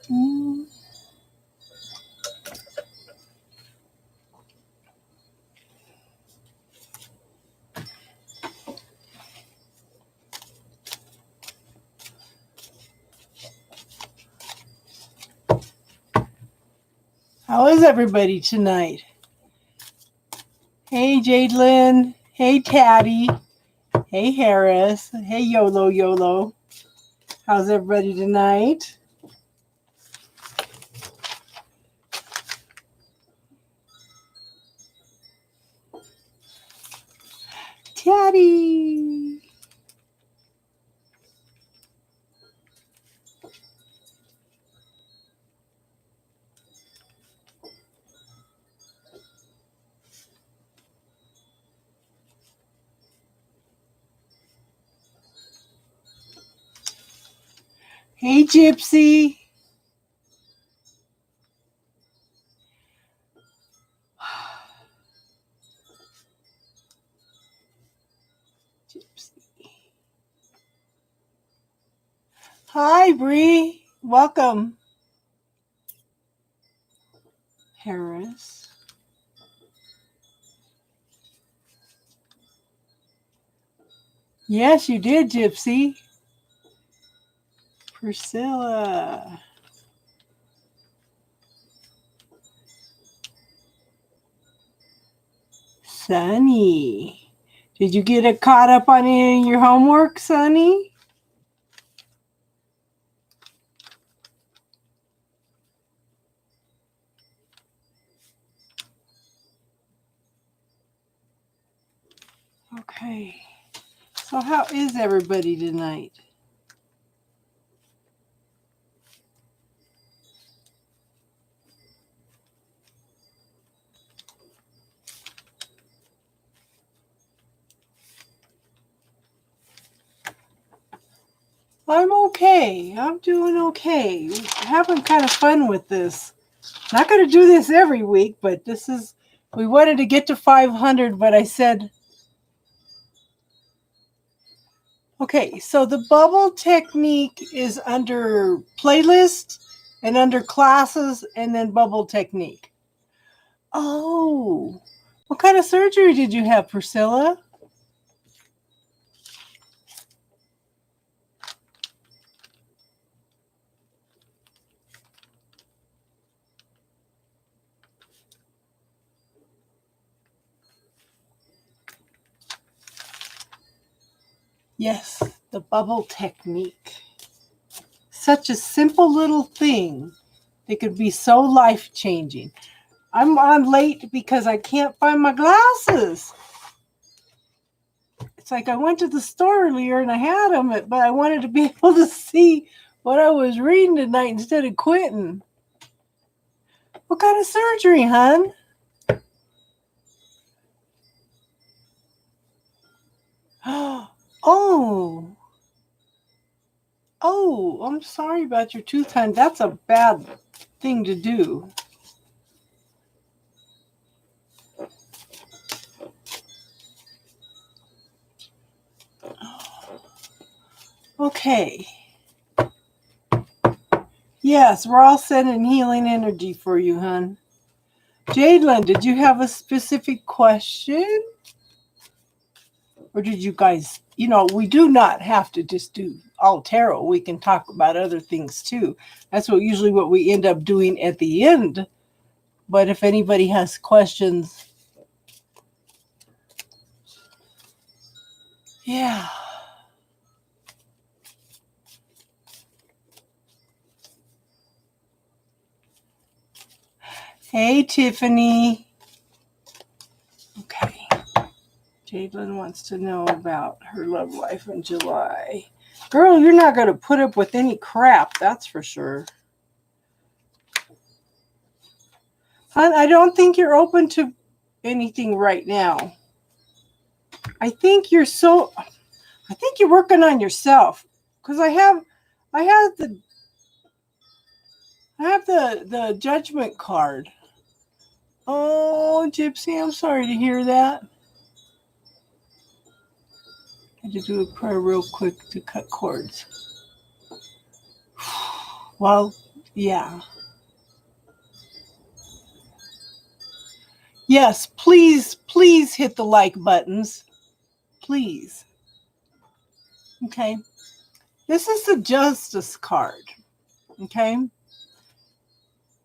Mm. How is everybody tonight? Hey, Jadelyn. Hey, Taddy. Hey, Harris. Hey, YOLO, YOLO. How's everybody tonight? Taddy. Hey, Gypsy. Gypsy. Hi, Bree. Welcome. Harris. Yes, you did, Gypsy. Priscilla. Sunny. Did you get caught up on any of your homework, Sunny? Okay. So how is everybody tonight? I'm okay. I'm doing okay. Having kind of fun with this. Not going to do this every week, but we wanted to get to 500, but I said, okay, so the bubble technique is under playlist and under classes and then bubble technique. Oh, what kind of surgery did you have, Priscilla? Yes, the bubble technique. Such a simple little thing. It could be so life-changing. I'm on late because I can't find my glasses. It's like I went to the store earlier and I had them, but I wanted to be able to see what I was reading tonight instead of quitting. What kind of surgery, hon? Oh, I'm sorry about your tooth, hon. That's a bad thing to do. Okay. Yes, we're all sending healing energy for you, hon. Jadelyn, did you have a specific question? Or did you guys, we do not have to just do all tarot. We can talk about other things too. That's usually what we end up doing at the end. But if anybody has questions, yeah. Hey, Tiffany. Okay. Jadelyn wants to know about her love life in July. Girl, you're not going to put up with any crap, that's for sure. Hon, I don't think you're open to anything right now. I think you're working on yourself. Because I have the judgment card. Oh, Gypsy, I'm sorry to hear that. I had to do a prayer real quick to cut cords. Well, Yeah. Yes, please, please hit the like buttons. Please. Okay. This is the justice card. Okay.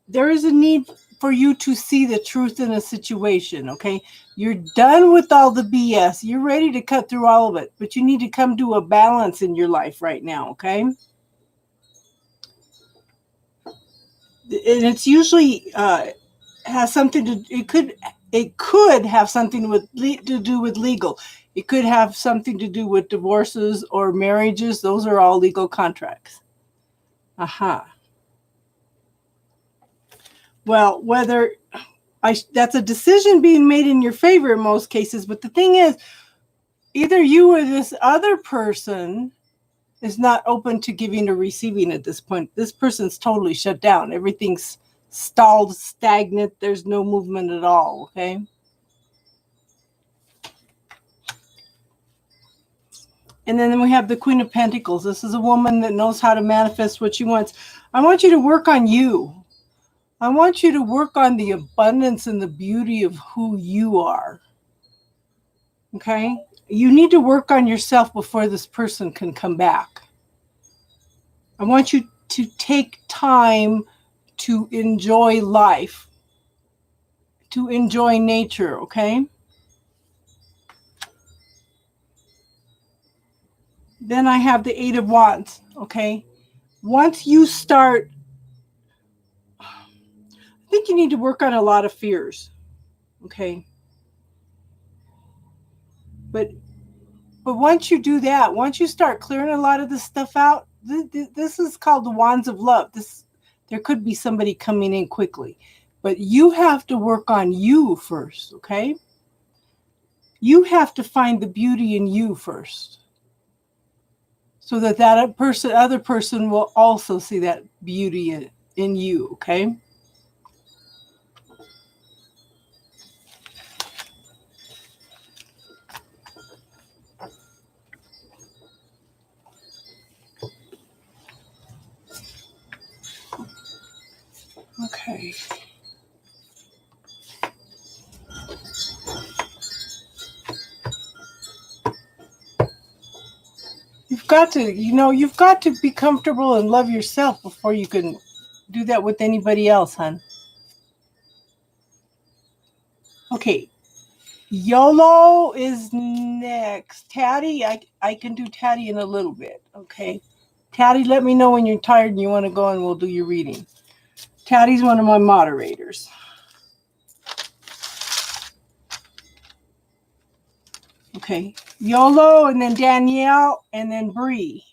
There is a need for you to see the truth in a situation. Okay. You're done with all the BS. You're ready to cut through all of it, but you need to come to a balance in your life right now. Okay. And it's usually has something to, it could have something to do with legal. It could have something to do with divorces or marriages. Those are all legal contracts. Aha. Well, whether that's a decision being made in your favor in most cases, but the thing is, either you or this other person is not open to giving or receiving at this point. This person's totally shut down. Everything's stalled, stagnant. There's no movement at all. Okay. And then we have the Queen of Pentacles. This is a woman that knows how to manifest what she wants. I want you to work on you. I want you to work on the abundance and the beauty of who you are. Okay? You need to work on yourself before this person can come back. I want you to take time to enjoy life, to enjoy nature, okay? Then I have the Eight of Wands, okay? Once you start, I think you need to work on a lot of fears, okay? But once you do that, once you start clearing a lot of this stuff out, this is called the Wands of Love. There could be somebody coming in quickly, but you have to work on you first, okay? You have to find the beauty in you first, so that other person will also see that beauty in you, okay? Okay. You've got to be comfortable and love yourself before you can do that with anybody else, hon. Okay. YOLO is next. Tatty, I can do Tatty in a little bit, okay? Tatty, let me know when you're tired and you want to go and we'll do your reading. Tatty's one of my moderators. Okay. YOLO, and then Danielle, and then Bree.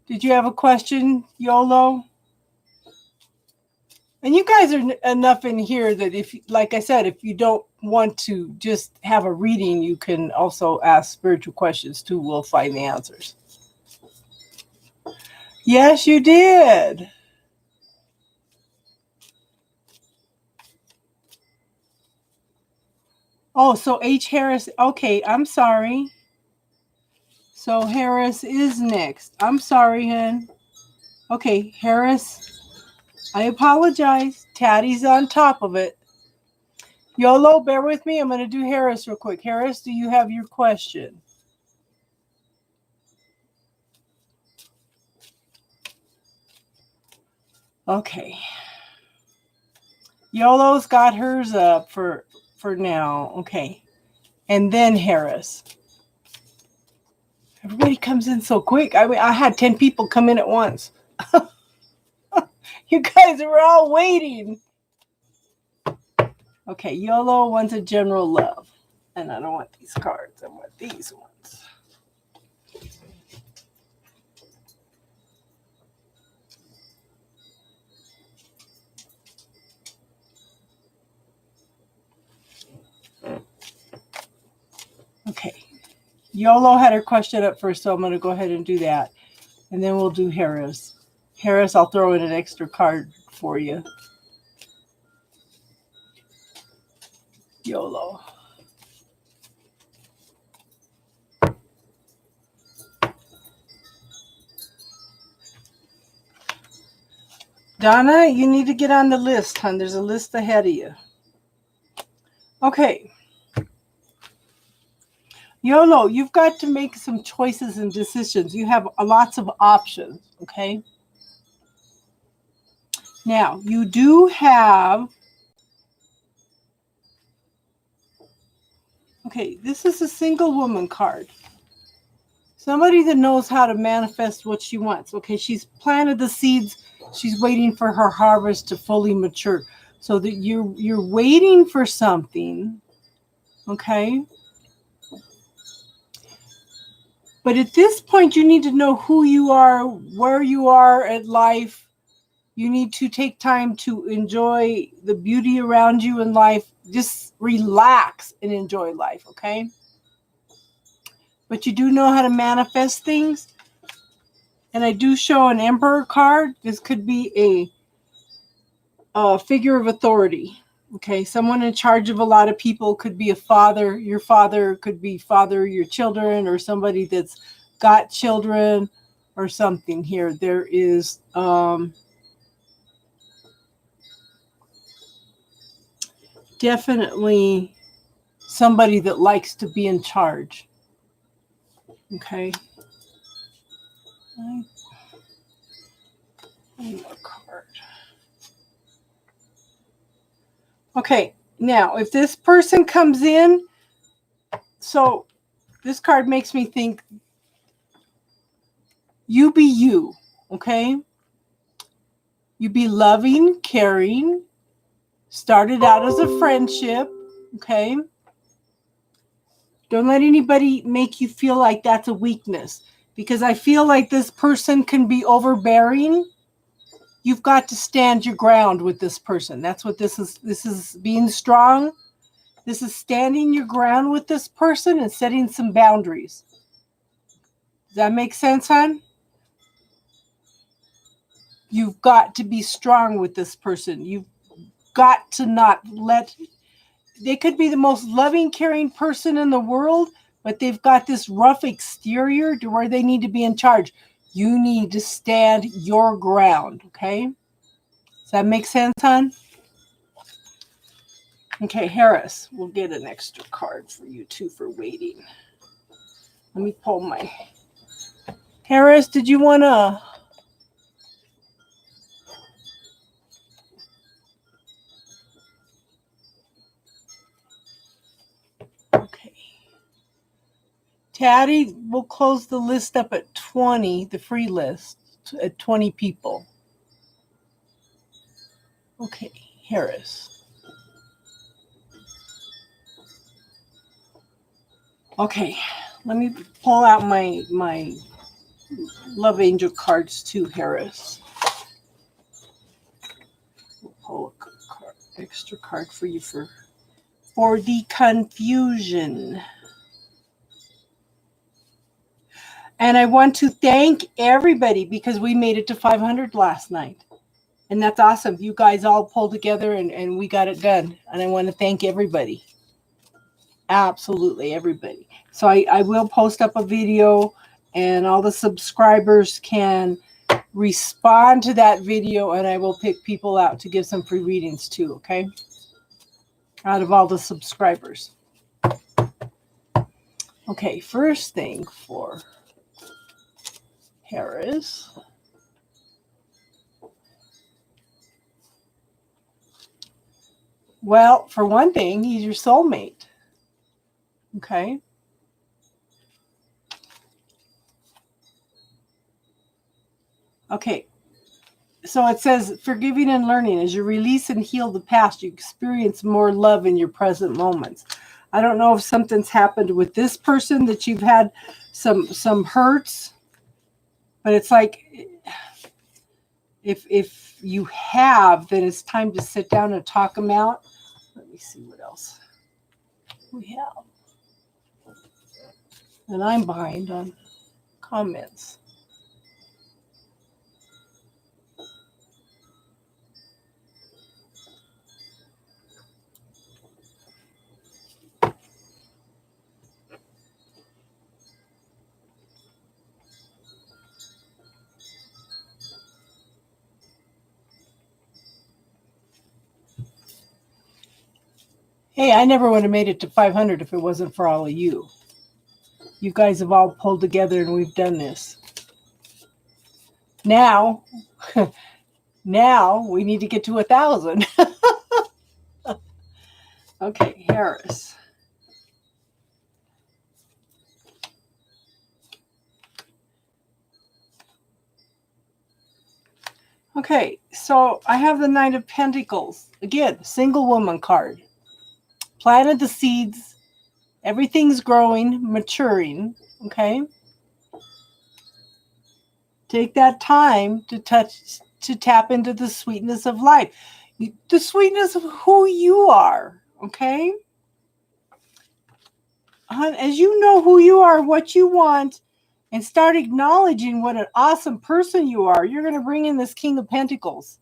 Did you have a question, YOLO? And you guys are enough in here that if, like I said, if you don't want to just have a reading, you can also ask spiritual questions too. We'll find the answers. Yes, you did. Oh, so H. Harris. Okay, I'm sorry. So Harris is next. I'm sorry, hon. Okay, Harris. I apologize. Tatty's on top of it. YOLO, bear with me. I'm going to do Harris real quick. Harris, do you have your question? Okay. YOLO's got hers up for now. Okay. And then Harris. Everybody comes in so quick. I mean, I had 10 people come in at once. You guys were all waiting. Okay, YOLO wants a general love. And I don't want these cards. I want these ones. Okay. YOLO had her question up first, so I'm going to go ahead and do that. And then we'll do Harris. Harris, I'll throw in an extra card for you. YOLO. Donna, you need to get on the list, hon. There's a list ahead of you. Okay. YOLO, you've got to make some choices and decisions. You have lots of options, okay? Now, you do have... Okay, this is a single woman card. Somebody that knows how to manifest what she wants. Okay, she's planted the seeds. She's waiting for her harvest to fully mature. So that you're waiting for something, okay? But at this point, you need to know who you are, where you are at life. You need to take time to enjoy the beauty around you in life. Just relax and enjoy life, okay? But you do know how to manifest things. And I do show an Emperor card. This could be a figure of authority. Okay, someone in charge of a lot of people. Could be a father. Your father could be father your children, or somebody that's got children or something here. There is definitely somebody that likes to be in charge. Okay. One more card. Okay, now if this person comes in, so this card makes me think you be you, okay? You be loving, caring, started out as a friendship, okay? Don't let anybody make you feel like that's a weakness, because I feel like this person can be overbearing. You've got to stand your ground with this person. That's what this is. This is being strong. This is standing your ground with this person and setting some boundaries. Does that make sense, hon? You've got to be strong with this person. You've got to not let... They could be the most loving, caring person in the world, but they've got this rough exterior to where they need to be in charge. You need to stand your ground, okay? Does that make sense, hon? Okay, Harris, we'll get an extra card for you too for waiting. Let me pull my... Harris, did you want to... Okay. Taddy, we'll close the list up at 20, the free list, at 20 people. Okay, Harris. Okay, let me pull out my Love Angel cards too, Harris. We'll pull a extra card for you for the confusion. And I want to thank everybody because we made it to 500 last night. And that's awesome. You guys all pulled together and we got it done. And I want to thank everybody. Absolutely everybody. So I will post up a video and all the subscribers can respond to that video, and I will pick people out to give some free readings too, okay? Out of all the subscribers. Okay, first thing for Harris. Well, for one thing, he's your soulmate. Okay? Okay. So it says, forgiving and learning. As you release and heal the past, you experience more love in your present moments. I don't know if something's happened with this person, that you've had some hurts, but it's like, if you have, then it's time to sit down and talk them out. Let me see what else we have. And I'm behind on comments. Hey, I never would have made it to 500 if it wasn't for all of you. You guys have all pulled together and we've done this. Now, now we need to get to 1,000. Okay, Harris. Okay, so I have the Knight of Pentacles. Again, single woman card. Planted the seeds. Everything's growing, maturing. Okay. Take that time to tap into the sweetness of life. The sweetness of who you are. Okay. As you know who you are, what you want, and start acknowledging what an awesome person you are, you're going to bring in this King of Pentacles.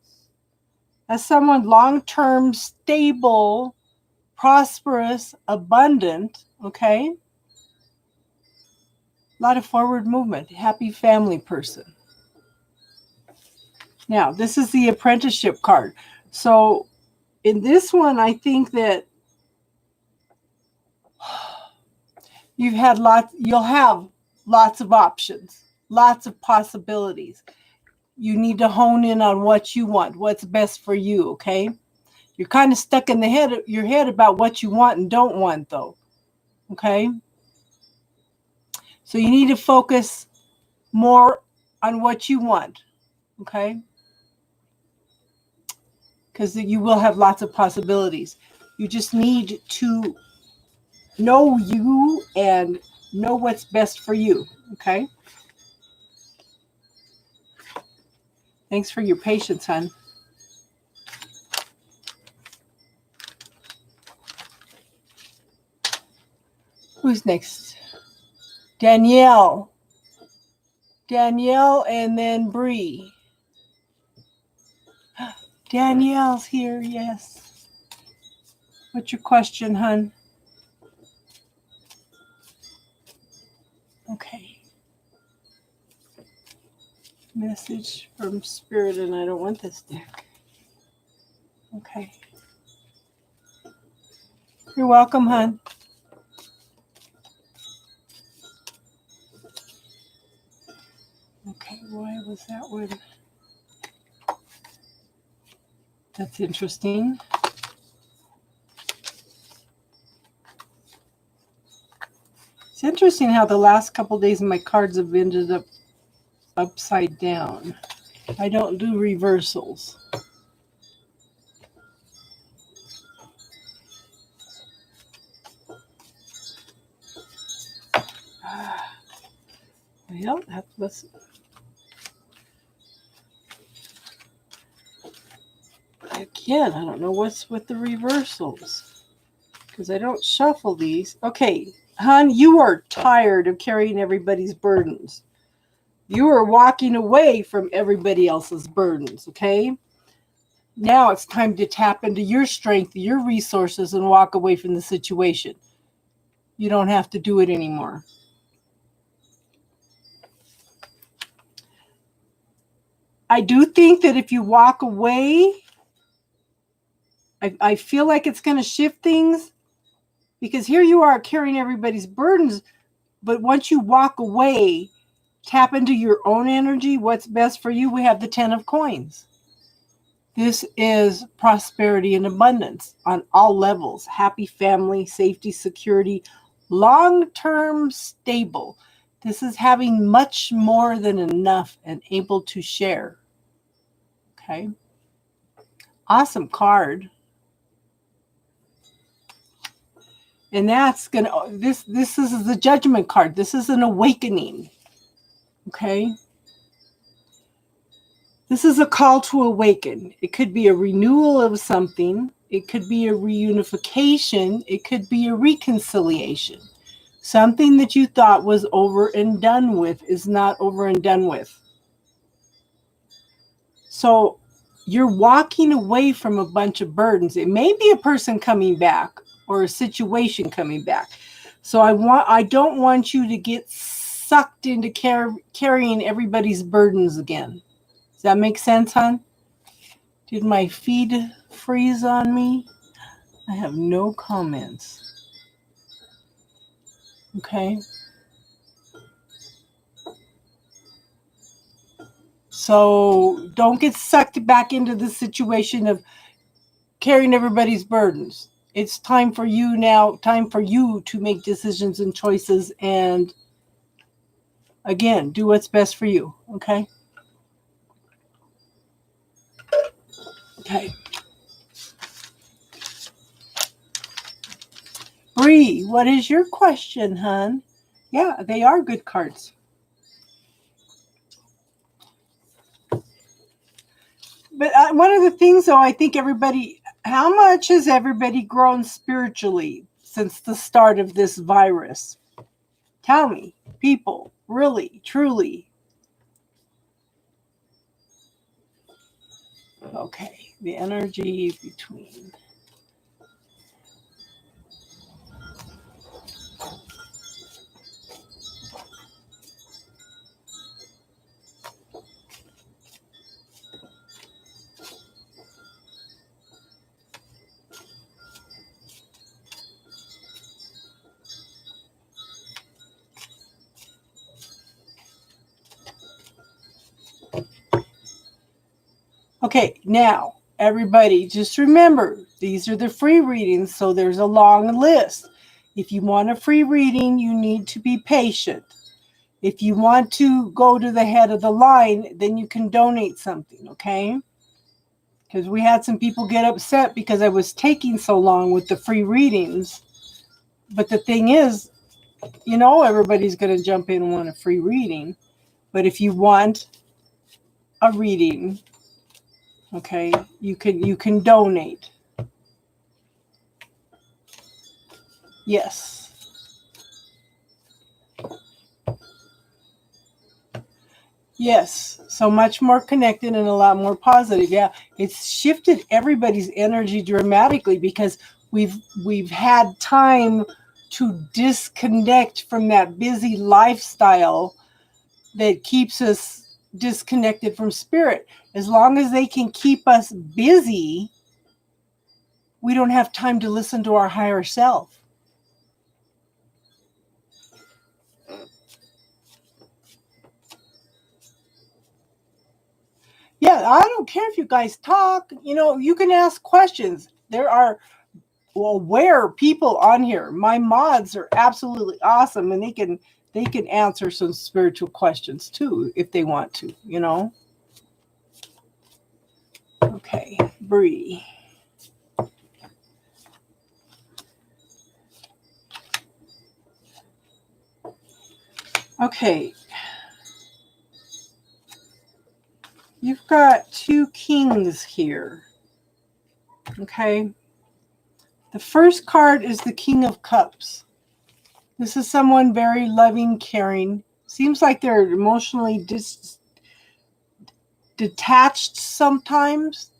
As someone long-term, stable, prosperous, abundant, okay? A lot of forward movement, happy family person. Now, this is the apprenticeship card. So in this one, I think that you'll have lots of options, lots of possibilities. You need to hone in on what you want, what's best for you, okay? You're kind of stuck in your head about what you want and don't want, though, okay? So you need to focus more on what you want, okay? Because you will have lots of possibilities. You just need to know you and know what's best for you, okay? Thanks for your patience, hon. Who's next? Danielle. Danielle and then Bree. Danielle's here, yes. What's your question, hon? Okay. Message from Spirit, and I don't want this deck. Okay. You're welcome, hon. Okay, why was that one? That's interesting. It's interesting how the last couple days my cards have ended up upside down. I don't do reversals. Well, that was... Again, I don't know what's with the reversals. Because I don't shuffle these. Okay, hon, you are tired of carrying everybody's burdens. You are walking away from everybody else's burdens, okay? Now it's time to tap into your strength, your resources, and walk away from the situation. You don't have to do it anymore. I do think that if you walk away, I feel like it's going to shift things, because here you are carrying everybody's burdens, but once you walk away, tap into your own energy, what's best for you. We have the 10 of coins. This is prosperity and abundance on all levels. Happy family, safety, security, long-term stable. This is having much more than enough and able to share. Okay. Awesome card. And that's going to, this is the judgment card. This is an awakening. Okay. This is a call to awaken. It could be a renewal of something. It could be a reunification. It could be a reconciliation. Something that you thought was over and done with is not over and done with. So you're walking away from a bunch of burdens. It may be a person coming back or a situation coming back. So I don't want you to get sucked into carrying everybody's burdens again. Does that make sense, hon? Did my feed freeze on me? I have no comments. Okay. So don't get sucked back into the situation of carrying everybody's burdens. It's time for you now, time for you to make decisions and choices and, again, do what's best for you. Okay? Okay. Bree, what is your question, hon? Yeah, they are good cards. But one of the things, though, I think everybody, how much has everybody grown spiritually since the start of this virus? Tell me, people, really, truly. Okay, the energy between. Okay, now, everybody, just remember, these are the free readings, so there's a long list. If you want a free reading, you need to be patient. If you want to go to the head of the line, then you can donate something, okay? Because we had some people get upset because I was taking so long with the free readings. But the thing is, everybody's going to jump in and want a free reading. But if you want a reading, okay, you can donate. Yes. Yes. So much more connected and a lot more positive. Yeah. It's shifted everybody's energy dramatically because we've had time to disconnect from that busy lifestyle that keeps us disconnected from spirit. As long as they can keep us busy, we don't have time to listen to our higher self. Yeah, I don't care if you guys talk. You can ask questions. There are aware people on here. My mods are absolutely awesome, and they can answer some spiritual questions too if they want to. Okay, Bree. Okay. You've got 2 kings here. Okay. The first card is the King of Cups. This is someone very loving, caring. Seems like they're emotionally detached sometimes,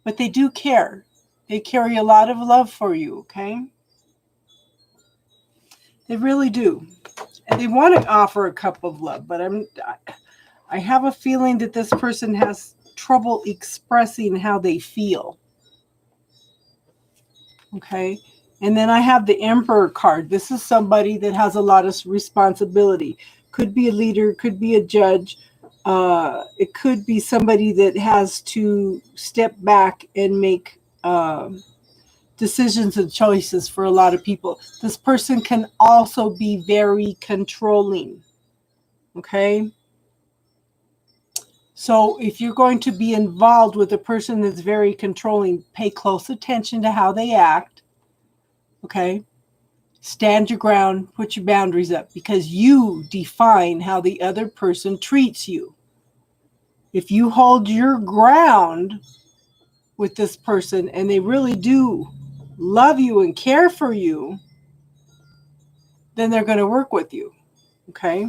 but they do care. They carry a lot of love for you, okay? They really do. And they want to offer a cup of love, but I have a feeling that this person has trouble expressing how they feel. Okay? And then I have the Emperor card. This is somebody that has a lot of responsibility. Could be a leader, could be a judge. It could be somebody that has to step back and make decisions and choices for a lot of people. This person can also be very controlling. Okay? So if you're going to be involved with a person that's very controlling, pay close attention to how they act. Okay? Stand your ground, put your boundaries up, because you define how the other person treats you. If you hold your ground with this person and they really do love you and care for you, then they're going to work with you. Okay?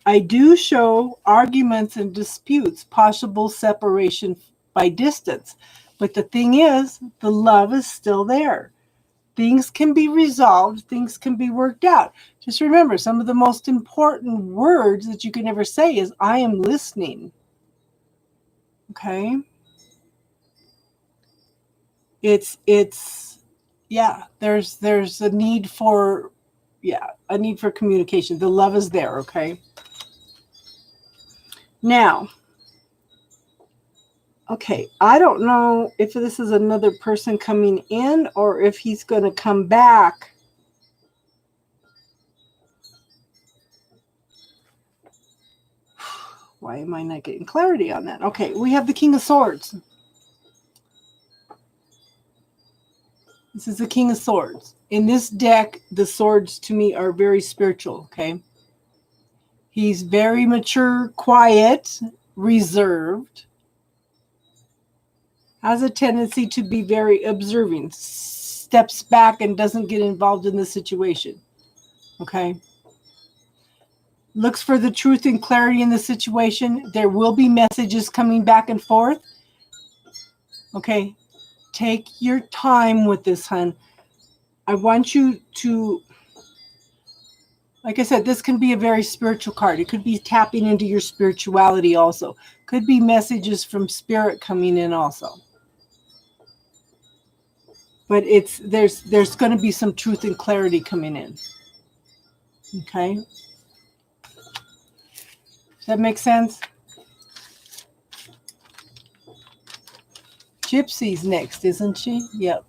I do show arguments and disputes, possible separation by distance. But the thing is, the love is still there. Things can be resolved. Things can be worked out. Just remember, some of the most important words that you can ever say is, I am listening. Okay? it's yeah, there's a need for communication. The love is there, okay? Now, okay, I don't know if this is another person coming in or if he's going to come back. Why am I not getting clarity on that? Okay, we have the King of Swords. This is the King of Swords. In this deck, the swords to me are very spiritual, okay? He's very mature, quiet, reserved, has a tendency to be very observing, steps back and doesn't get involved in the situation, okay? Looks for the truth and clarity in the situation. There will be messages coming back and forth, okay? Take your time with this, hun. I want you to, like I said, this can be a very spiritual card. It could be tapping into your spirituality also. Could be messages from spirit coming in also. But there's going to be some truth and clarity coming in. Okay? Does that make sense? Gypsy's next, isn't she? Yep.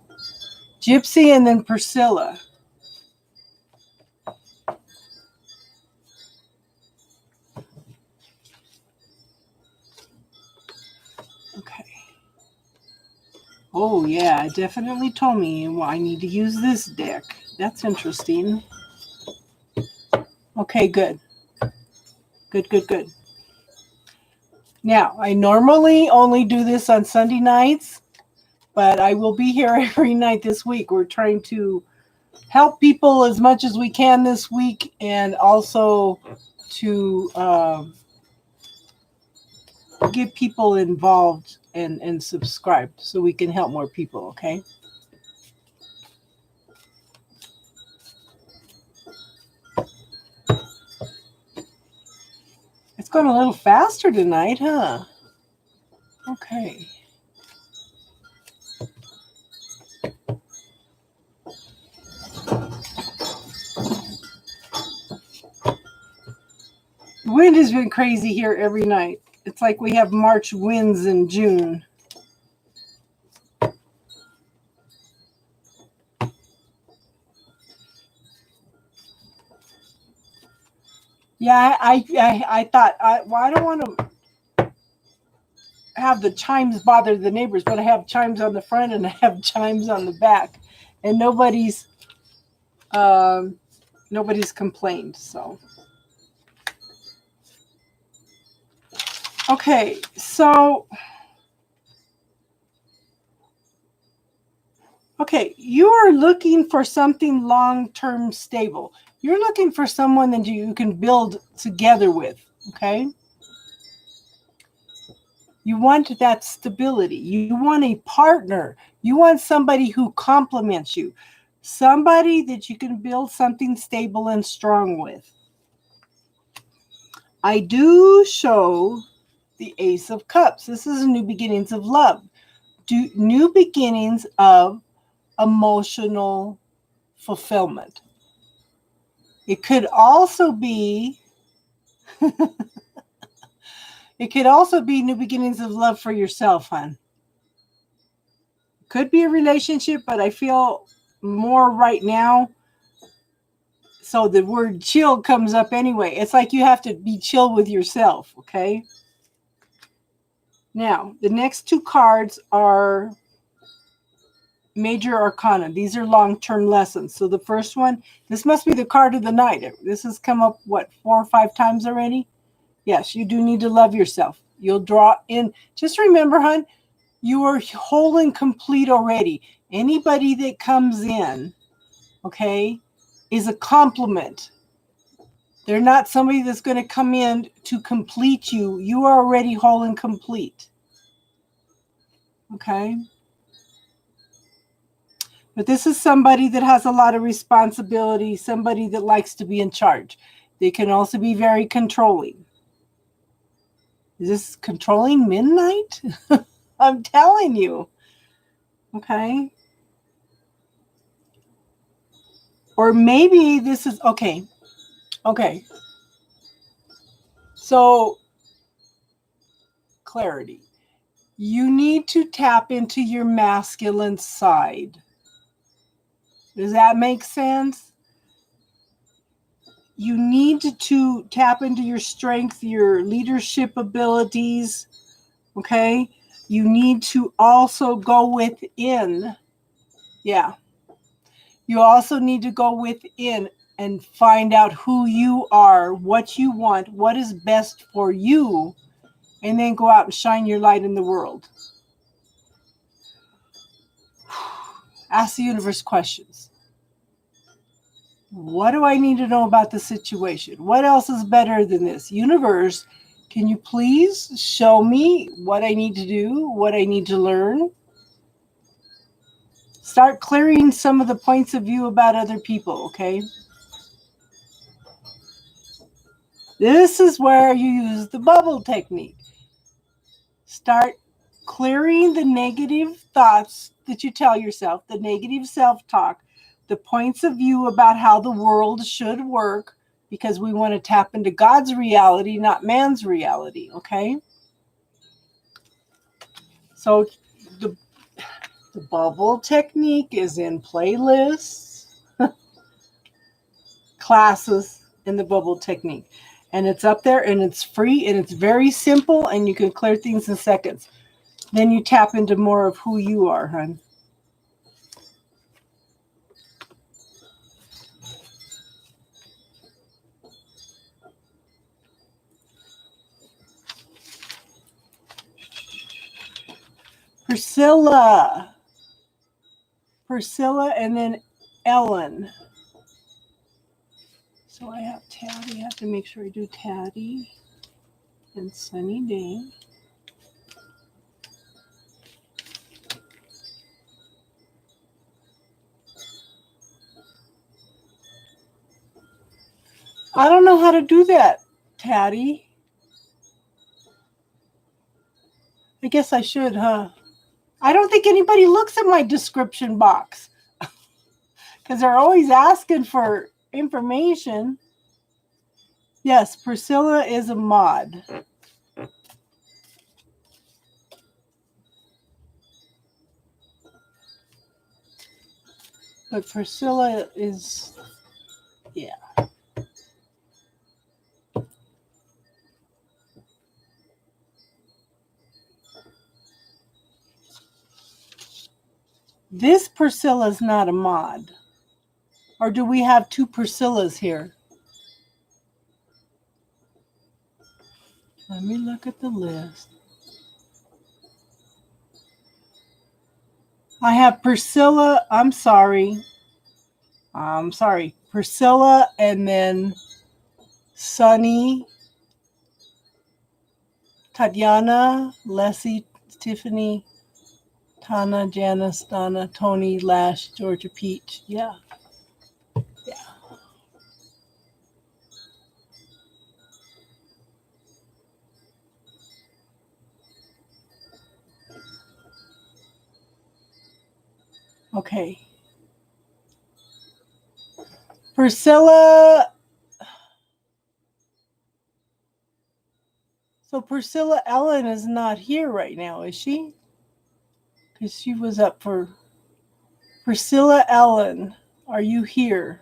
Gypsy and then Priscilla. Okay. Oh, yeah, it definitely told me I need to use this deck. That's interesting. Okay, good. Good. Now, I normally only do this on Sunday nights, but I will be here every night this week. We're trying to help people as much as we can this week, and also to get people involved and subscribed so we can help more people, okay? It's going a little faster tonight, huh? Okay. The wind has been crazy here every night. It's like we have March winds in June. Yeah, I thought, I don't want to have the chimes bother the neighbors, but I have chimes on the front and I have chimes on the back, and nobody's complained. So, okay, so you are looking for something long-term stable. You're looking for someone that you can build together with, okay? You want that stability. You want a partner. You want somebody who complements you. Somebody that you can build something stable and strong with. I do show the Ace of Cups. This is new beginnings of love. New beginnings of emotional fulfillment. It could also be new beginnings of love for yourself, hon. Could be a relationship, but I feel more right now. So the word chill comes up anyway. It's like you have to be chill with yourself, okay? Now, the next two cards are Major Arcana. These are long-term lessons. So the first one, this must be the card of the night. This has come up, 4 or 5 times already? Yes, you do need to love yourself. You'll draw in. Just remember, hon, you are whole and complete already. Anybody that comes in, okay, is a compliment. They're not somebody that's going to come in to complete you. You are already whole and complete. Okay? But this is somebody that has a lot of responsibility, somebody that likes to be in charge. They can also be very controlling. Is this controlling midnight? I'm telling you. Okay. Or maybe this is okay. Okay. So, clarity. You need to tap into your masculine side. Does that make sense? You need to tap into your strength, your leadership abilities. Okay. You need to also go within. Yeah. You also need to go within and find out who you are, what you want, what is best for you, and then go out and shine your light in the world. Ask the universe questions. What do I need to know about the situation? What else is better than this? Universe, can you please show me what I need to do, what I need to learn? Start clearing some of the points of view about other people, okay? This is where you use the bubble technique. Start clearing the negative thoughts that you tell yourself, the negative self-talk, the points of view about how the world should work, because we want to tap into God's reality, not man's reality, okay? So the bubble technique is in playlists, classes in the bubble technique. And it's up there and it's free and it's very simple and you can clear things in seconds. Then you tap into more of who you are, hon. Priscilla, and then Ellen. So I have Taddy. I have to make sure I do Taddy and Sunny Day. I don't know how to do that, Taddy. I guess I should, huh? I don't think anybody looks at my description box because they're always asking for information. Yes, Priscilla is a mod. But Priscilla is, yeah. This Priscilla's not a mod. Or do we have two Priscillas here? Let me look at the list. I have Priscilla. I'm sorry. Priscilla and then Sunny, Tatiana, Leslie, Tiffany, Tana, Janice, Donna, Tony, Lash, Georgia Peach. Yeah. Yeah. Okay. Priscilla. So Priscilla Ellen is not here right now, is she? Because she was up for Priscilla Ellen. Are you here?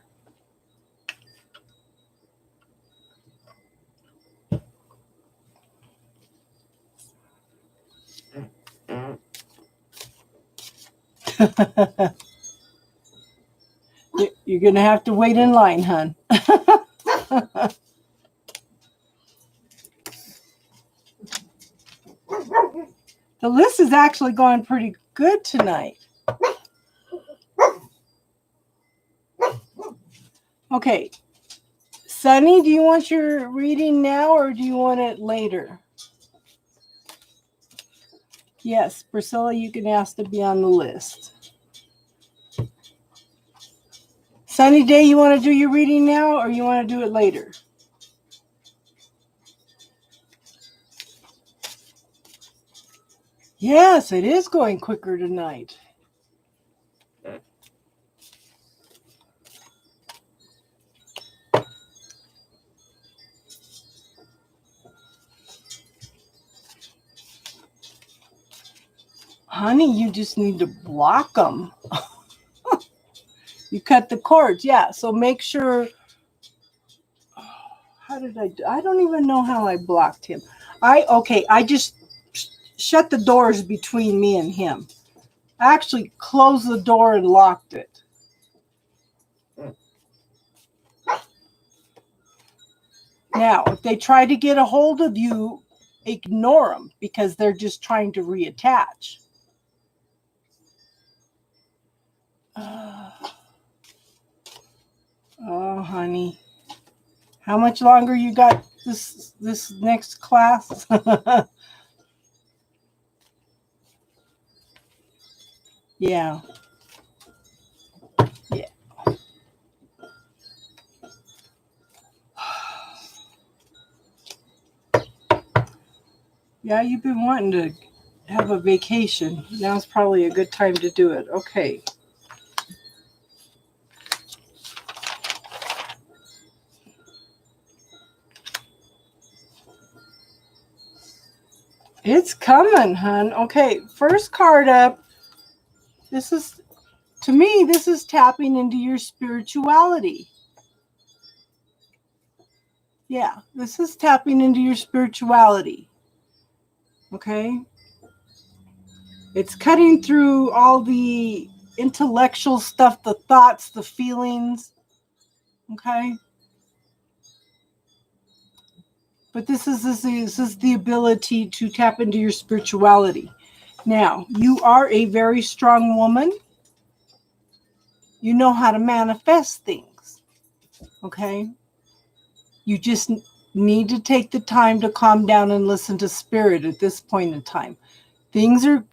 You're going to have to wait in line, hon. The list is actually going pretty good tonight. Okay. Sunny, do you want your reading now or do you want it later? Yes, Priscilla, you can ask to be on the list. Sunny Day, you want to do your reading now or you want to do it later? Yes, it is going quicker tonight. Honey, you just need to block them. You cut the cords. Yeah. So make sure. How did I do? I don't even know how I blocked him. I just shut the doors between me and him. I actually closed the door and locked it. Now, if they try to get a hold of you, ignore them because they're just trying to reattach. Oh, honey. How much longer you got this next class? Yeah. Yeah. Yeah, you've been wanting to have a vacation. Now's probably a good time to do it. Okay. It's coming, hun. Okay, first card up. This is, to me, this is tapping into your spirituality. Yeah, this is tapping into your spirituality. Okay? It's cutting through all the intellectual stuff, the thoughts, the feelings. Okay? But this is the ability to tap into your spirituality. Now, you are a very strong woman. You know how to manifest things. Okay? You just need to take the time to calm down and listen to spirit at this point in time. Things are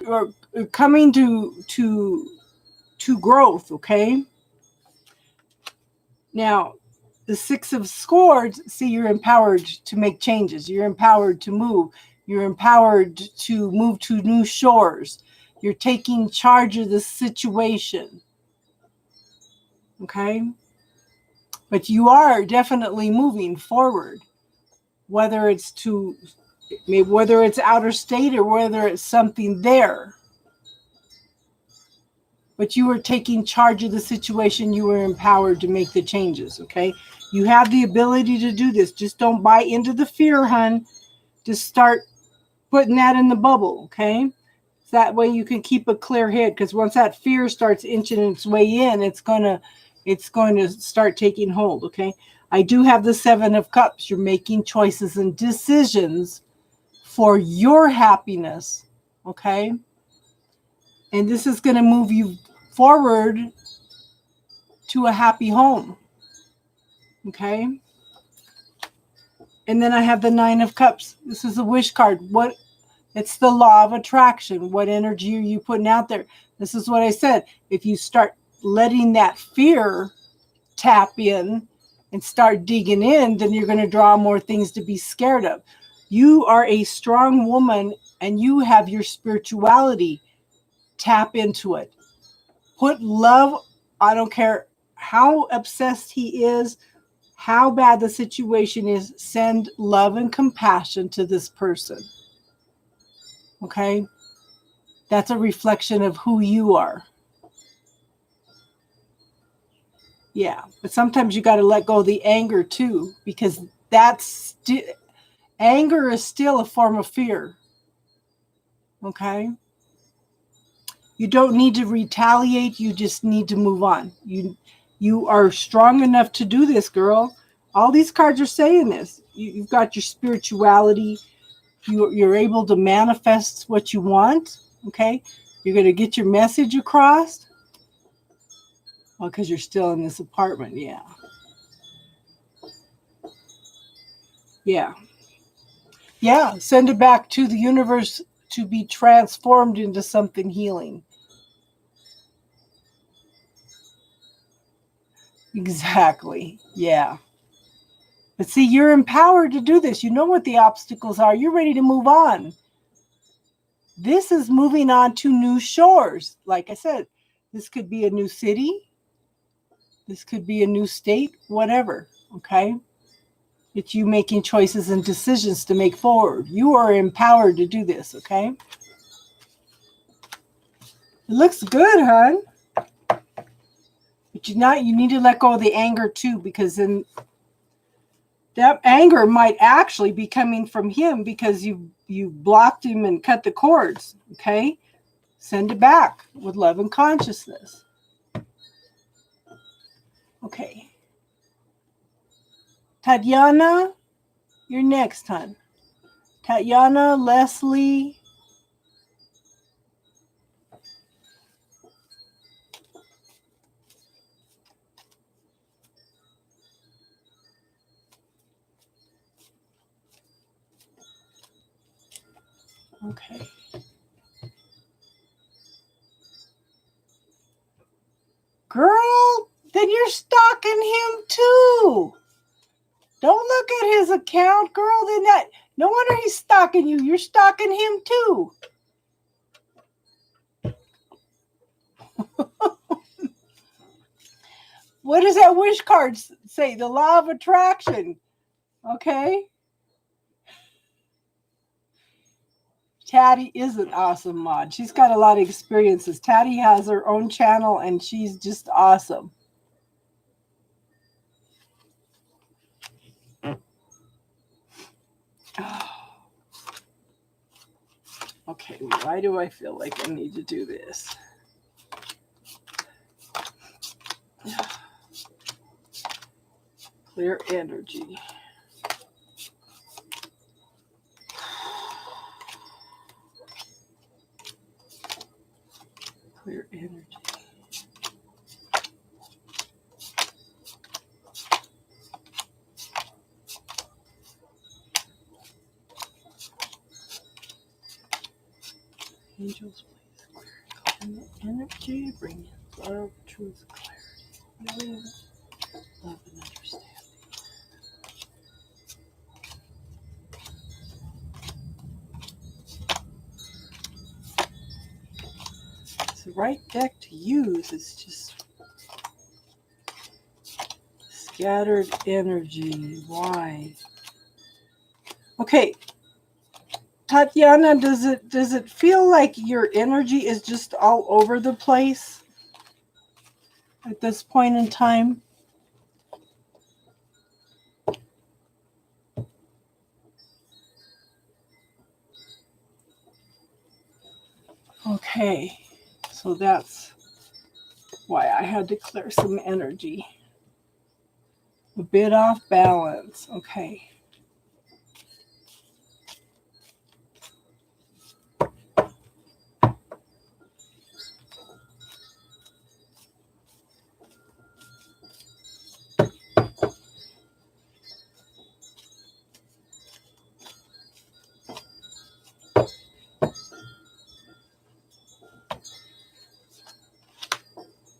coming to growth, okay? Now, the Six of Swords, see, you're empowered to make changes. You're empowered to move. You're empowered to move to new shores. You're taking charge of the situation, okay? But you are definitely moving forward, whether it's outer state or whether it's something there. But you were taking charge of the situation. You were empowered to make the changes, okay? You have the ability to do this. Just don't buy into the fear, hun. Just start putting that in the bubble, okay? So that way you can keep a clear head, because once that fear starts inching its way in, it's going to start taking hold, okay? I do have the Seven of Cups. You're making choices and decisions for your happiness, okay? And this is going to move you forward to a happy home, okay? And then I have the Nine of Cups. This is a wish card. It's the law of attraction. What energy are you putting out there? This is what I said. If you start letting that fear tap in and start digging in, then you're going to draw more things to be scared of. You are a strong woman and you have your spirituality. Tap into it. Put love, I don't care how obsessed he is, how bad the situation is, send love and compassion to this person. Okay? That's a reflection of who you are. Yeah, but sometimes you got to let go of the anger too, because anger is still a form of fear. Okay? You don't need to retaliate. You just need to move on. You are strong enough to do this, girl. All these cards are saying this. You've got your spirituality. You're able to manifest what you want. Okay? You're going to get your message across. Well, because you're still in this apartment. Yeah. Yeah. Yeah. Send it back to the universe to be transformed into something healing. Exactly. Yeah. But see, you're empowered to do this. You know what the obstacles are. You're ready to move on. This is moving on to new shores. Like I said, this could be a new city. This could be a new state, whatever. Okay? It's you making choices and decisions to make forward. You are empowered to do this. Okay? It looks good, hon. But you need to let go of the anger too, because then that anger might actually be coming from him because you blocked him and cut the cords. Okay? Send it back with love and consciousness. Okay. Tatiana, you're next, hon. Tatiana, Leslie. Okay. Girl, then you're stalking him too. Don't look at his account, girl. Then no wonder he's stalking you. You're stalking him too. What does that wish card say? The law of attraction. Okay. Taddy is an awesome mod. She's got a lot of experiences. Taddy has her own channel and she's just awesome. Okay, why do I feel like I need to do this? Clear energy. Clear energy. Angels, please clear the energy, bring in love, truth, clarity, healing, love, and understanding. It's the right deck to use. It's just scattered energy. Why? Okay, Tatiana, does it feel like your energy is just all over the place at this point in time? Okay, so that's why I had to clear some energy. A bit off balance. Okay.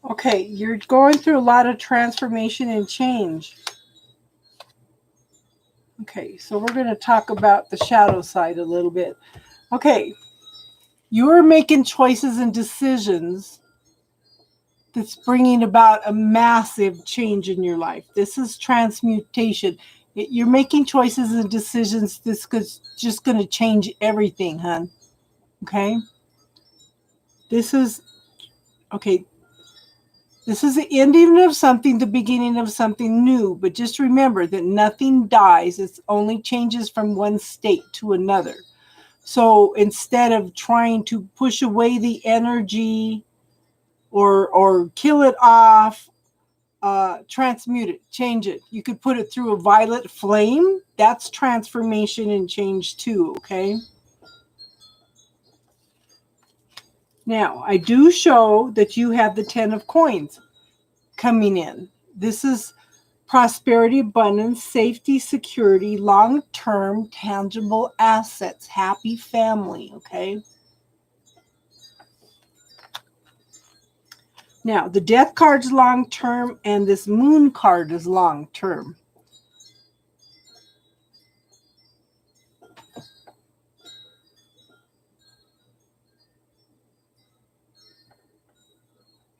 Okay, you're going through a lot of transformation and change. Okay, so we're going to talk about the shadow side a little bit. Okay, you're making choices and decisions that's bringing about a massive change in your life. This is transmutation. You're making choices and decisions that's just going to change everything, hon. Okay? This is the ending of something, the beginning of something new. But just remember that nothing dies. It only changes from one state to another. So instead of trying to push away the energy or kill it off, transmute it, change it. You could put it through a violet flame. That's transformation and change too, okay? Now, I do show that you have the 10 of coins coming in. This is prosperity, abundance, safety, security, long-term, tangible assets, happy family, okay? Now, the death card's long-term and this moon card is long-term.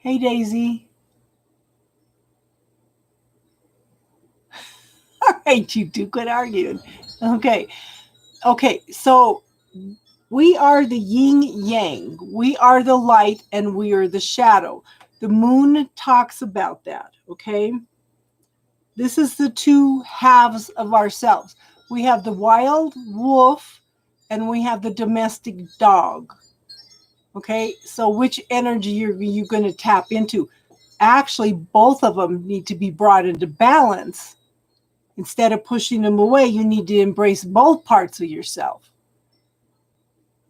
Hey, Daisy. All right, you two, quit arguing. Okay, so We are the yin yang. We are the light and we are the shadow. The moon talks about that, okay? This is the two halves of ourselves. We have the wild wolf and we have the domestic dog. Okay, so which energy are you going to tap into? Actually, both of them need to be brought into balance. Instead of pushing them away, you need to embrace both parts of yourself.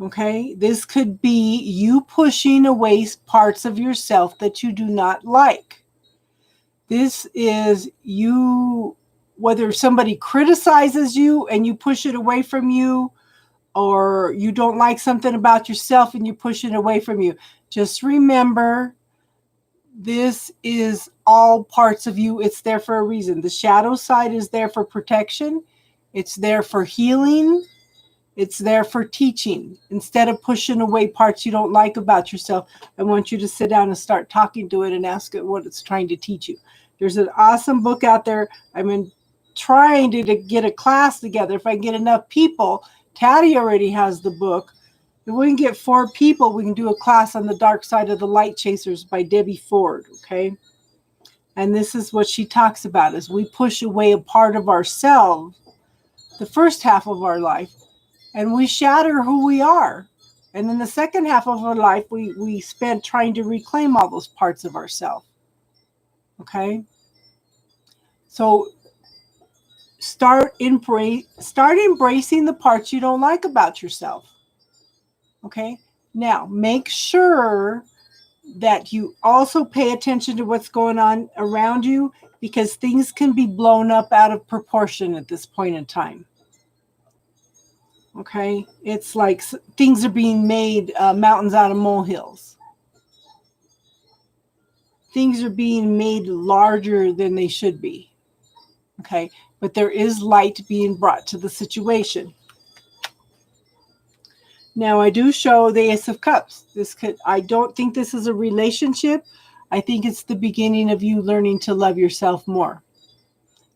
Okay, this could be you pushing away parts of yourself that you do not like. This is you, whether somebody criticizes you and you push it away from you, or you don't like something about yourself and you push it away from you. Just remember, this is all parts of you. It's there for a reason. The shadow side is there for protection. It's there for healing. It's there for teaching. Instead of pushing away parts you don't like about yourself, I want you to sit down and start talking to it and ask it what it's trying to teach you. There's an awesome book out there. I've been trying to get a class together. If I get enough people, Taddy already has the book. If we can get 4 people, we can do a class on the dark side of the light chasers by Debbie Ford, okay? And this is what she talks about, is we push away a part of ourselves, the first half of our life, and we shatter who we are. And in the second half of our life, we spend trying to reclaim all those parts of ourselves. Okay? So start embracing the parts you don't like about yourself. Okay? Now, make sure that you also pay attention to what's going on around you, because things can be blown up out of proportion at this point in time. Okay, it's like things are being made mountains out of molehills. Things are being made larger than they should be. Okay, but there is light being brought to the situation. Now, I do show the Ace of Cups. I don't think this is a relationship. I think it's the beginning of you learning to love yourself more.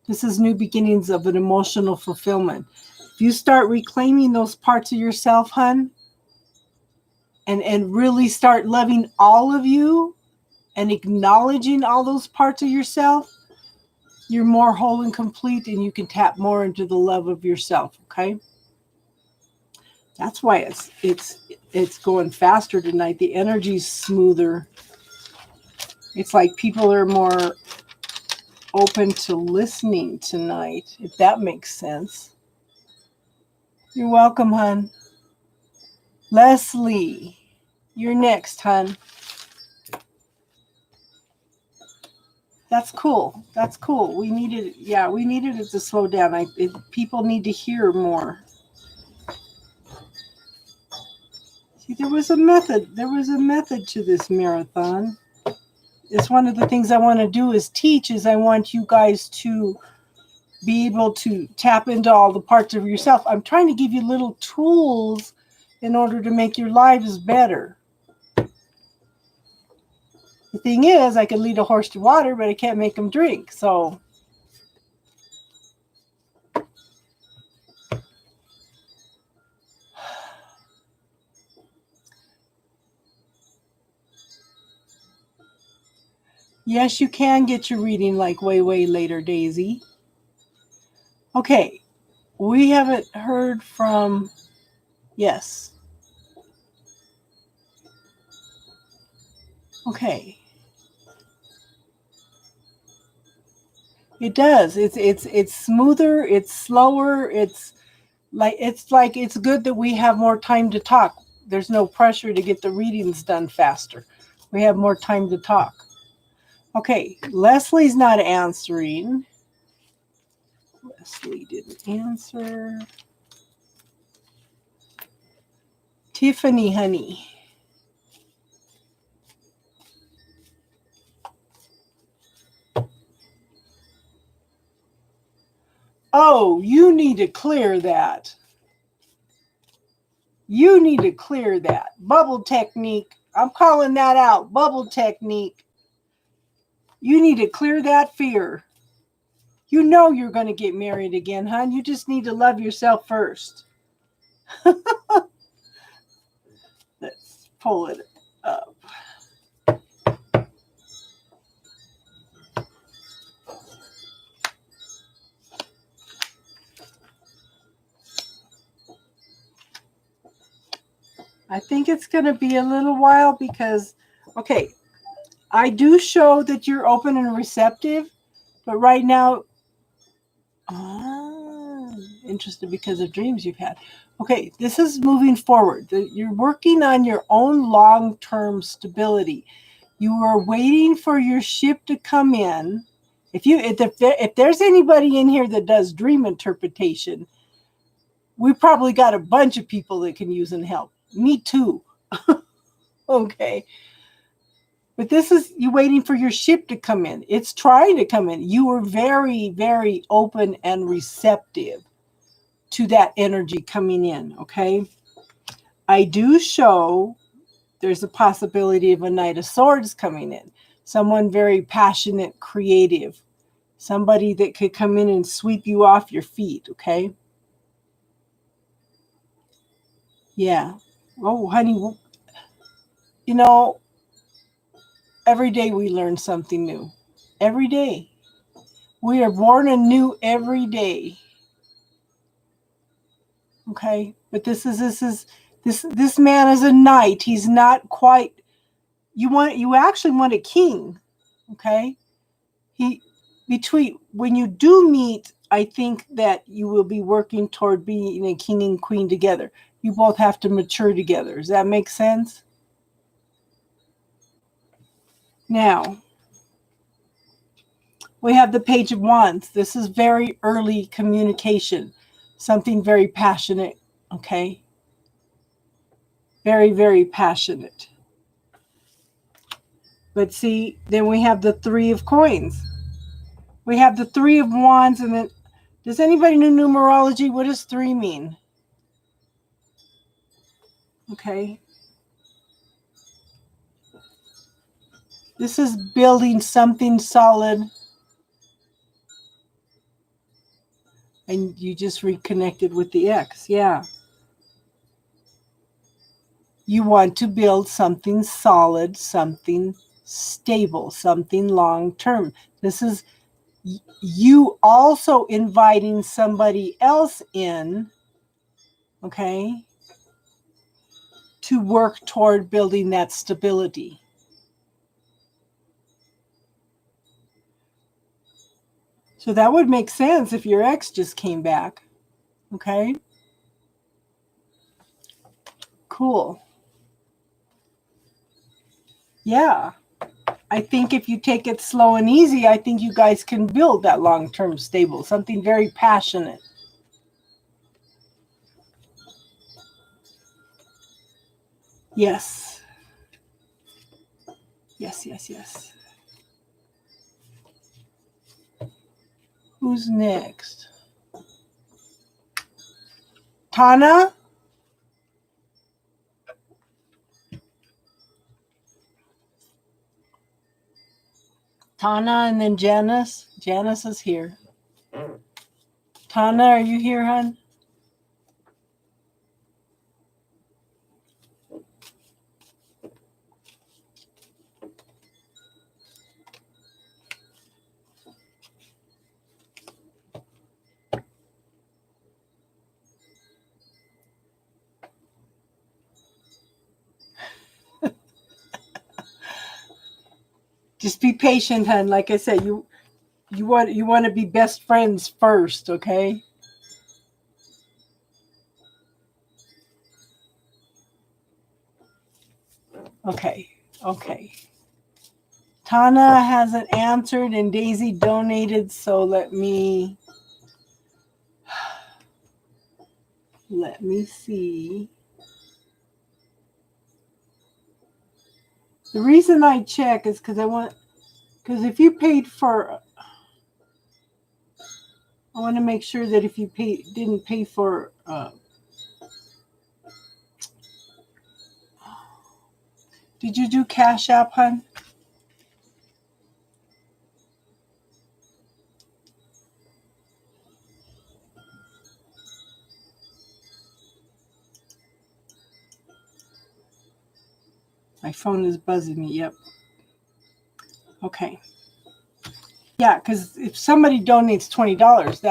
This is new beginnings of an emotional fulfillment. If you start reclaiming those parts of yourself, hun, and really start loving all of you and acknowledging all those parts of yourself, you're more whole and complete, and you can tap more into the love of yourself, okay? That's why it's going faster tonight. The energy's smoother. It's like people are more open to listening tonight, if that makes sense. You're welcome, hun. Leslie, you're next, hun. That's cool. That's cool. We needed it to slow down. People need to hear more. See, there was a method. There was a method to this marathon. It's one of the things I want to do is teach. Is I want you guys to be able to tap into all the parts of yourself. I'm trying to give you little tools in order to make your lives better. The thing is, I can lead a horse to water, but I can't make him drink. So yes, you can get your reading like way, way later, Daisy. Okay, we haven't heard from, yes. Okay. It does. It's smoother, it's slower, it's good that we have more time to talk. There's no pressure to get the readings done faster. We have more time to talk. Okay, Leslie's not answering. Leslie didn't answer. Tiffany, honey. Oh, you need to clear that. You need to clear that. Bubble technique. I'm calling that out. Bubble technique. You need to clear that fear. You know you're going to get married again, hon. You just need to love yourself first. pull it up. I think it's going to be a little while because, okay, I do show that you're open and receptive, but right now, interested because of dreams you've had. Okay, this is moving forward. You're working on your own long-term stability. You are waiting for your ship to come in. If there's anybody in here that does dream interpretation, we probably got a bunch of people that can use and help. Me too. Okay. But this is you waiting for your ship to come in. It's trying to come in. You were very, very open and receptive to that energy coming in, okay? I do show there's a possibility of a Knight of Swords coming in. Someone very passionate, creative. Somebody that could come in and sweep you off your feet, okay? Yeah. Oh, honey, you know, every day we learn something new. Every day. We are born anew every day. Okay? But this man is a knight. He's not quite you actually want a king. Okay? When you do meet, I think that you will be working toward being a king and queen together. You both have to mature together. Does that make sense? Now, we have the Page of Wands. This is very early communication, something very passionate, okay? Very, very passionate. But see, then we have the Three of Coins. We have the Three of Wands, and then, does anybody know numerology? What does 3 mean? Okay. This is building something solid. And you just reconnected with the ex. Yeah. You want to build something solid, something stable, something long-term. This is you also inviting somebody else in, okay, to work toward building that stability. So that would make sense if your ex just came back. Okay? Cool. Yeah. I think if you take it slow and easy, I think you guys can build that long-term stable, something very passionate. Yes. Yes, yes, yes. Who's next? Tana? Tana and then Janice. Janice is here. Tana, are you here, hon? Just be patient, hon. Like I said, you want to be best friends first, okay? Okay. Okay. Tana hasn't answered and Daisy donated, so let me see. The reason I check is because if you paid for, I want to make sure that if you didn't pay for, did you do Cash App, hon? My phone is buzzing me. Yep. Okay. Yeah, because if somebody donates $20,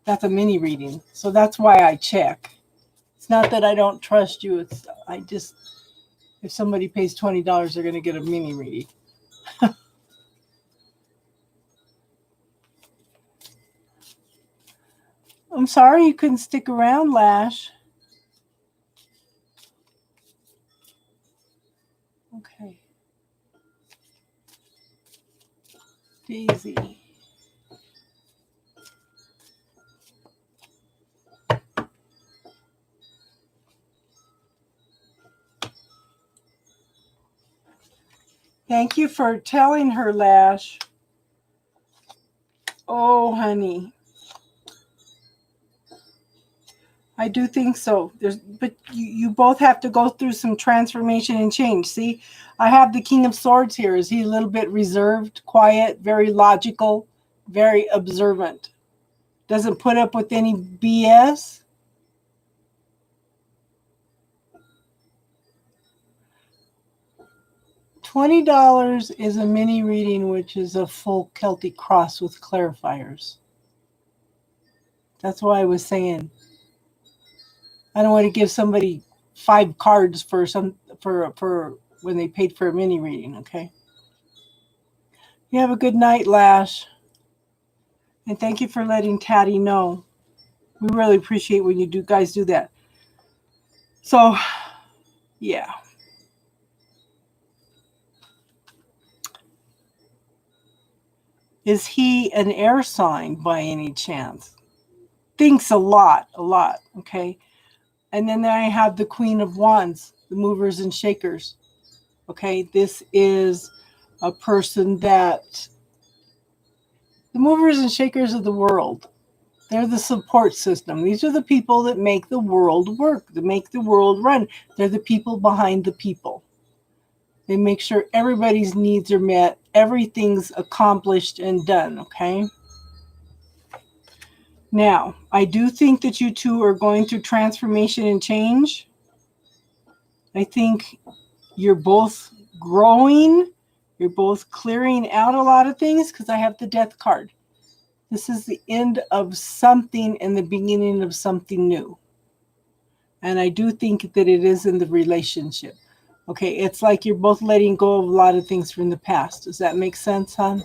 that's a mini reading. So that's why I check. It's not that I don't trust you. It's I just if somebody pays $20, they're going to get a mini reading. I'm sorry you couldn't stick around, Lash. Okay. Daisy. Thank you for telling her, Lash. Oh, honey. I do think so. But you both have to go through some transformation and change. See, I have the King of Swords here. Is he a little bit reserved, quiet, very logical, very observant? Doesn't put up with any BS? $20 is a mini reading, which is a full Celtic cross with clarifiers. That's why I was saying I don't want to give somebody 5 cards for when they paid for a mini reading. Okay. You have a good night, Lash, and thank you for letting Taddy know. We really appreciate when you guys do that. So, yeah. Is he an air sign by any chance? Thinks a lot. Okay. And then I have the Queen of Wands, the movers and shakers. Okay. This is a person that the movers and shakers of the world. They're the support system. These are the people that make the world work, that make the world run. They're the people behind the people. They make sure everybody's needs are met, everything's accomplished and done, okay? Now, I do think that you two are going through transformation and change. I think you're both growing. You're both clearing out a lot of things because I have the Death card. This is the end of something and the beginning of something new. And I do think that it is in the relationship. Okay, it's like you're both letting go of a lot of things from the past. Does that make sense, hon?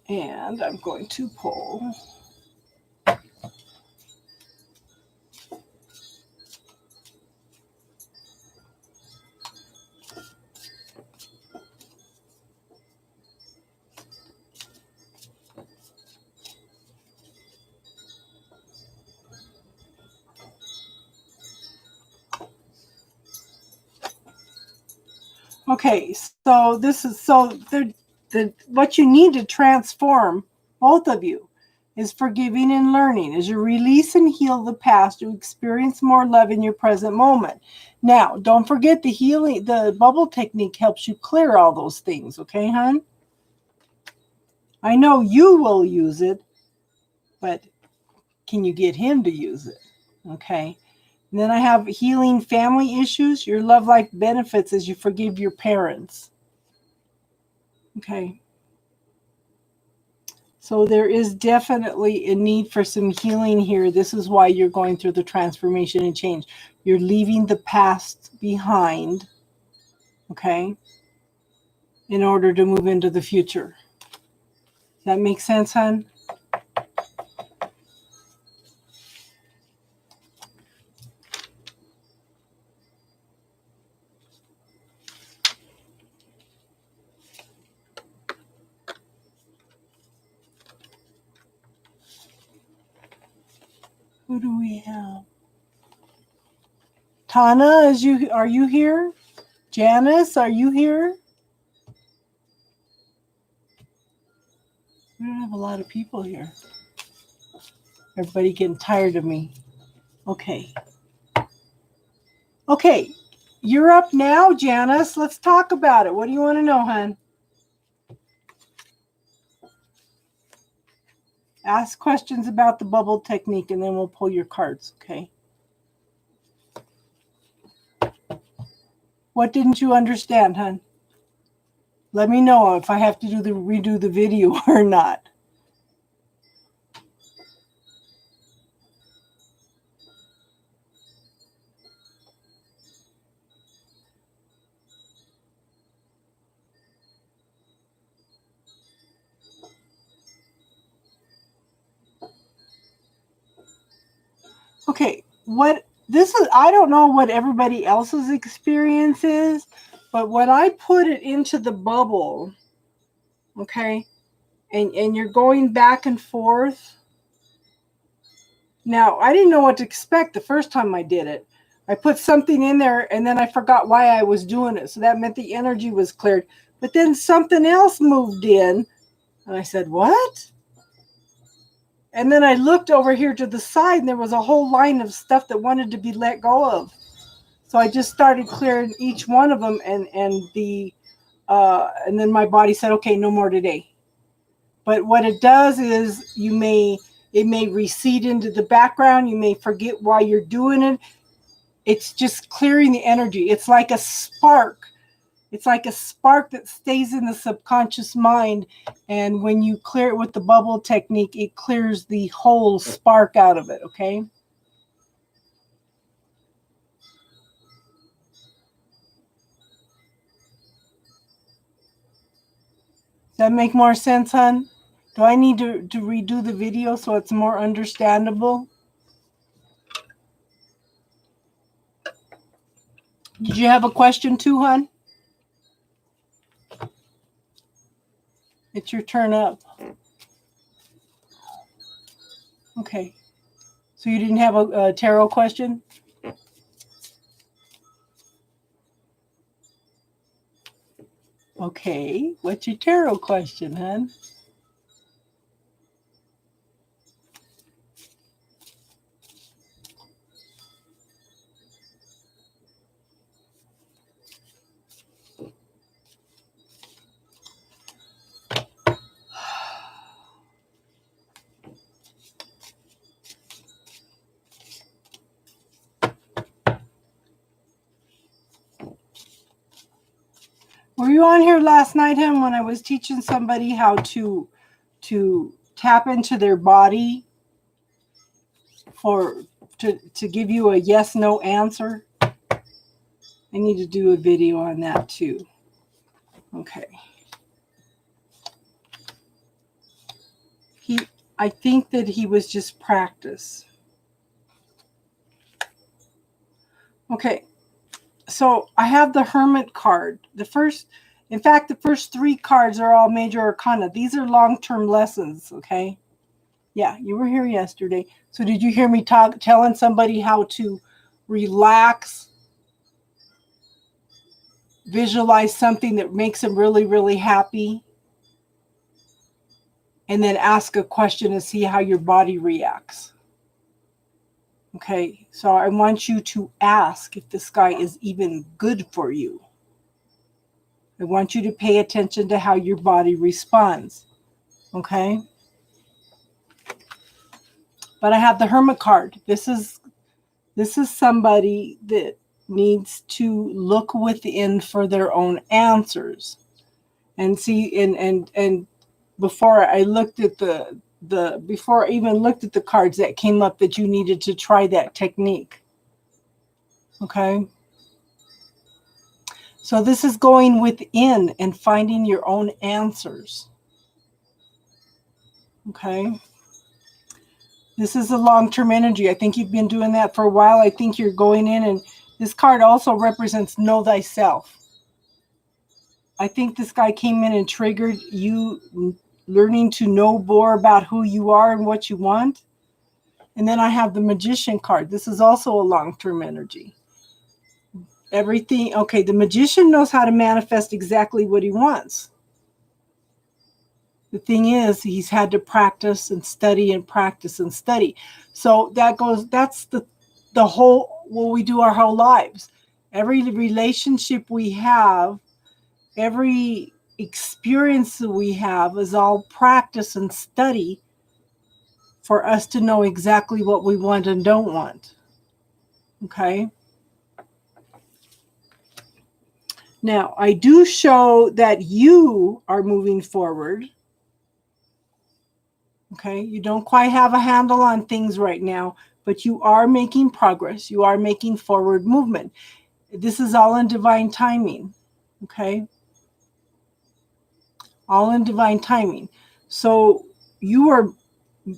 And I'm going to pull. Okay, so this is what you need to transform, both of you, is forgiving and learning. As you release and heal the past, you experience more love in your present moment. Now, don't forget the bubble technique helps you clear all those things, okay, hon? I know you will use it, but can you get him to use it? Okay. And then I have healing family issues. Your love life benefits as you forgive your parents. Okay. So there is definitely a need for some healing here. This is why you're going through the transformation and change. You're leaving the past behind, okay, in order to move into the future. Does that make sense, hon? Who do we have? Tana, are you here? Janice, are you here? We don't have a lot of people here. Everybody getting tired of me. Okay. Okay. You're up now, Janice. Let's talk about it. What do you want to know, hon? Ask questions about the bubble technique, and then we'll pull your cards, okay? What didn't you understand, hon? Let me know if I have to redo the video or not. Okay, I don't know what everybody else's experience is, but when I put it into the bubble, okay, and you're going back and forth. Now, I didn't know what to expect the first time I did it. I put something in there and then I forgot why I was doing it. So that meant the energy was cleared. But then something else moved in and I said, what? And then I looked over here to the side and there was a whole line of stuff that wanted to be let go of. So I just started clearing each one of them and then my body said, okay, no more today. But what it does is it may recede into the background. You may forget why you're doing it. It's just clearing the energy. It's like a spark. It's like a spark that stays in the subconscious mind. And when you clear it with the bubble technique, it clears the whole spark out of it, okay? Does that make more sense, hon? Do I need to redo the video so it's more understandable? Did you have a question too, hon? It's your turn up. Okay. So you didn't have a tarot question? Okay. What's your tarot question, hon? Were you on here last night, hon, when I was teaching somebody how to tap into their body to give you a yes/no answer? I need to do a video on that too. Okay. I think that he was just practice. Okay. So I have the Hermit card. The first 3 cards are all major arcana. These are long-term lessons, okay? Yeah, you were here yesterday. So did you hear me telling somebody how to relax, visualize something that makes them really, really happy, and then ask a question and see how your body reacts? Okay, so I want you to ask if this guy is even good for you. I want you to pay attention to how your body responds. Okay? But I have the Hermit card. This is somebody that needs to look within for their own answers. And see, and before I looked at before I even looked at the cards, that came up that you needed to try that technique. Okay? So this is going within and finding your own answers. Okay? This is a long-term energy. I think you've been doing that for a while. I think you're going in, and this card also represents know thyself. I think this guy came in and triggered you learning to know more about who you are and what you want. And then I have the Magician card. This is also a long-term energy. Everything, okay, the Magician knows how to manifest exactly what he wants. The thing is, he's had to practice and study and practice and study. So that's the whole, what we do our whole lives. Every relationship we have, every experience that we have is all practice and study for us to know exactly what we want and don't want. Okay? Now, I do show that you are moving forward. Okay? You don't quite have a handle on things right now, but you are making progress. You are making forward movement. This is all in divine timing. Okay? All in divine timing. So you are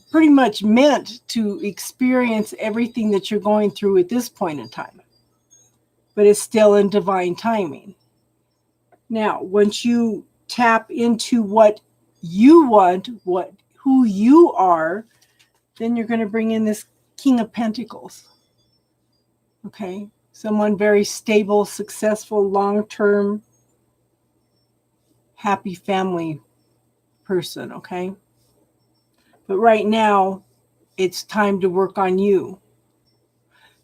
pretty much meant to experience everything that you're going through at this point in time, but it's still in divine timing. Now, once you tap into what you want, who you are, then you're going to bring in this King of Pentacles. Okay? Someone very stable, successful, long-term, happy family person, okay? But right now, it's time to work on you.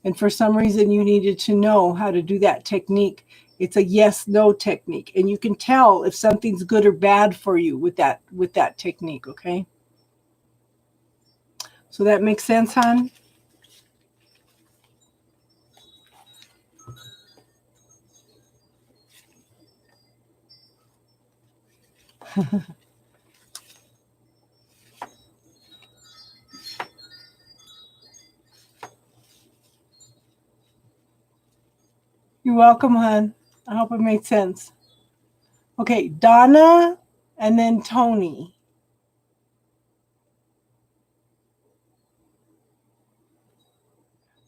And for some reason, you needed to know how to do that technique. It's a yes-no technique. And you can tell if something's good or bad for you with that technique, okay? So that makes sense, hon? You're welcome, hon. I hope it made sense. Okay, Donna and then Tony.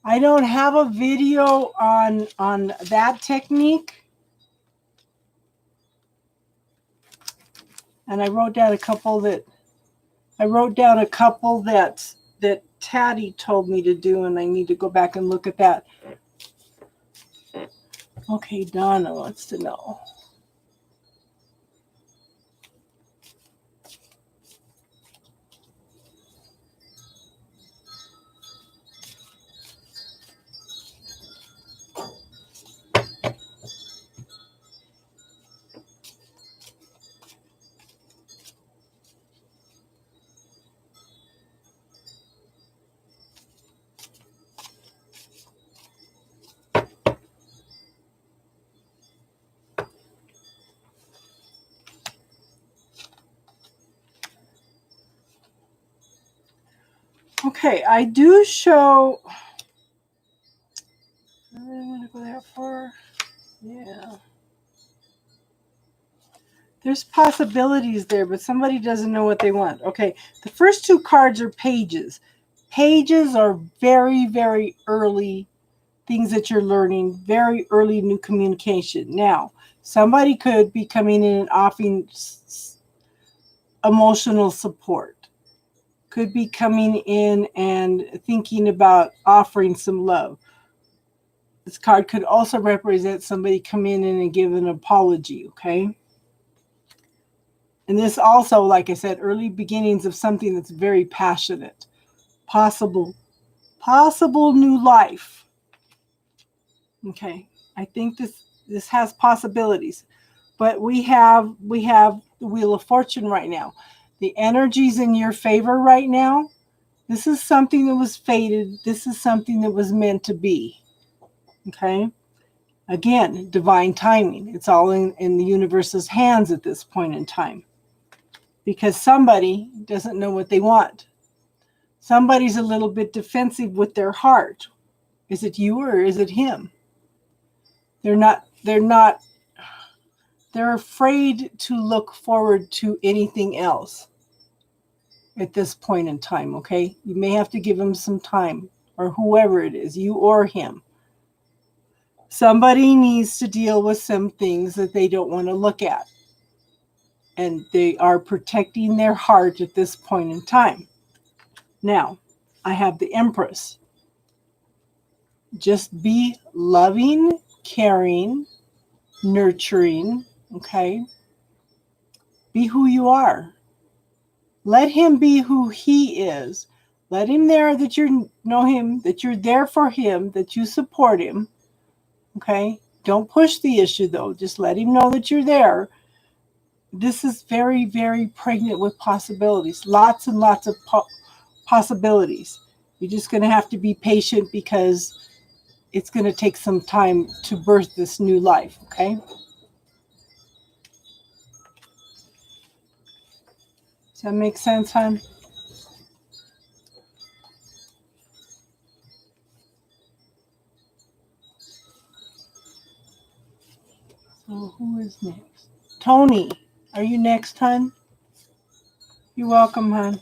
I don't have a video on that technique. And I wrote down a couple that Taddy told me to do, and I need to go back and look at that. Okay, Donna wants to know. Okay, I do show. I'm going to go there for. Yeah. There's possibilities there, but somebody doesn't know what they want. Okay, the first two cards are pages. Pages are very, very early things that you're learning, very early new communication. Now, somebody could be coming in and offering emotional support. Could be coming in and thinking about offering some love. This card could also represent somebody coming in and give an apology, okay? And this also, like I said, early beginnings of something that's very passionate. Possible new life. Okay, I think this has possibilities. But we have the Wheel of Fortune right now. The energy's in your favor right now. This is something that was fated. This is something that was meant to be. Okay? Again, divine timing. It's all in the universe's hands at this point in time. Because somebody doesn't know what they want. Somebody's a little bit defensive with their heart. Is it you or is it him? They're afraid to look forward to anything else at this point in time, okay? You may have to give them some time, or whoever it is, you or him. Somebody needs to deal with some things that they don't want to look at. And they are protecting their heart at this point in time. Now, I have the Empress. Just be loving, caring, nurturing, okay? Be who you are. Let him be who he is. Let him know that you know him, that you're there for him, that you support him. Okay? Don't push the issue, though. Just let him know that you're there. This is very, very pregnant with possibilities. Lots and lots of possibilities. You're just going to have to be patient because it's going to take some time to birth this new life, okay? Does that make sense, hon? So who is next? Tony, are you next, hon? You're welcome, hon.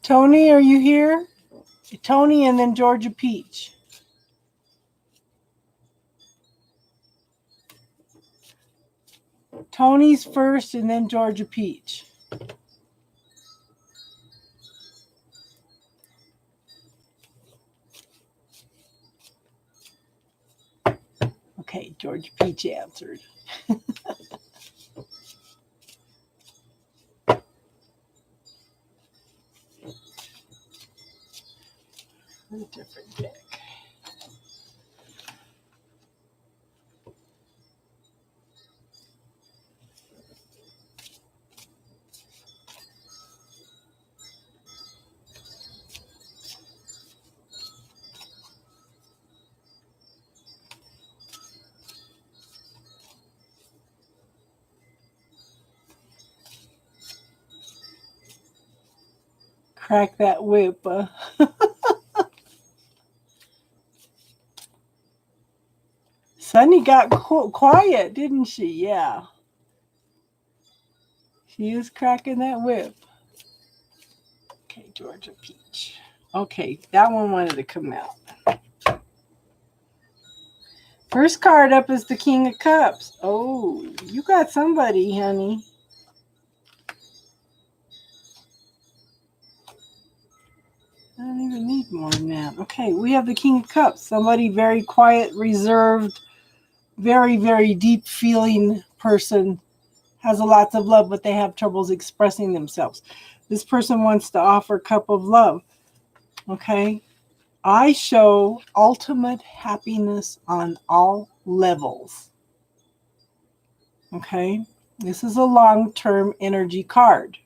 Tony, are you here? Tony and then Georgia Peach. Tony's first and then Georgia Peach. Okay, Georgia Peach answered. A different deck. Crack that whip. Sunny got quiet, didn't she? Yeah. She is cracking that whip. Okay, Georgia Peach. Okay, that one wanted to come out. First card up is the King of Cups. Oh, you got somebody, honey. I don't even need more than that. Okay, we have the King of Cups. Somebody very quiet, reserved, very, very deep feeling person. Has a lots of love, but they have troubles expressing themselves. This person wants to offer a cup of love. Okay? I show ultimate happiness on all levels. Okay? This is a long-term energy card.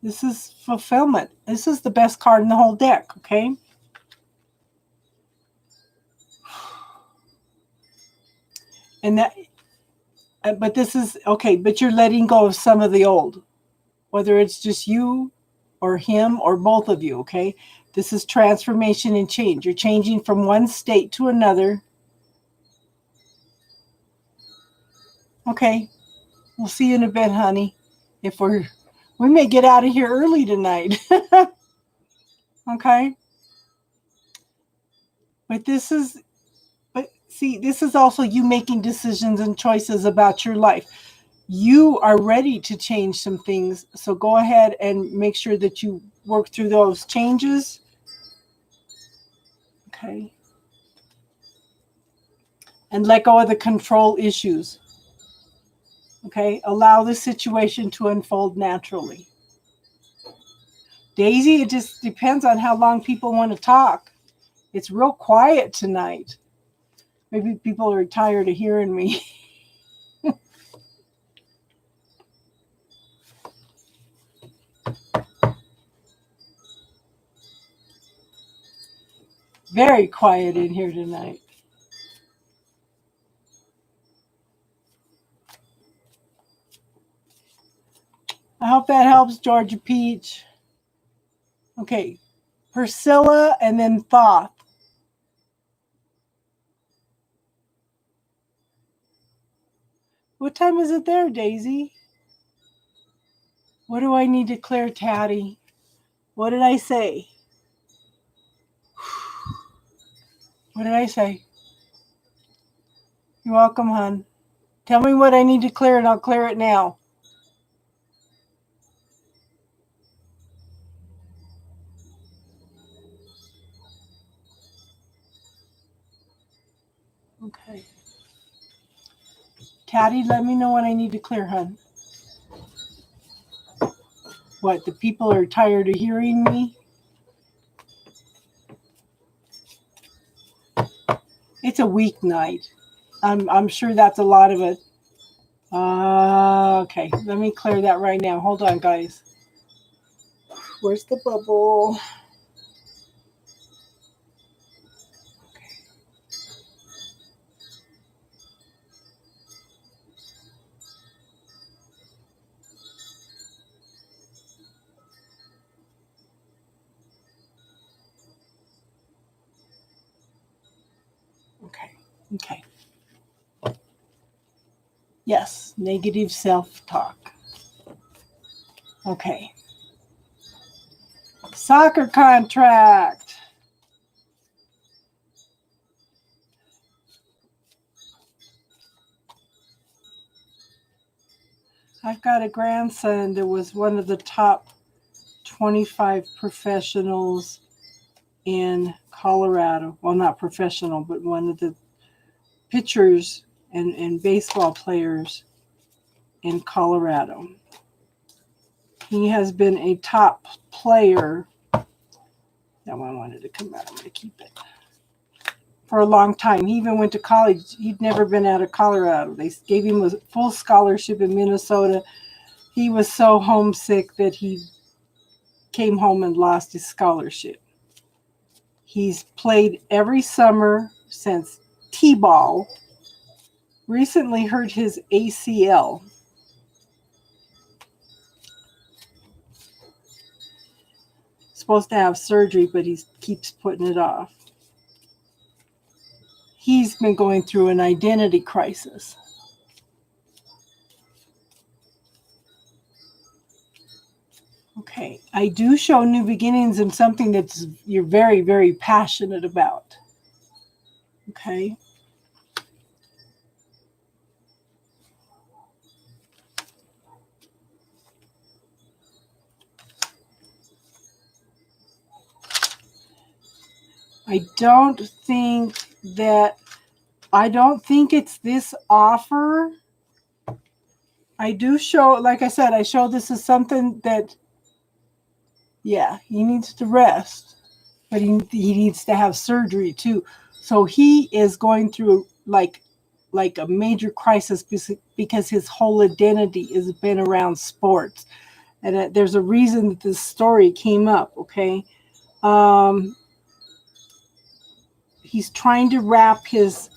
This is fulfillment. This is the best card in the whole deck, okay? And that, but this is, okay, but you're letting go of some of the old, whether it's just you or him or both of you, okay? This is transformation and change. You're changing from one state to another. Okay, we'll see you in a bit, honey. We may get out of here early tonight. Okay? But this is also you making decisions and choices about your life. You are ready to change some things, so go ahead and make sure that you work through those changes. Okay. And let go of the control issues. Okay. Allow the situation to unfold naturally. Daisy, it just depends on how long people want to talk. It's real quiet tonight. Maybe people are tired of hearing me. Very quiet in here tonight. I hope that helps, Georgia Peach. Okay, Priscilla and then Thoth. What time is it there, Daisy? What do I need to clear, Tatty? What did I say? What did I say? You're welcome, hon. Tell me what I need to clear and I'll clear it now. Okay. Tatty, let me know what I need to clear, hon. What, the people are tired of hearing me? It's a weeknight. I'm sure that's a lot of it. Okay, let me clear that right now. Hold on, guys. Where's the bubble? Okay. Yes, negative self-talk. Okay. Soccer contract. I've got a grandson that was one of the top 25 professionals in Colorado. Well, not professional, but one of the pitchers and baseball players in Colorado. He has been a top player. That one wanted to come out. I'm going to keep it. For a long time. He even went to college. He'd never been out of Colorado. They gave him a full scholarship in Minnesota. He was so homesick that he came home and lost his scholarship. He's played every summer since T-ball. Recently hurt his ACL. Supposed to have surgery, but he keeps putting it off. He's been going through an identity crisis. Okay, I do show new beginnings in something that's you're very, very passionate about. Okay. I don't think it's this offer. I do show, like I said, I show this as something that, yeah, he needs to rest, but he needs to have surgery too. So he is going through like a major crisis because his whole identity has been around sports. And there's a reason that this story came up, okay? He's trying to wrap his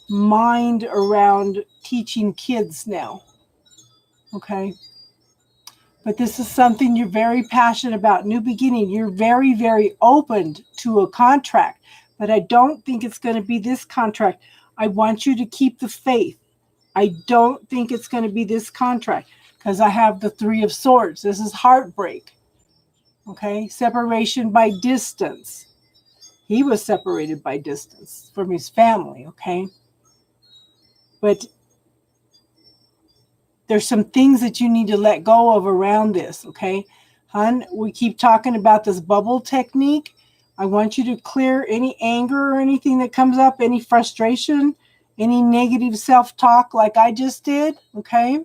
mind around teaching kids now, okay? But this is something you're very passionate about, new beginning. You're very, very open to a contract, but I don't think it's going to be this contract. I want you to keep the faith. I don't think it's going to be this contract because I have the Three of Swords. This is heartbreak, okay? Separation by distance. He was separated by distance from his family, okay? But there's some things that you need to let go of around this, okay? Hun, we keep talking about this bubble technique. I want you to clear any anger or anything that comes up, any frustration, any negative self-talk like I just did, okay?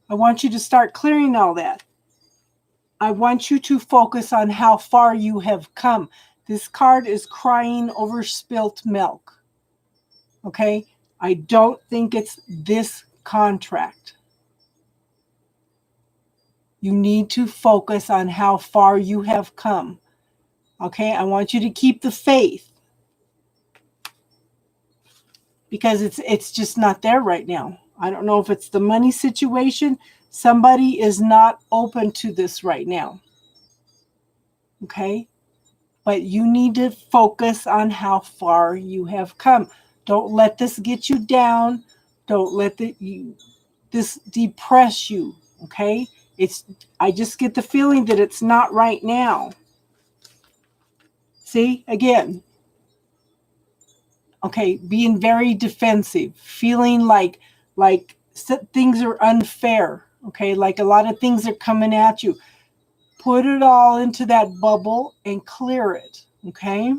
I want you to start clearing all that. I want you to focus on how far you have come. This card is crying over spilt milk, okay? I don't think it's this contract. You need to focus on how far you have come. Okay, I want you to keep the faith because it's just not there right now. I don't know if it's the money situation. Somebody is not open to this right now. Okay, but you need to focus on how far you have come. Don't let this get you down. Don't let this depress you. Okay, I just get the feeling that it's not right now. See, again, okay, being very defensive, feeling like things are unfair, okay, like a lot of things are coming at you. Put it all into that bubble and clear it, okay?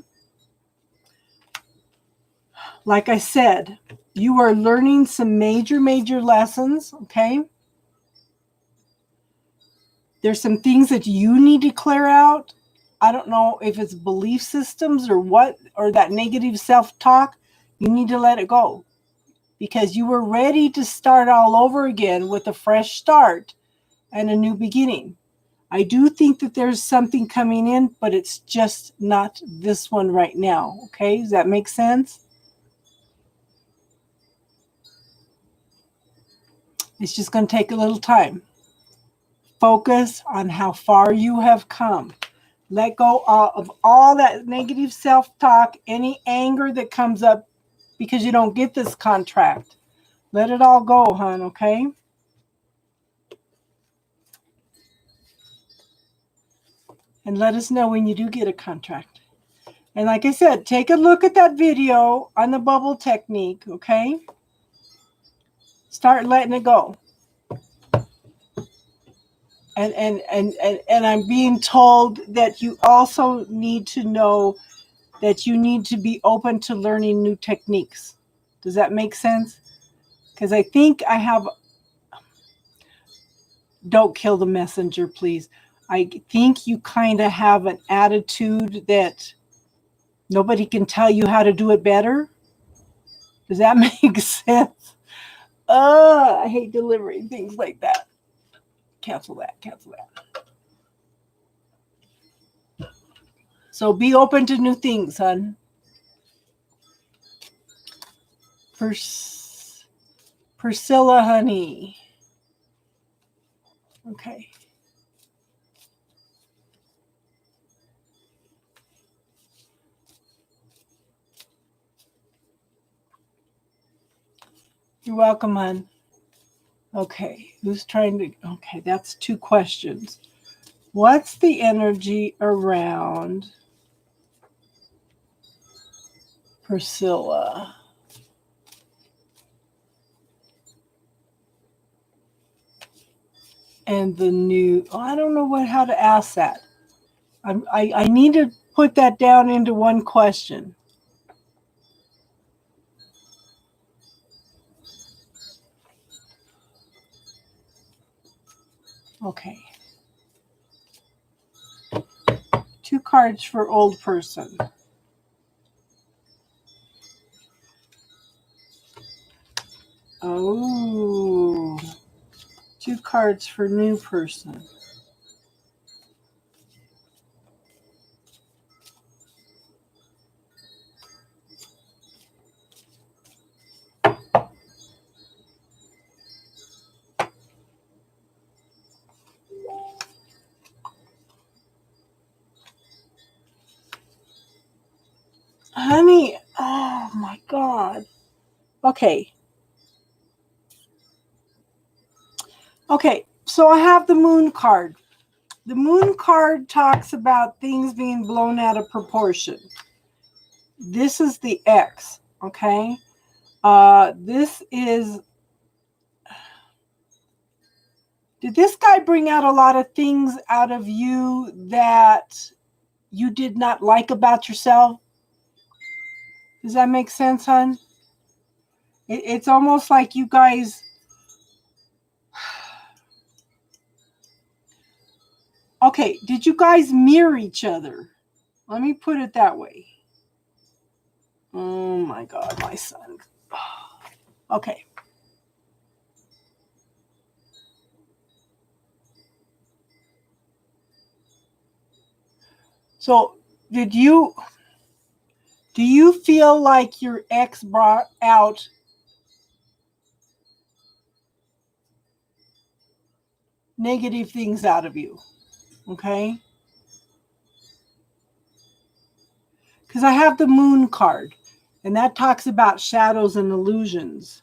Like I said, you are learning some major, major lessons, okay? There's some things that you need to clear out. I don't know if it's belief systems or what, or that negative self-talk. You need to let it go because you were ready to start all over again with a fresh start and a new beginning. I do think that there's something coming in, but it's just not this one right now. Okay, does that make sense? It's just going to take a little time. Focus on how far you have come. Let go of all that negative self-talk, any anger that comes up because you don't get this contract. Let it all go, hon, okay? And let us know when you do get a contract. And like I said, take a look at that video on the bubble technique, okay? Start letting it go. And I'm being told that you also need to know that you need to be open to learning new techniques. Does that make sense? Because I think I have, don't kill the messenger, please. I think you kind of have an attitude that nobody can tell you how to do it better. Does that make sense? I hate delivering things like that. Cancel that, cancel that. So be open to new things, hon. Priscilla, honey. Okay. You're welcome, hon. Okay. Who's trying to? Okay, that's 2 questions. What's the energy around Priscilla? And the new, I don't know how to ask that. I need to put that down into one question. Okay. 2 cards for old person. Oh. 2 cards for new person. Honey, oh my God. Okay. Okay, so I have the moon card. The moon card talks about things being blown out of proportion. This is the X, okay? This is, did this guy bring out a lot of things out of you that you did not like about yourself? Does that make sense, hon? It's almost like you guys, okay, did you guys mirror each other? Let me put it that way. Oh my God, my son. Okay. So do you feel like your ex brought out negative things out of you? Okay. Because I have the moon card, and that talks about shadows and illusions.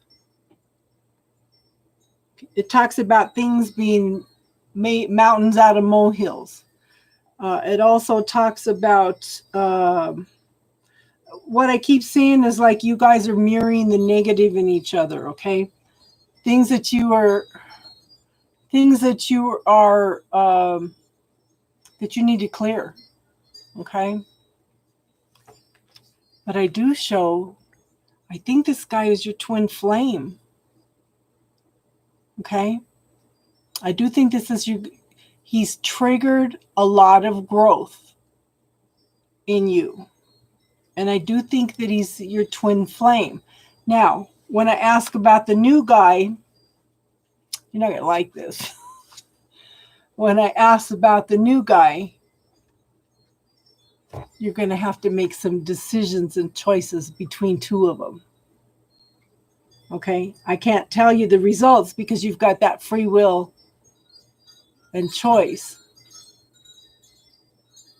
It talks about things being made mountains out of molehills. It also talks about what I keep seeing is like you guys are mirroring the negative in each other. Okay, things that you are that you need to clear. Okay, but I do show. I think this guy is your twin flame. Okay, I do think this is your. He's triggered a lot of growth. in you. And I do think that he's your twin flame. Now, when I ask about the new guy, you're not going to like this. When I ask about the new guy, you're going to have to make some decisions and choices between two of them. Okay? I can't tell you the results because you've got that free will and choice.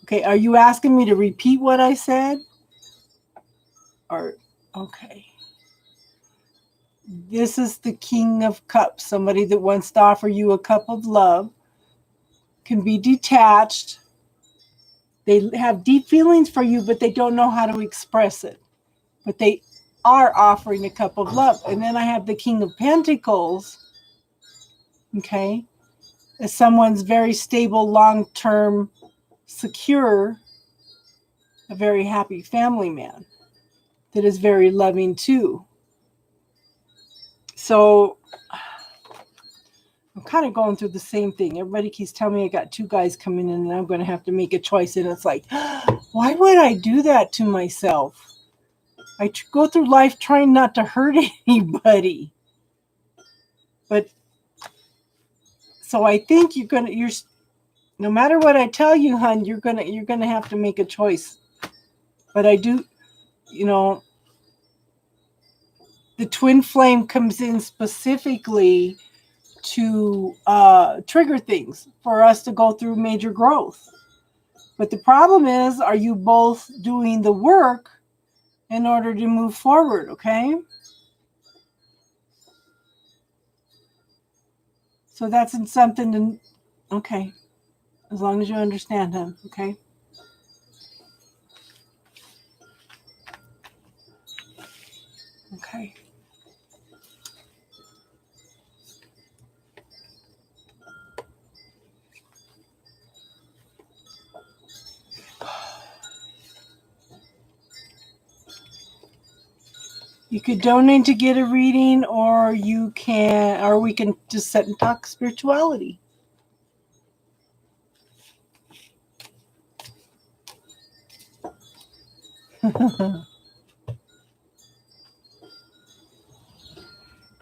Okay, are you asking me to repeat what I said? Or, okay. This is the King of Cups, somebody that wants to offer you a cup of love, can be detached. They have deep feelings for you, but they don't know how to express it. But they are offering a cup of love. And then I have the King of Pentacles, okay, as someone's very stable, long-term, secure, a very happy family man that is very loving too. So I'm kind of going through the same thing. Everybody keeps telling me I got two guys coming in and I'm going to have to make a choice. And it's like, why would I do that to myself? I go through life trying not to hurt anybody. But so I think you're no matter what I tell you, hon, you're gonna have to make a choice. But I do, the twin flame comes in specifically to trigger things for us to go through major growth. But the problem is, are you both doing the work in order to move forward, okay? So that's something to, okay, as long as you understand him, okay? Okay. You could donate to get a reading, or we can just sit and talk spirituality.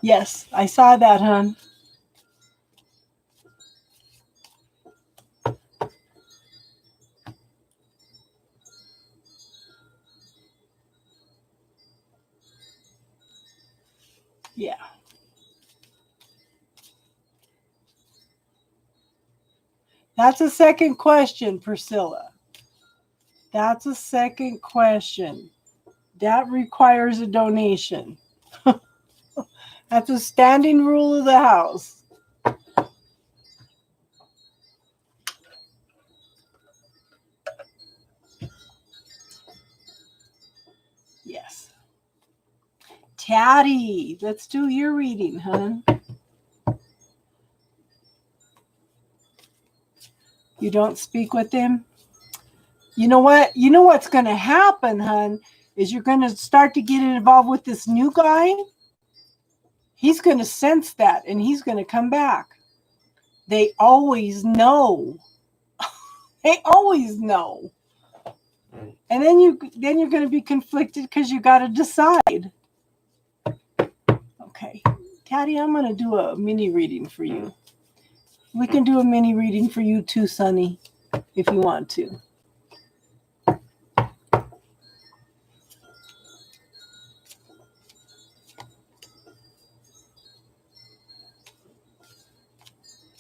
Yes, I saw that, hon. Yeah. That's a second question, Priscilla. That's a second question. That requires a donation. That's a standing rule of the house. Yes. Taddy, let's do your reading, hon. You don't speak with him? You know what? You know what's going to happen, hon, is you're going to start to get involved with this new guy. He's going to sense that, and he's going to come back. They always know. They always know. And then you're going to be conflicted because you got to decide. Okay. Taddy, I'm going to do a mini reading for you. We can do a mini reading for you too, Sonny, if you want to.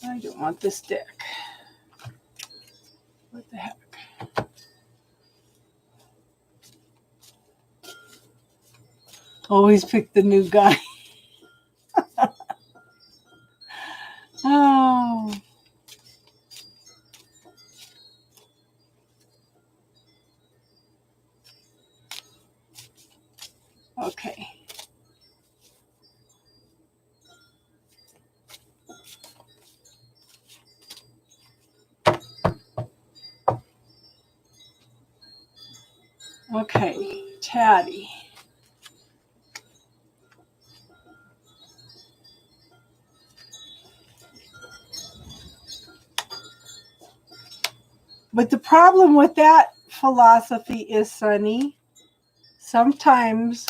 I don't want this deck. What the heck? Always pick the new guy. Oh. Okay. Okay, Taddy. But the problem with that philosophy is, Sunny, sometimes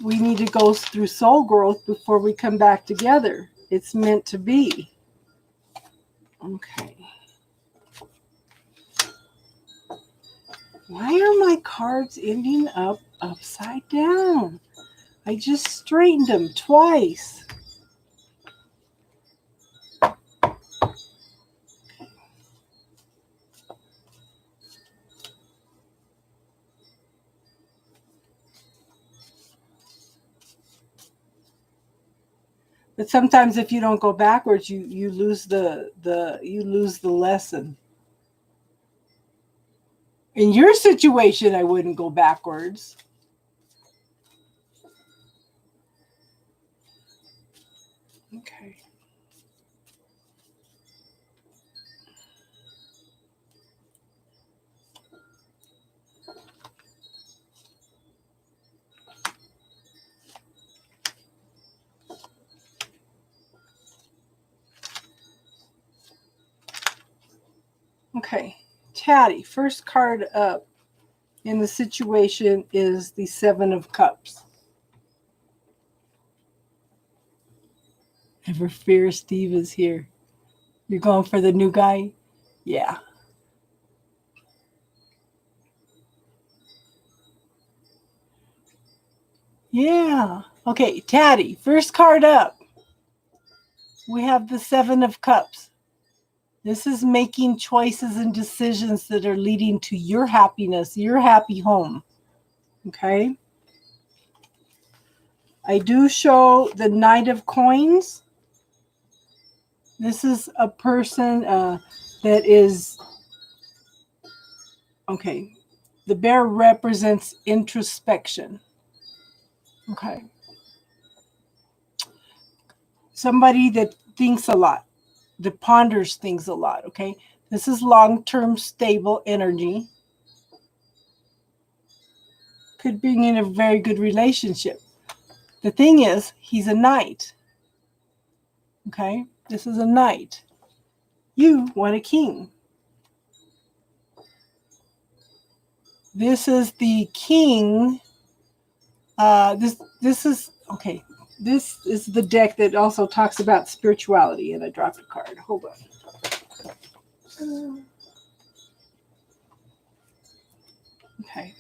we need to go through soul growth before we come back together. It's meant to be. Okay. Why are my cards ending up upside down? I just straightened them twice. But sometimes if you don't go backwards, you lose the lesson. In your situation, I wouldn't go backwards. Okay. Okay. Taddy, first card up in the situation is the Seven of Cups. Never fear, Steve is here. You're going for the new guy? Yeah. Yeah. Okay, Taddy, first card up. We have the Seven of Cups. This is making choices and decisions that are leading to your happiness, your happy home. Okay? I do show the Knight of Coins. This is a person that is, okay, the bear represents introspection. Okay. Somebody that thinks a lot, that ponders things a lot, okay? This is long-term stable energy. Could be in a very good relationship. The thing is, he's a knight. Okay? This is a knight. You want a king. This is the king. This is, okay. This is the deck that also talks about spirituality, and I dropped a card. Hold on. Okay.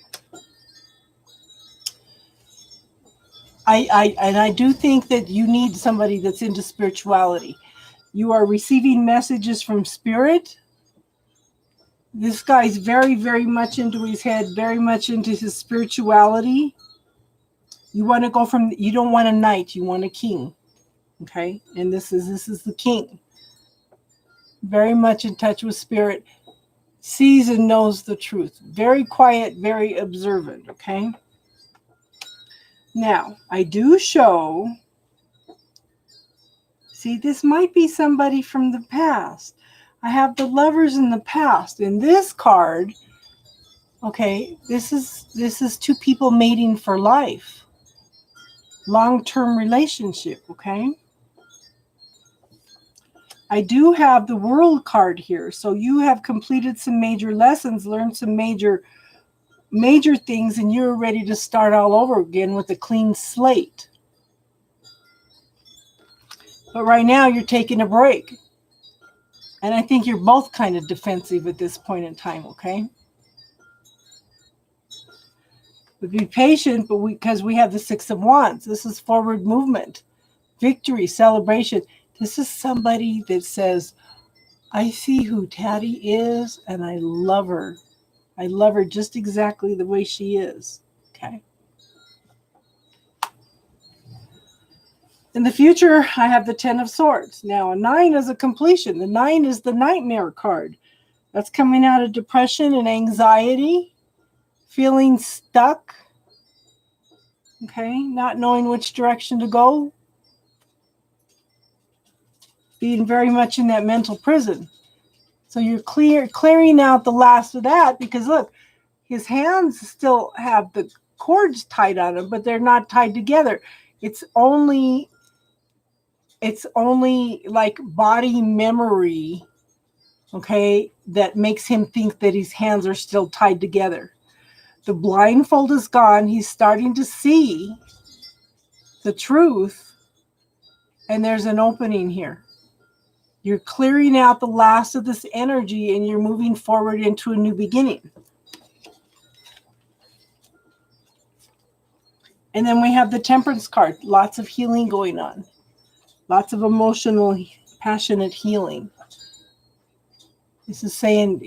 I do think that you need somebody that's into spirituality. You are receiving messages from spirit. This guy's very, very much into his head, very much into his spirituality. You want to go from, you don't want a knight, you want a king. Okay? And this is the king. Very much in touch with spirit. Sees and knows the truth. Very quiet, very observant. Okay? Now, I do show, see, this might be somebody from the past. I have the Lovers in the past. In this card, okay, this is two people mating for life. Long-term relationship, okay? I do have the World card here. So you have completed some major lessons, learned some major things, and you're ready to start all over again with a clean slate. But right now you're taking a break. And I think you're both kind of defensive at this point in time, okay? But be patient, but because we have the Six of Wands. This is forward movement, victory, celebration. This is somebody that says, I see who Taddy is, and I love her. I love her just exactly the way she is, okay? In the future, I have the Ten of Swords. Now, a 9 is a completion. The 9 is the Nightmare card. That's coming out of depression and anxiety, feeling stuck, okay, not knowing which direction to go, being very much in that mental prison. So you're clearing out the last of that because, look, his hands still have the cords tied on them, but they're not tied together. It's only like body memory okay, that makes him think that his hands are still tied together. The blindfold is gone. He's starting to see the truth, and there's an opening here. You're clearing out the last of this energy, and you're moving forward into a new beginning. And then we have the Temperance card. Lots of healing going on. Lots of emotional, passionate healing. This is saying,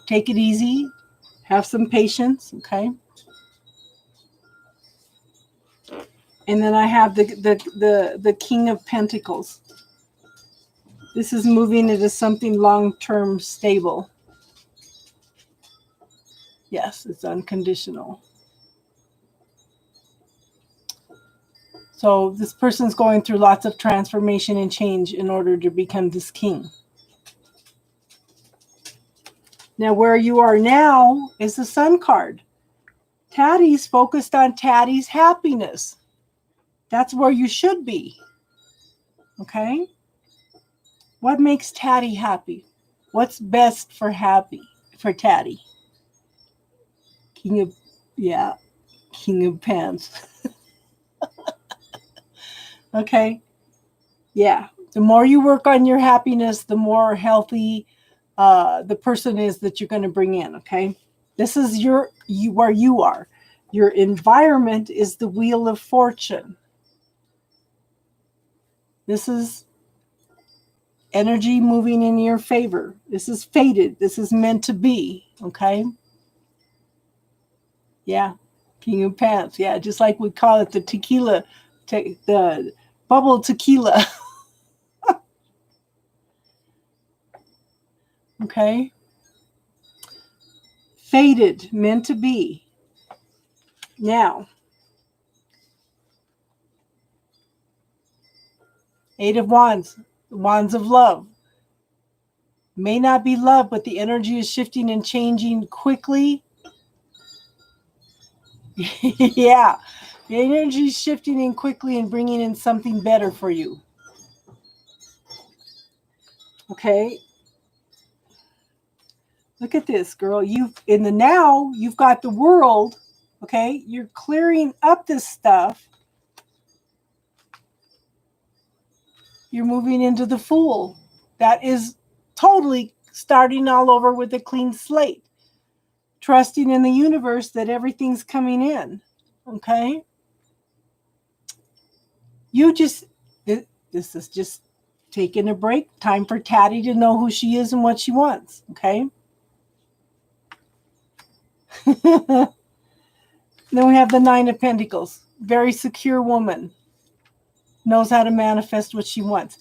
take it easy. Have some patience, okay? And then I have the King of Pentacles. This is moving into something long-term stable. Yes, it's unconditional. So this person's going through lots of transformation and change in order to become this king. Now, where you are now is the Sun card. Taddy's focused on Taddy's happiness. That's where you should be. Okay? What makes Taddy happy? What's best for Taddy? King of Pants. Okay? Yeah. The more you work on your happiness, the more healthy the person is that you're going to bring in, okay? This is where you are. Your environment is the Wheel of Fortune. This is energy moving in your favor. This is fated. This is meant to be, okay? Yeah, King of Pants. Yeah, just like we call it the tequila, the bubble tequila. Okay? Fated, meant to be. Now, Eight of Wands, Wands of love. May not be love, but the energy is shifting and changing quickly. Yeah, the energy is shifting in quickly and bringing in something better for you. Okay? Look at this, girl. In the now, you've got the World. Okay? You're clearing up this stuff. You're moving into the Fool. That is totally starting all over with a clean slate. Trusting in the universe that everything's coming in. Okay? This is just taking a break. Time for Taddy to know who she is and what she wants. Okay? Then we have the Nine of Pentacles. Very secure woman. Knows how to manifest what she wants.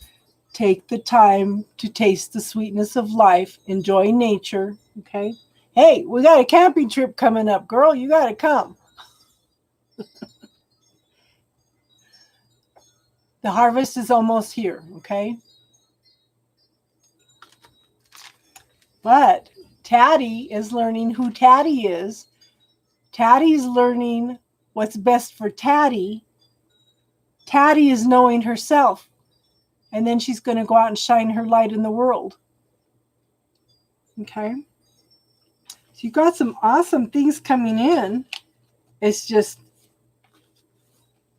Take the time to taste the sweetness of life. Enjoy nature. Okay? Hey, we got a camping trip coming up, girl. You got to come. The harvest is almost here. Okay? But Taddy is learning who Taddy is. Taddy's learning what's best for Taddy. Taddy is knowing herself. And then she's going to go out and shine her light in the world. Okay? So you got some awesome things coming in. It's just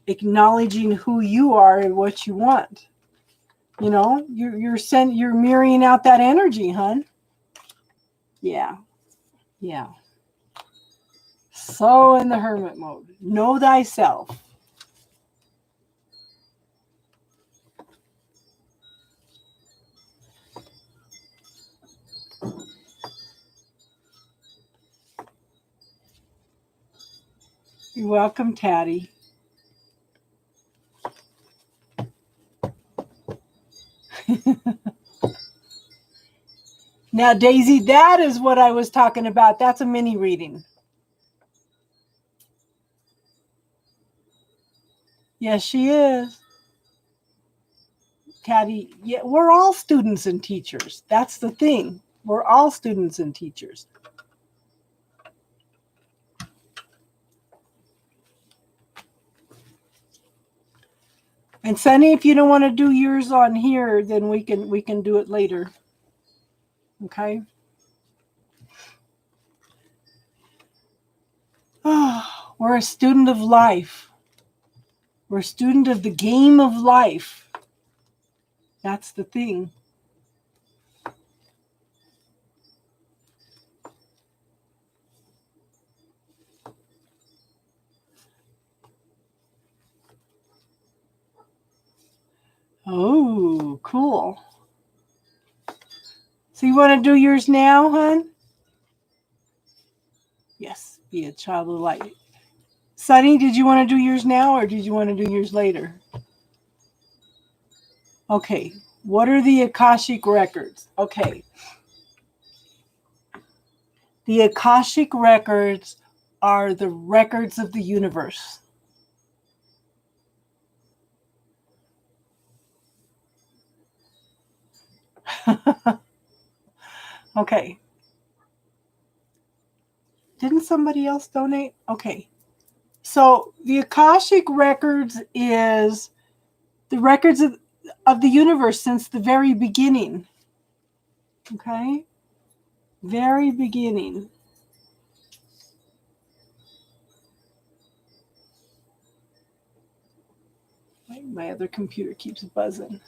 acknowledging who you are and what you want. You're mirroring out that energy, hon. Yeah. Yeah. So in the hermit mode. Know thyself. You're welcome, Taddy. Now, Daisy, that is what I was talking about. That's a mini reading. Yes, she is. Taddy, yeah, we're all students and teachers. That's the thing. We're all students and teachers. And Sunny, if you don't want to do yours on here, then we can do it later. Okay. Oh, we're a student of life. We're a student of the game of life. That's the thing. Oh, cool. So you want to do yours now, hon? Yes, be a child of light. Sunny, did you want to do yours now or did you want to do yours later? Okay. What are the Akashic records? Okay. The Akashic records are the records of the universe. Okay. Didn't somebody else donate? Okay. So the Akashic records is the records of the universe since the very beginning. Okay? Very beginning. My other computer keeps buzzing.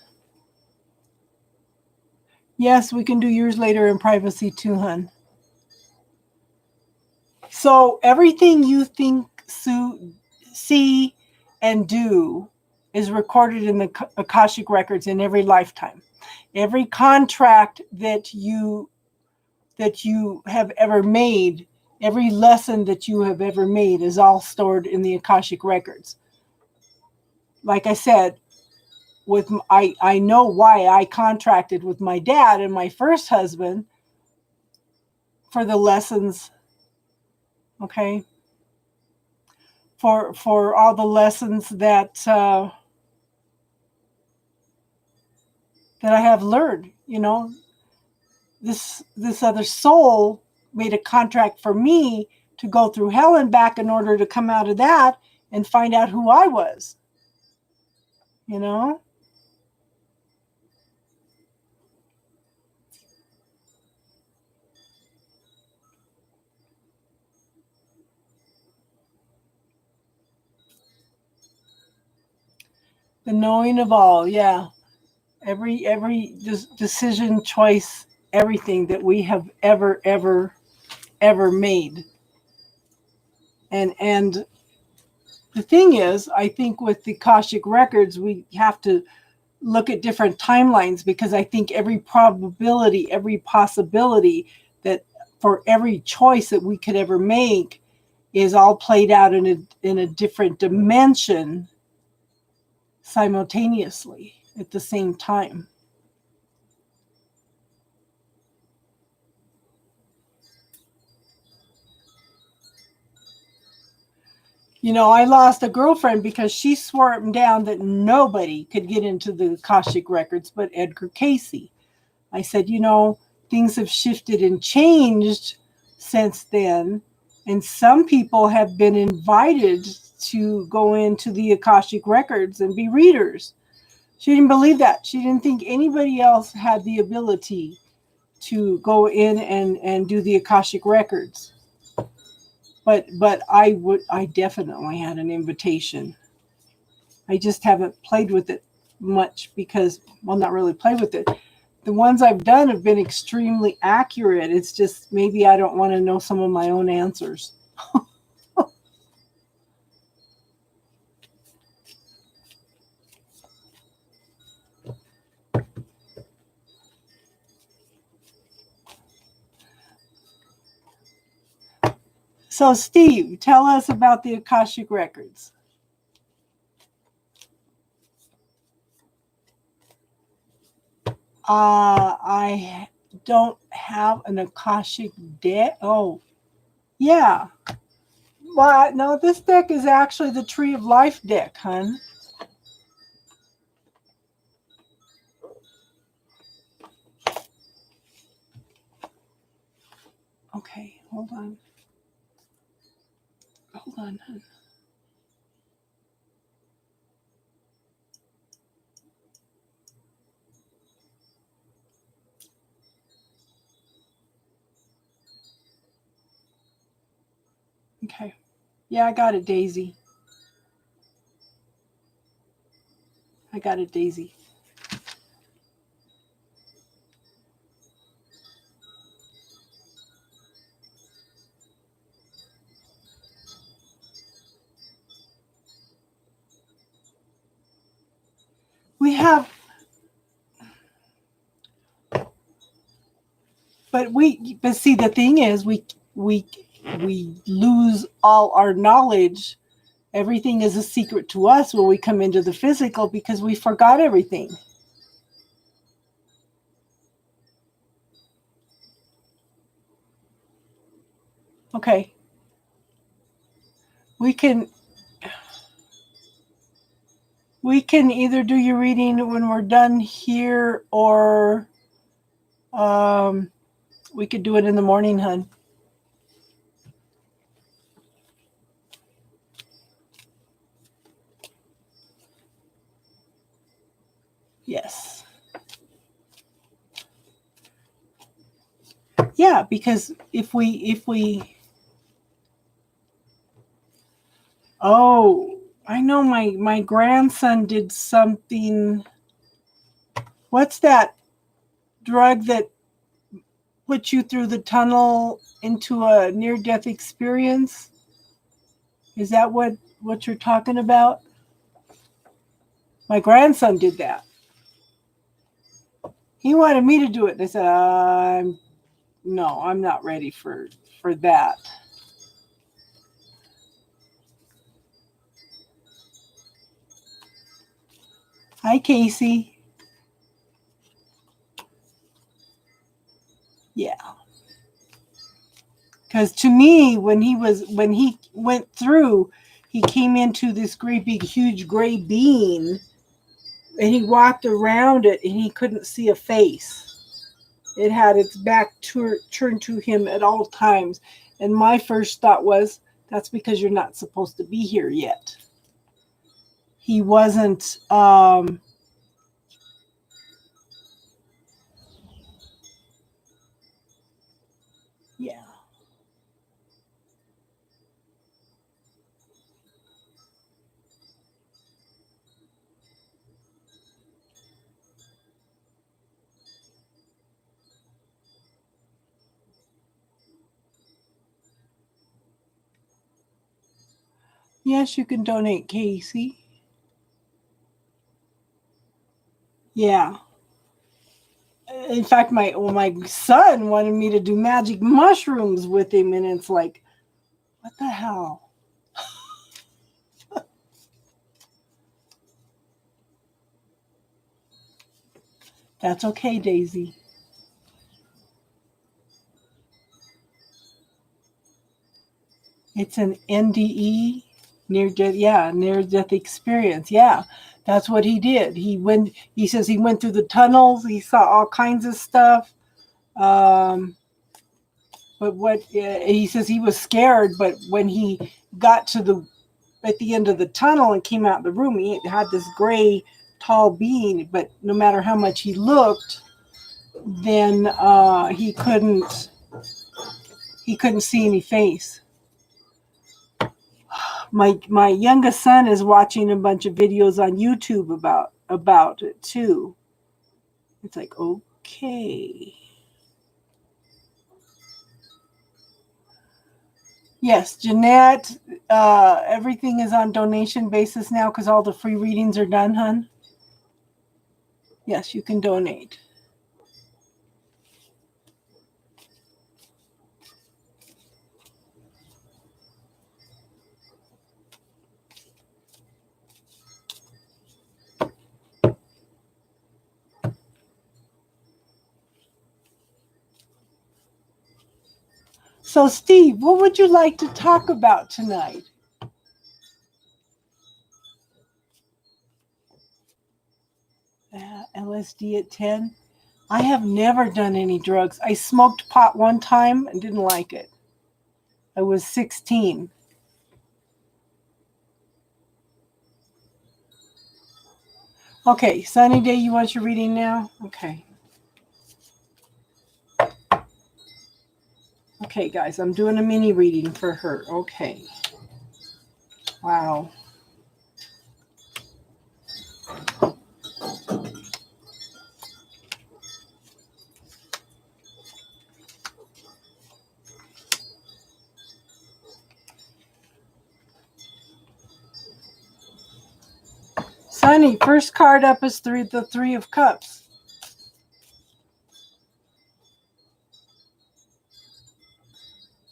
Yes, we can do yours later in privacy too, hun. So everything you think, see, and do is recorded in the Akashic records in every lifetime. Every contract that you have ever made, every lesson that you have ever made is all stored in the Akashic records. Like I said, I know why I contracted with my dad and my first husband for the lessons, okay? For all the lessons that that I have learned, this other soul made a contract for me to go through hell and back in order to come out of that and find out who I was, you know? The knowing of all, yeah. Every decision, choice, everything that we have ever made. And the thing is, I think with the Akashic records, we have to look at different timelines because I think every probability, every possibility that for every choice that we could ever make is all played out in a different dimension simultaneously at the same time. I lost a girlfriend because she swore up and down that nobody could get into the Akashic records but Edgar Cayce. I said, things have shifted and changed since then, and some people have been invited to go into the Akashic records and be readers. She didn't believe that. She didn't think anybody else had the ability to go in and do the Akashic records. But I definitely had an invitation. I just haven't played with it much because, well, not really played with it. The ones I've done have been extremely accurate. It's just maybe I don't want to know some of my own answers. So, Steve, tell us about the Akashic records. I don't have an Akashic deck. Oh, yeah. Well, no, this deck is actually the Tree of Life deck, hun. Okay, hold on. Hold on, hun. Okay. Yeah, I got it, Daisy. I got it, Daisy. We have, but see, the thing is, we lose all our knowledge. Everything is a secret to us when we come into the physical because we forgot everything. Okay. We can either do your reading when we're done here, or we could do it in the morning, hun. Yes. Yeah, because if we oh, I know my grandson did something. What's that drug that puts you through the tunnel into a near-death experience? Is that what you're talking about? My grandson did that. He wanted me to do it. And I said, no, I'm not ready for that. Hi, Casey. Yeah. Because to me, when he went through, he came into this great big huge gray bean, and he walked around it, and he couldn't see a face. It had its back turned to him at all times. And my first thought was, that's because you're not supposed to be here yet. He wasn't, yeah. Yes, you can donate, Casey. Yeah. In fact, my son wanted me to do magic mushrooms with him, and it's like, what the hell? That's okay, Daisy. It's an NDE, near death experience. Yeah, that's what he did. He says he went through the tunnels. He saw all kinds of stuff. But what he says, he was scared, but when he got to at the end of the tunnel and came out of the room, he had this gray tall being, but no matter how much he looked, then he couldn't see any face. My youngest son is watching a bunch of videos on YouTube about it too. It's like, okay. Yes, Jeanette, everything is on donation basis now because all the free readings are done, hun. Yes, you can donate. So, Steve, what would you like to talk about tonight? LSD at 10? I have never done any drugs. I smoked pot one time and didn't like it. I was 16. Okay, Sunny Day, you want your reading now? Okay. Okay, guys, I'm doing a mini reading for her. Okay. Wow. Sunny, first card up is the Three of Cups.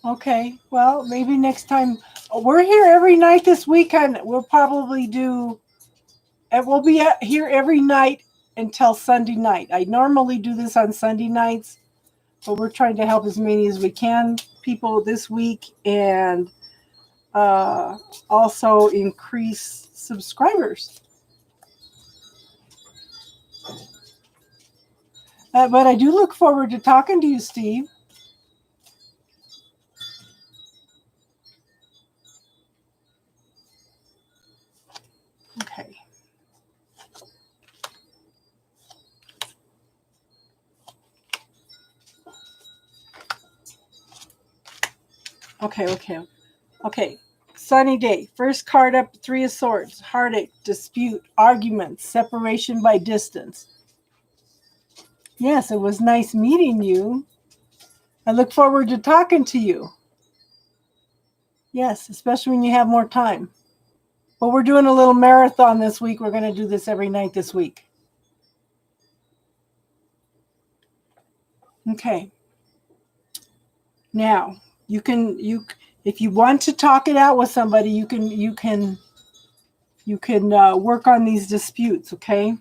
Okay, well, maybe next time. We're here every night this weekend. We'll probably do, and we'll be here every night until Sunday night. I normally do this on Sunday nights, but we're trying to help as many as we can people this week and also increase subscribers. But I do look forward to talking to you, Steve. Okay. Okay. Sunny day. First card up, Three of Swords. Heartache, dispute, arguments, separation by distance. Yes, it was nice meeting you. I look forward to talking to you. Yes, especially when you have more time. But we're doing a little marathon this week. We're going to do this every night this week. Okay. Now, if you want to talk it out with somebody, you can work on these disputes, okay?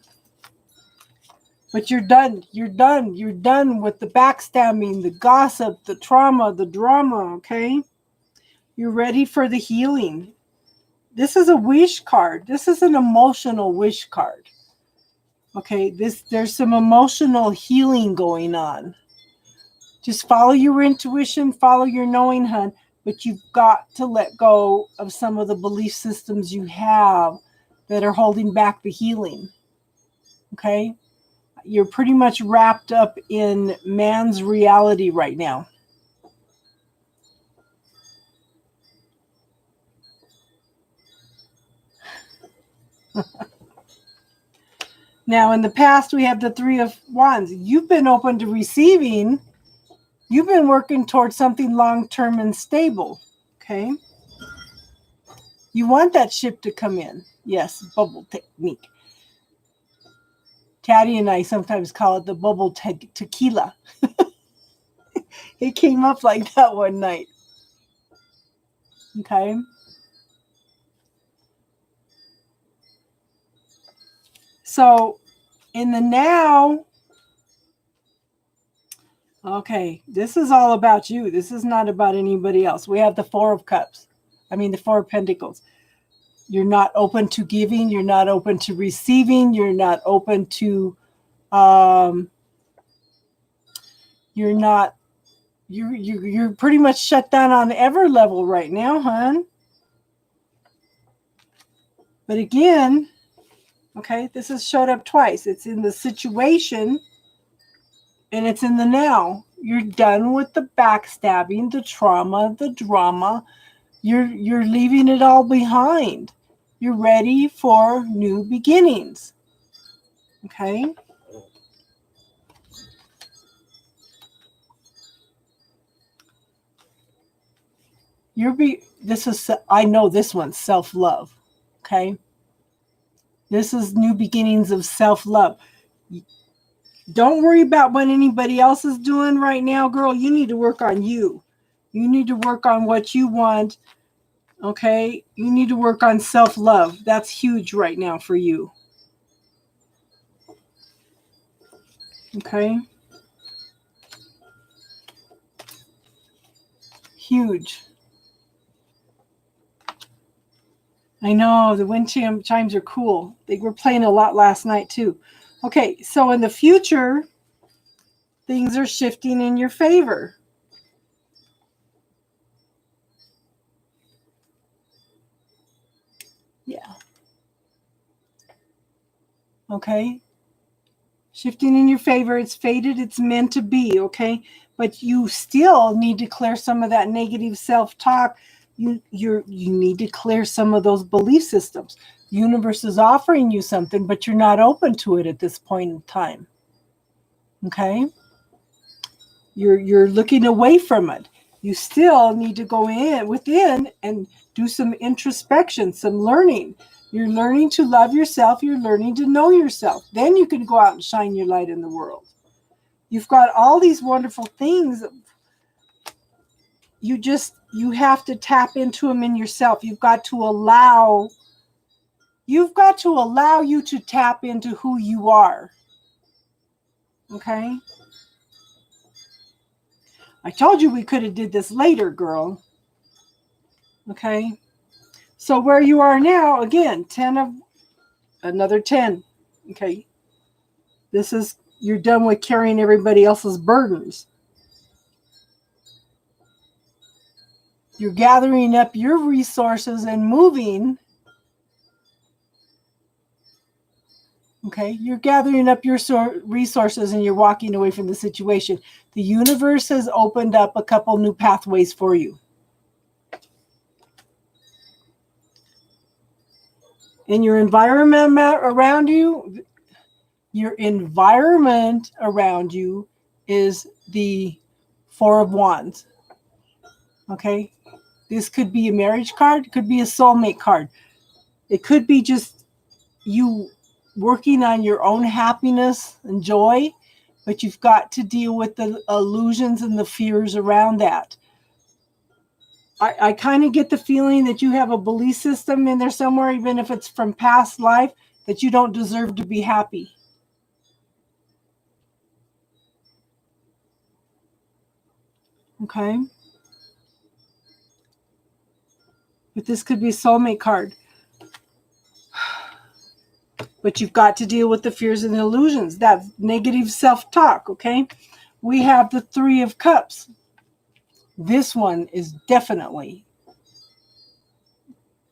But you're done. You're done with the backstabbing, the gossip, the trauma, the drama, okay? You're ready for the healing. This is a wish card. This is an emotional wish card. Okay, there's some emotional healing going on. Just follow your intuition, follow your knowing, hun, but you've got to let go of some of the belief systems you have that are holding back the healing. Okay? You're pretty much wrapped up in man's reality right now. Now, in the past, we have the Three of Wands. You've been open to receiving. You've been working towards something long-term and stable. Okay? You want that ship to come in. Yes, bubble technique. Taddy and I sometimes call it the bubble tequila. It came up like that one night. Okay? So, in the now, okay, this is all about you. This is not about anybody else. We have the Four of Cups. The Four of Pentacles. You're not open to giving. You're not open to receiving. You're not open to, you're pretty much shut down on every level right now, hon. But again, okay, this has showed up twice. It's in the situation and it's in the now. You're done with the backstabbing, the trauma, the drama. You're leaving it all behind. You're ready for new beginnings. Okay? I know this one's self-love. Okay? This is new beginnings of self-love. Don't worry about what anybody else is doing right now, girl. You need to work on you. You need to work on what you want. Okay? You need to work on self-love. That's huge right now for you. Okay? Huge. I know, the wind chimes are cool. They were playing a lot last night too. Okay, so in the future, things are shifting in your favor. Yeah. Okay. Shifting in your favor. It's fated. It's meant to be, okay? But you still need to clear some of that negative self-talk. You need to clear some of those belief systems. The universe is offering you something, but you're not open to it at this point in time. Okay? You're looking away from it. You still need to go within and do some introspection, some learning. You're learning to love yourself. You're learning to know yourself. Then you can go out and shine your light in the world. You've got all these wonderful things. You have to tap into them in yourself. You've got to allow you to tap into who you are. Okay? I told you we could have did this later, girl. Okay? So where you are now, again, another 10. Okay? You're done with carrying everybody else's burdens. You're gathering up your resources and moving. Okay? You're gathering up your resources and you're walking away from the situation. The universe has opened up a couple new pathways for you. In your environment around you, is the Four of Wands. Okay? This could be a marriage card. It could be a soulmate card. It could be just you working on your own happiness and joy, but you've got to deal with the illusions and the fears around that. I kind of get the feeling that you have a belief system in there somewhere, even if it's from past life, that you don't deserve to be happy. Okay? But this could be a soulmate card. But you've got to deal with the fears and the illusions, that negative self-talk, okay? We have the Three of Cups. This one is definitely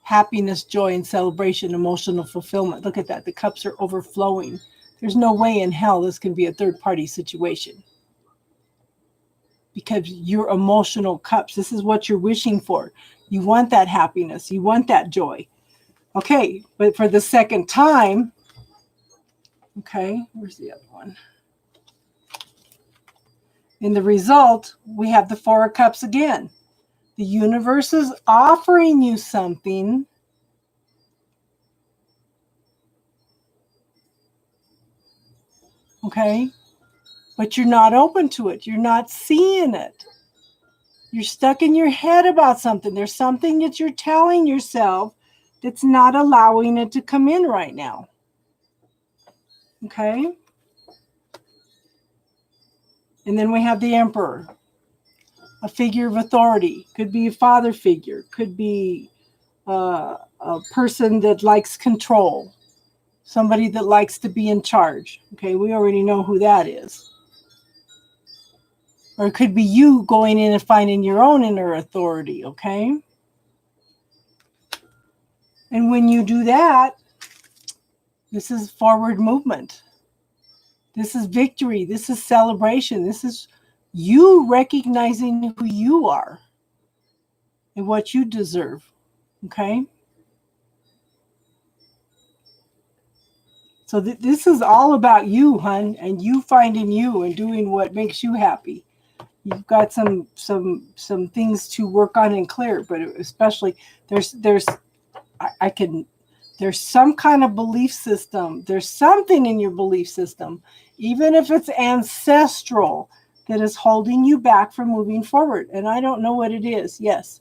happiness, joy, and celebration, emotional fulfillment. Look at that. The cups are overflowing. There's no way in hell this can be a third-party situation. Because your emotional cups, this is what you're wishing for. You want that happiness. You want that joy. Okay, but for the second time, okay, where's the other one? In the result, we have the Four of Cups again. The universe is offering you something. Okay? But you're not open to it. You're not seeing it. You're stuck in your head about something. There's something that you're telling yourself that's not allowing it to come in right now. Okay? And then we have the Emperor. A figure of authority. Could be a father figure. Could be a person that likes control. Somebody that likes to be in charge. Okay, we already know who that is. Or it could be you going in and finding your own inner authority, okay? And when you do that, this is forward movement. This is victory. This is celebration. This is you recognizing who you are and what you deserve, okay? So this is all about you, hun, and you finding you and doing what makes you happy. You've got some things to work on and clear, but especially there's some kind of belief system. There's something in your belief system, even if it's ancestral, that is holding you back from moving forward. And I don't know what it is. Yes,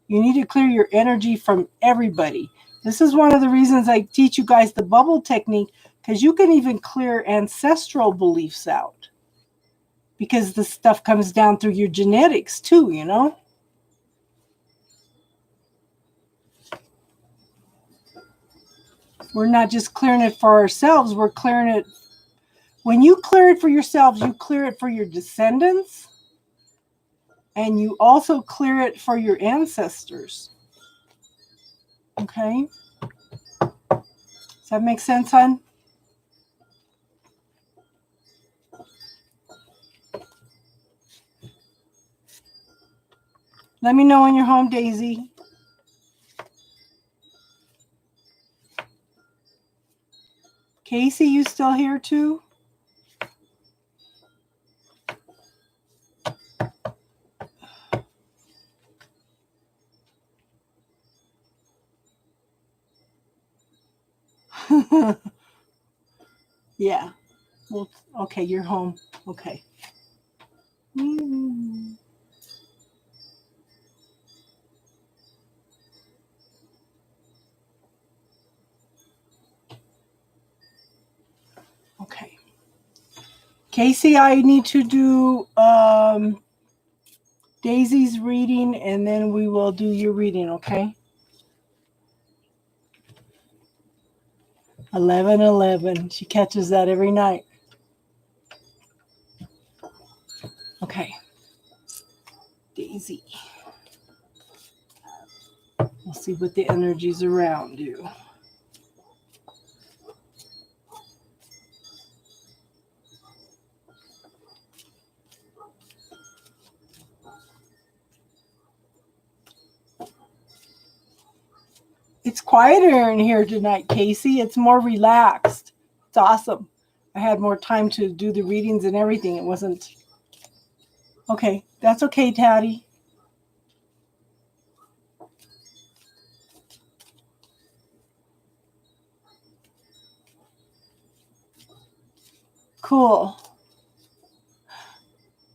you need to clear your energy from everybody. This is one of the reasons I teach you guys the bubble technique, because you can even clear ancestral beliefs out. Because the stuff comes down through your genetics too, you know? We're not just clearing it for ourselves, we're clearing it. When you clear it for yourselves, you clear it for your descendants, and you also clear it for your ancestors. Okay? Does that make sense, hon? Let me know when you're home, Daisy. Casey, you still here too? Yeah. Well, okay, you're home. Okay. Okay. Casey, I need to do Daisy's reading, and then we will do your reading, okay? 11:11. She catches that every night. Okay. Daisy. We'll see what the energy's around you. It's quieter in here tonight, Casey. It's more relaxed. It's awesome. I had more time to do the readings and everything. It wasn't... Okay, that's okay, Taddy. Cool.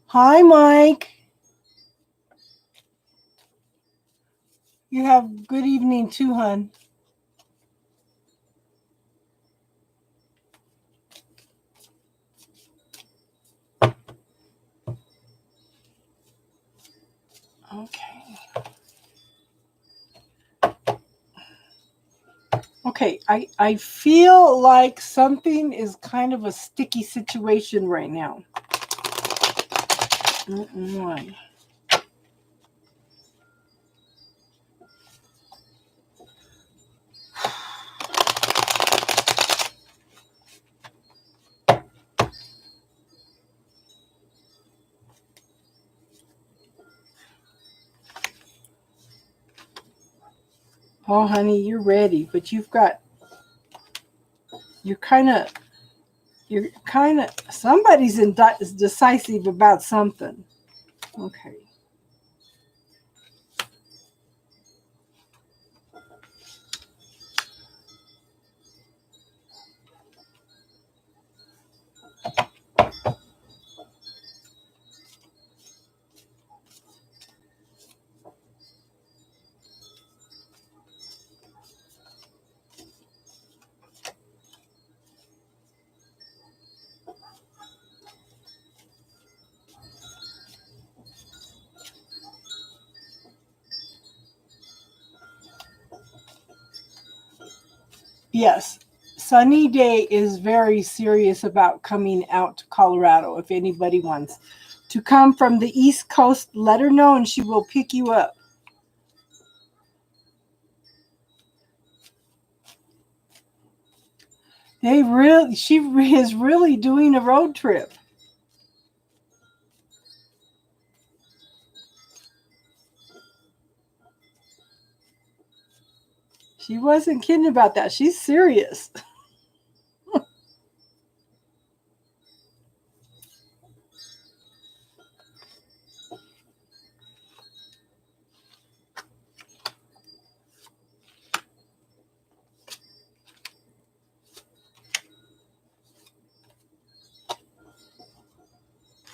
Hi, Mike. You have good evening too, hon. Okay. Okay, I feel like something is kind of a sticky situation right now. Why? Oh, honey, you're ready, but you're kind of, somebody's decisive about something. Okay. Yes. Sunny Day is very serious about coming out to Colorado. If anybody wants to come from the East Coast, let her know and she will pick you up. She is really doing a road trip. She wasn't kidding about that. She's serious.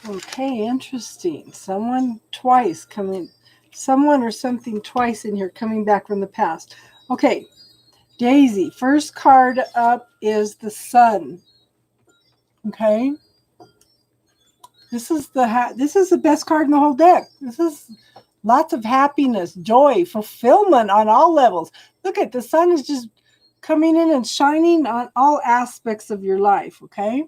Okay, interesting. Someone or something twice in here coming back from the past. Okay, Daisy, first card up is the Sun. Okay, this is the best card in the whole deck. This is lots of happiness, joy, fulfillment on all levels. Look at the Sun is just coming in and shining on all aspects of your life. Okay.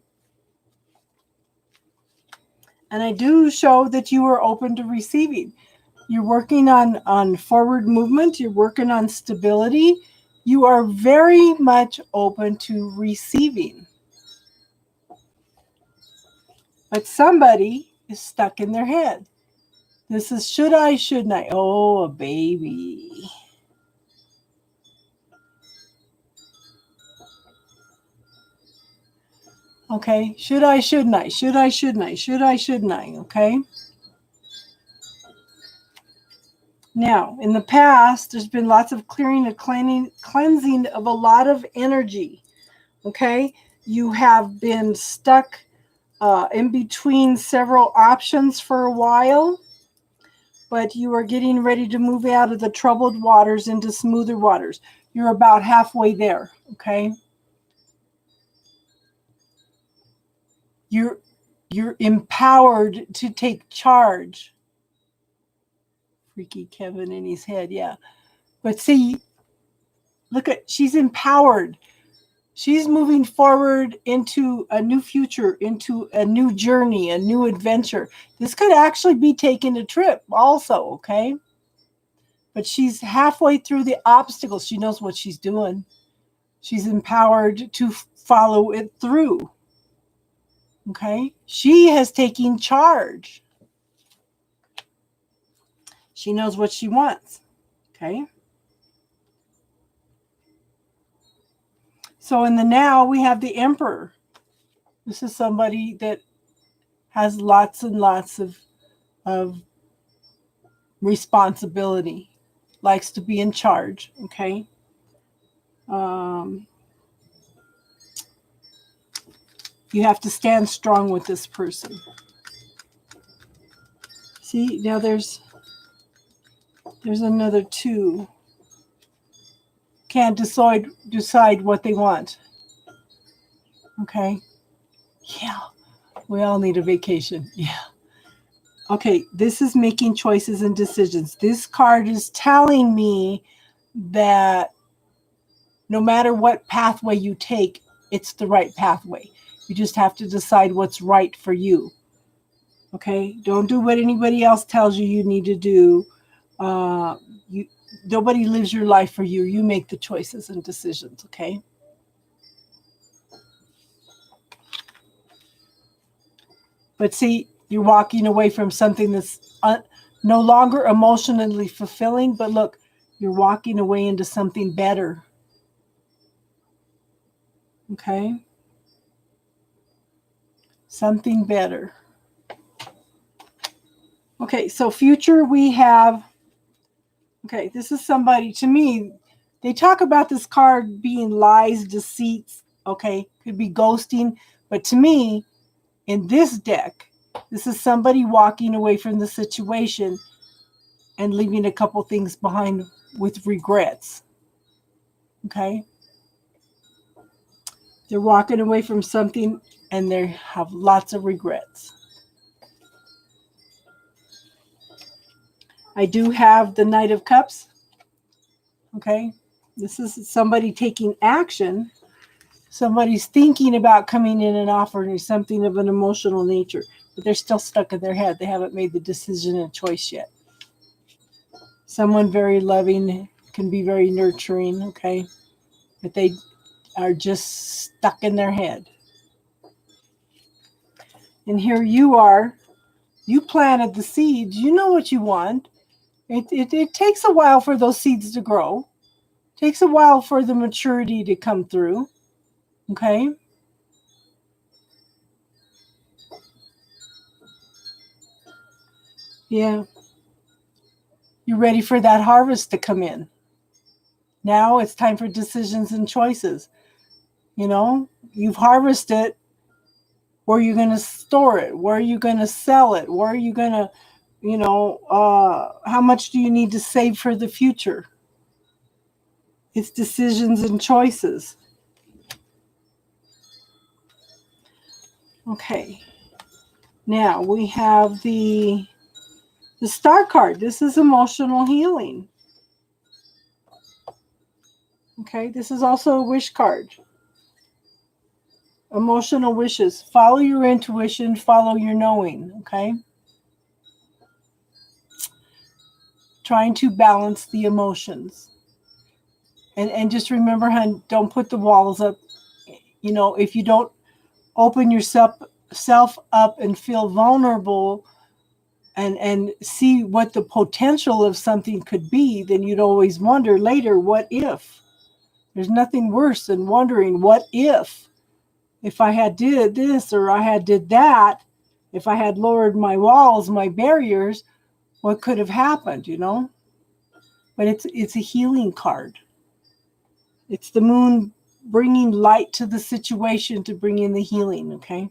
And I do show that you are open to receiving. You're working on forward movement. You're working on stability. You are very much open to receiving. But somebody is stuck in their head. This is should I, shouldn't I? Oh, a baby. Okay, should I, shouldn't I? Should I, shouldn't I? Should I, shouldn't I? Okay. Now, in the past, there's been lots of clearing and cleansing of a lot of energy. Okay, you have been stuck in between several options for a while, but you are getting ready to move out of the troubled waters into smoother waters. You're about halfway there. Okay, you're empowered to take charge. Freaky Kevin in his head, yeah. But see, look at, she's empowered. She's moving forward into a new future, into a new journey, a new adventure. This could actually be taking a trip also, okay? But she's halfway through the obstacles. She knows what she's doing. She's empowered to follow it through, okay? She has taken charge. She knows what she wants, okay? So in the now, we have the Emperor. This is somebody that has lots and lots of responsibility, likes to be in charge, okay? You have to stand strong with this person. See, now there's another two. Can't decide what they want. Okay? Yeah. We all need a vacation. Yeah. Okay, this is making choices and decisions. This card is telling me that no matter what pathway you take, it's the right pathway. You just have to decide what's right for you. Okay? Don't do what anybody else tells you need to do. Nobody lives your life for you. You make the choices and decisions, okay? But see, you're walking away from something that's no longer emotionally fulfilling, but look, you're walking away into something better. Okay? Something better. Okay, so future we have, okay, this is somebody, to me, they talk about this card being lies, deceits, okay, could be ghosting, but to me, in this deck, this is somebody walking away from the situation and leaving a couple things behind with regrets. Okay? They're walking away from something and they have lots of regrets. I do have the Knight of Cups. Okay? This is somebody taking action. Somebody's thinking about coming in and offering something of an emotional nature, but they're still stuck in their head. They haven't made the decision and choice yet. Someone very loving, can be very nurturing, okay? But they are just stuck in their head. And here you are. You planted the seeds. You know what you want. It takes a while for those seeds to grow. It takes a while for the maturity to come through, okay? Yeah. You're ready for that harvest to come in. Now it's time for decisions and choices. You know, you've harvested. Where are you going to store it? Where are you going to sell it? Where are you going to, how much do you need to save for the future? It's decisions and choices. Okay. Now we have the Star card. This is emotional healing. Okay, this is also a wish card. Emotional wishes. Follow your intuition, follow your knowing, okay? Trying to balance the emotions. And just remember, hon, don't put the walls up. You know, if you don't open yourself up and feel vulnerable, and see what the potential of something could be, then you'd always wonder later, what if? There's nothing worse than wondering, what if I had did this or I had did that, if I had lowered my walls, my barriers, what could have happened, you know? But it's a healing card. It's the moon bringing light to the situation to bring in the healing, okay?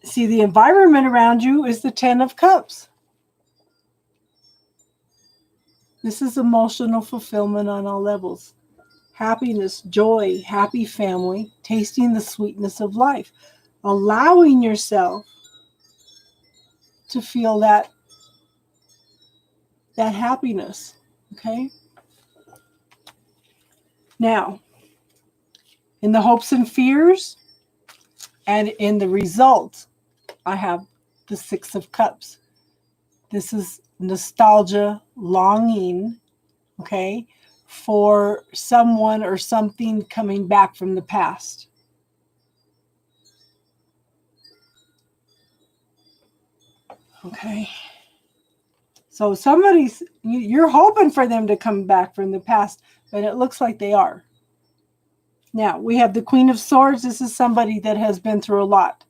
See, the environment around you is the 10 of Cups. This is emotional fulfillment on all levels. Happiness, joy, happy family, tasting the sweetness of life. Allowing yourself to feel that happiness, okay? Now, in the hopes and fears and in the results, I have the 6 of Cups. This is nostalgia, longing, okay, for someone or something coming back from the past. Okay. So you're hoping for them to come back from the past, but it looks like they are. Now, we have the Queen of Swords. This is somebody that has been through a lot,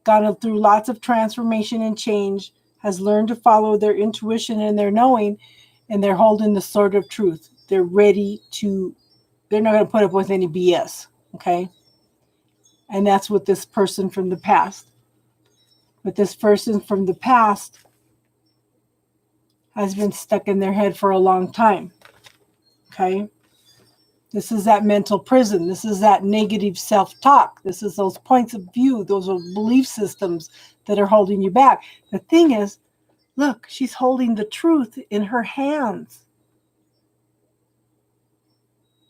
gone through lots of transformation and change, has learned to follow their intuition and their knowing, and they're holding the sword of truth. They're ready to, they're not going to put up with any BS, okay? And that's with this person from the past. But this person from the past has been stuck in their head for a long time, okay? This is that mental prison. This is that negative self-talk. This is those points of view, those are belief systems that are holding you back. The thing is, look, she's holding the truth in her hands.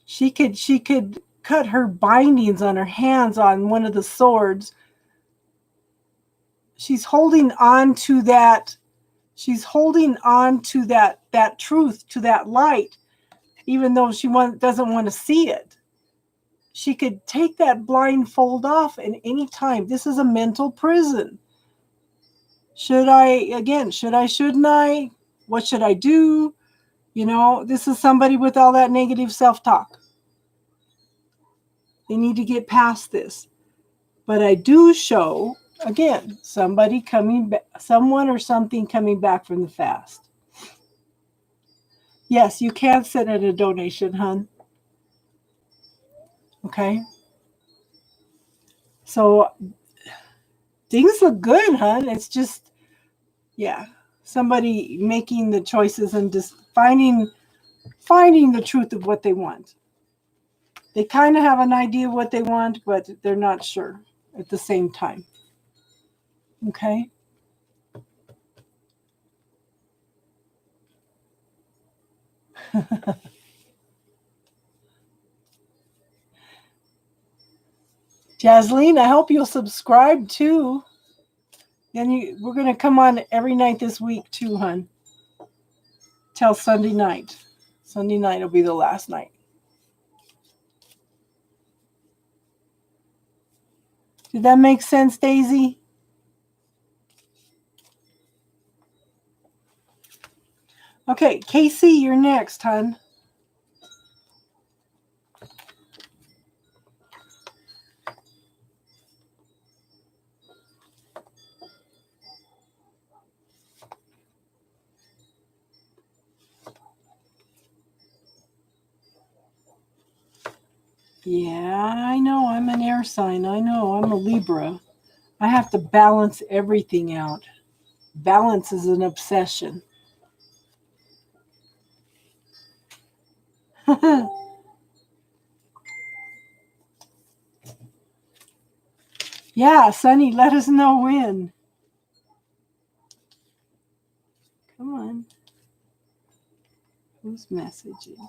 She could cut her bindings on her hands on one of the swords. She's holding on to that. She's holding on to that truth, to that light, even though she doesn't want to see it. She could take that blindfold off at any time. This is a mental prison. Shouldn't I? What should I do? You know, this is somebody with all that negative self-talk. They need to get past this. But I do show, again, someone or something coming back from the past. Yes, you can send in a donation, hon. Okay? So things look good, hon. It's just, yeah, somebody making the choices and just finding the truth of what they want. They kind of have an idea of what they want, but they're not sure at the same time. Okay? Jasleen, I hope you'll subscribe too. Then we're going to come on every night this week too, hon. Till Sunday night. Sunday night will be the last night. Did that make sense, Daisy? Okay, Casey, you're next, hon. Yeah, I know. I'm an air sign. I know. I'm a Libra. I have to balance everything out. Balance is an obsession. Yeah, Sunny, let us know when. Come on. Who's messaging?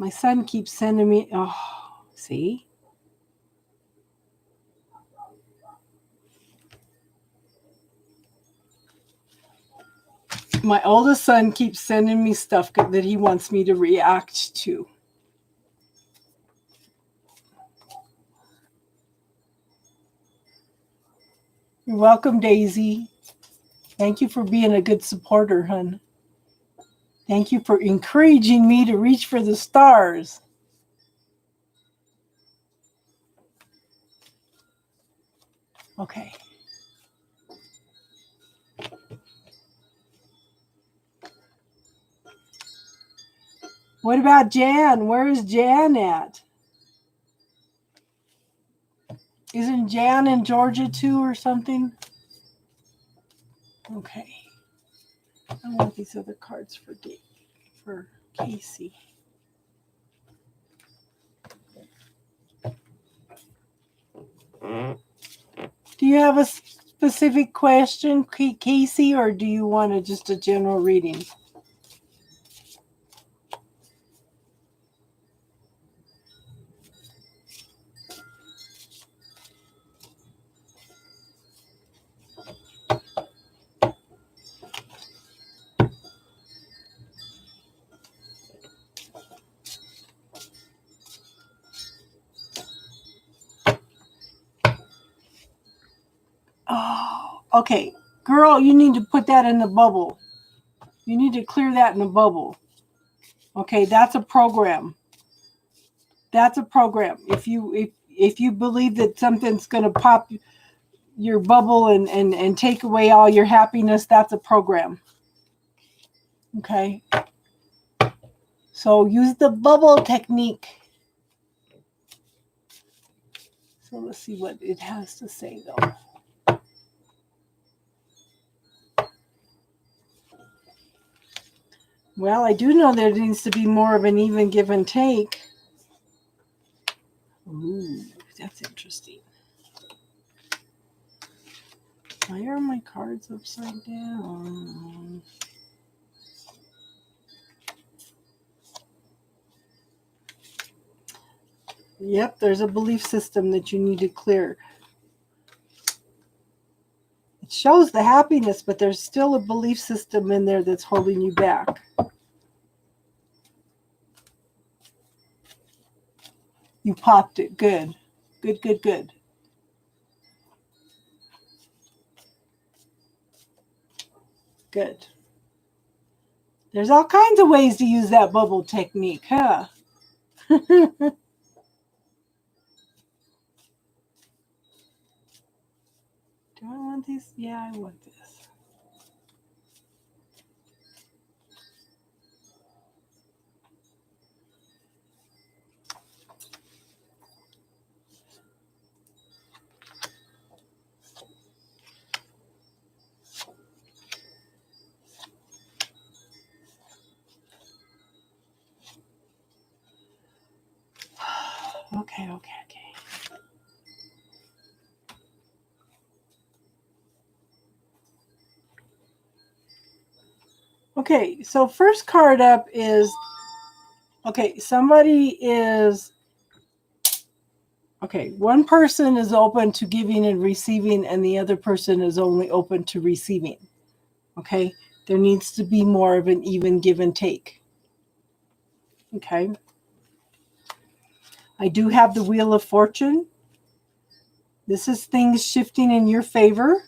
My son keeps sending me. Oh, see? My oldest son keeps sending me stuff that he wants me to react to. You're welcome, Daisy. Thank you for being a good supporter, hun. Thank you for encouraging me to reach for the stars. Okay. What about Jan? Where is Jan at? Isn't Jan in Georgia too or something? Okay. I want these other cards for Casey. Do you have a specific question, Casey, or do you want just a general reading? Oh, okay. Girl, you need to put that in the bubble. You need to clear that in the bubble. Okay, that's a program. That's a program. If you believe that something's going to pop your bubble and take away all your happiness, that's a program. Okay? So use the bubble technique. So let's see what it has to say, though. Well, I do know there needs to be more of an even give and take. Ooh, that's interesting. Why are my cards upside down? Yep, there's a belief system that you need to clear. It shows the happiness, but there's still a belief system in there that's holding you back. You popped it. Good. Good, good, good. Good. There's all kinds of ways to use that bubble technique, huh? Do I want these? Yeah, I want this. Okay. Okay, so first card up is, one person is open to giving and receiving, and the other person is only open to receiving. Okay, there needs to be more of an even give and take. Okay, I do have the Wheel of Fortune. This is things shifting in your favor.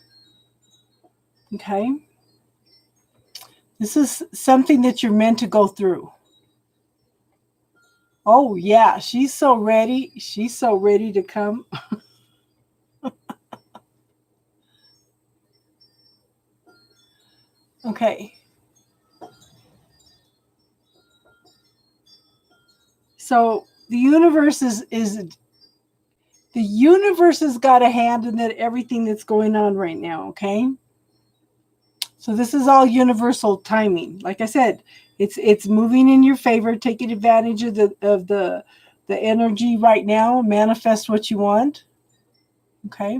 Okay, this is something that you're meant to go through. Oh yeah, she's so ready. She's so ready to come. Okay. So the universe the universe has got a hand in everything that's going on right now, okay? So this is all universal timing. Like I said, it's moving in your favor, taking advantage of the energy right now, manifest what you want. Okay?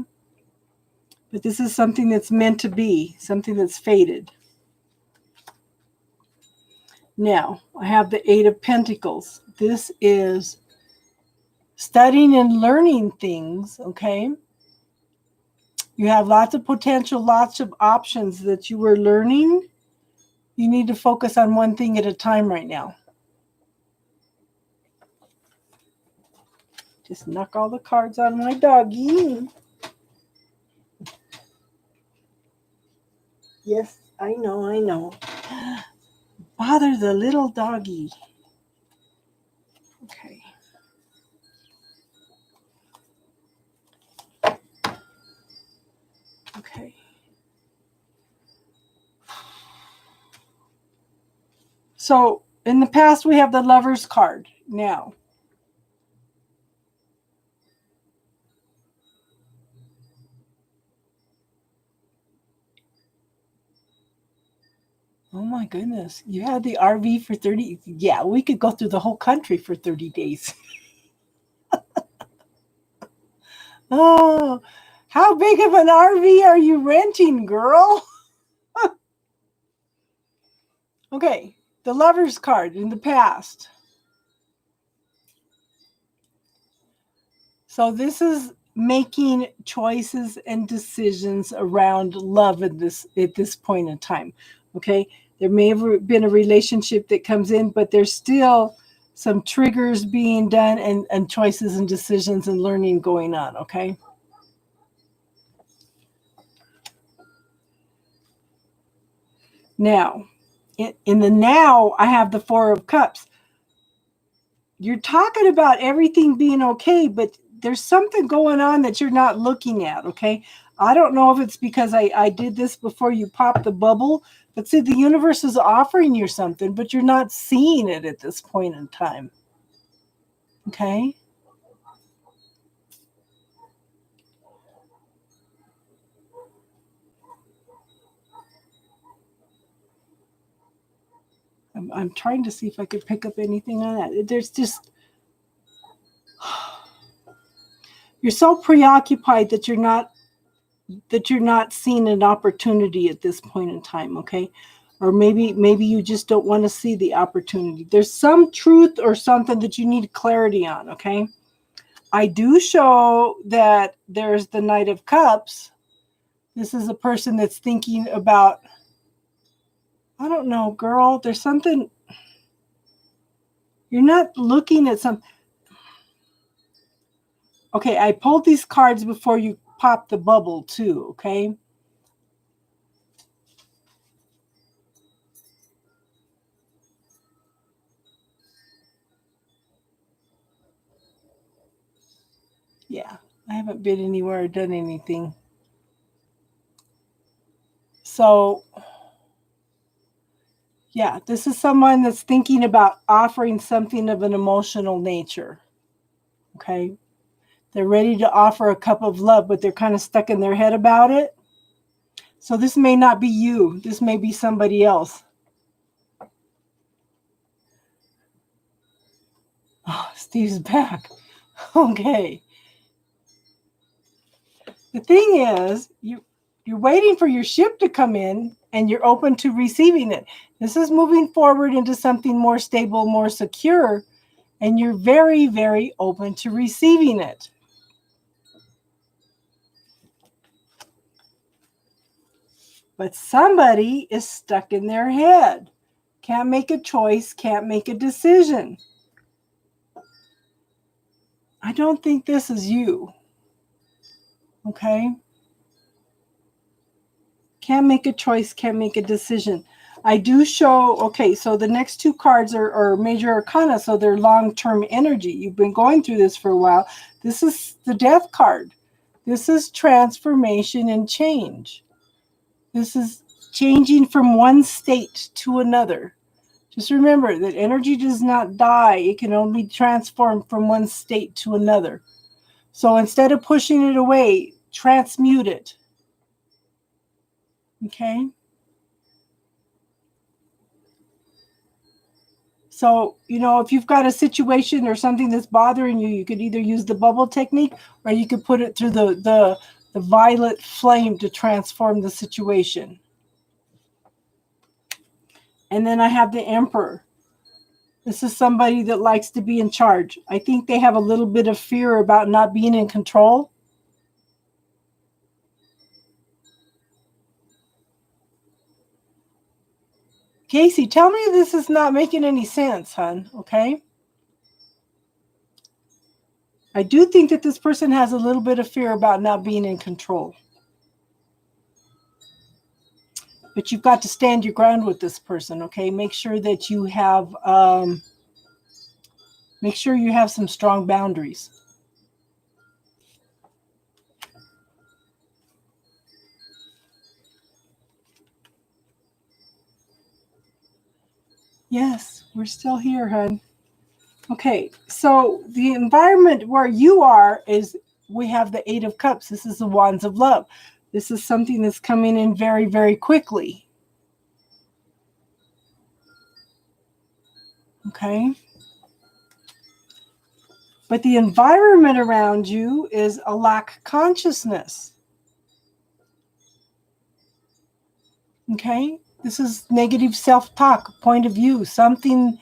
But this is something that's meant to be, something that's fated. Now, I have the Eight of Pentacles. This is studying and learning things, okay? You have lots of potential, lots of options that you were learning. You need to focus on one thing at a time right now. Just knock all the cards on my doggy. Yes, I know, I know. Bother the little doggy. Okay. Okay. So in the past, we have the Lover's card. Now, oh my goodness, you had the RV for 30. Yeah, we could go through the whole country for 30 days. Oh, how big of an RV are you renting, girl? Okay, the Lover's card in the past. So this is making choices and decisions around love at this point in time. Okay, there may have been a relationship that comes in, but there's still some triggers being done and choices and decisions and learning going on. Okay. Now, in the now, I have the Four of Cups. You're talking about everything being okay, but there's something going on that you're not looking at. Okay. I don't know if it's because I did this before you popped the bubble, but see, the universe is offering you something, but you're not seeing it at this point in time. Okay. I'm trying to see if I could pick up anything on that. There's just, you're so preoccupied that you're not seeing an opportunity at this point in time. Okay. Or maybe you just don't want to see the opportunity. There's some truth or something that you need clarity on. Okay. I do show that there's the Knight of Cups. This is a person that's thinking about, I don't know, girl, there's something, you're not looking at some. Okay, I pulled these cards before you popped the bubble too, okay? Yeah, I haven't been anywhere or done anything. So, yeah, this is someone that's thinking about offering something of an emotional nature, okay? They're ready to offer a cup of love, but they're kind of stuck in their head about it. So this may not be you. This may be somebody else. Oh, Steve's back. Okay. The thing is, you're waiting for your ship to come in and you're open to receiving it. This is moving forward into something more stable, more secure, and you're very, very open to receiving it. But somebody is stuck in their head. Can't make a choice, can't make a decision. I don't think this is you. Okay? Can't make a choice, can't make a decision. I do show, okay, so the next two cards are major arcana, so they're long-term energy. You've been going through this for a while. This is the Death card. This is transformation and change. This is changing from one state to another. Just remember that energy does not die. It can only transform from one state to another. So instead of pushing it away, transmute it. Okay? So, if you've got a situation or something that's bothering you, you could either use the bubble technique or you could put it through the violet flame to transform the situation. And then I have the Emperor. This is somebody that likes to be in charge. I think they have a little bit of fear about not being in control. Casey, tell me this is not making any sense, hon, okay? I do think that this person has a little bit of fear about not being in control. but you've got to stand your ground with this person, okay? Make sure that you have some strong boundaries. Yes, we're still here, hon. Okay, so the environment where you are is, we have the Eight of Cups. This is the Wands of Love. This is something that's coming in very, very quickly. Okay. But the environment around you is a lack consciousness. Okay. This is negative self-talk, point of view, something.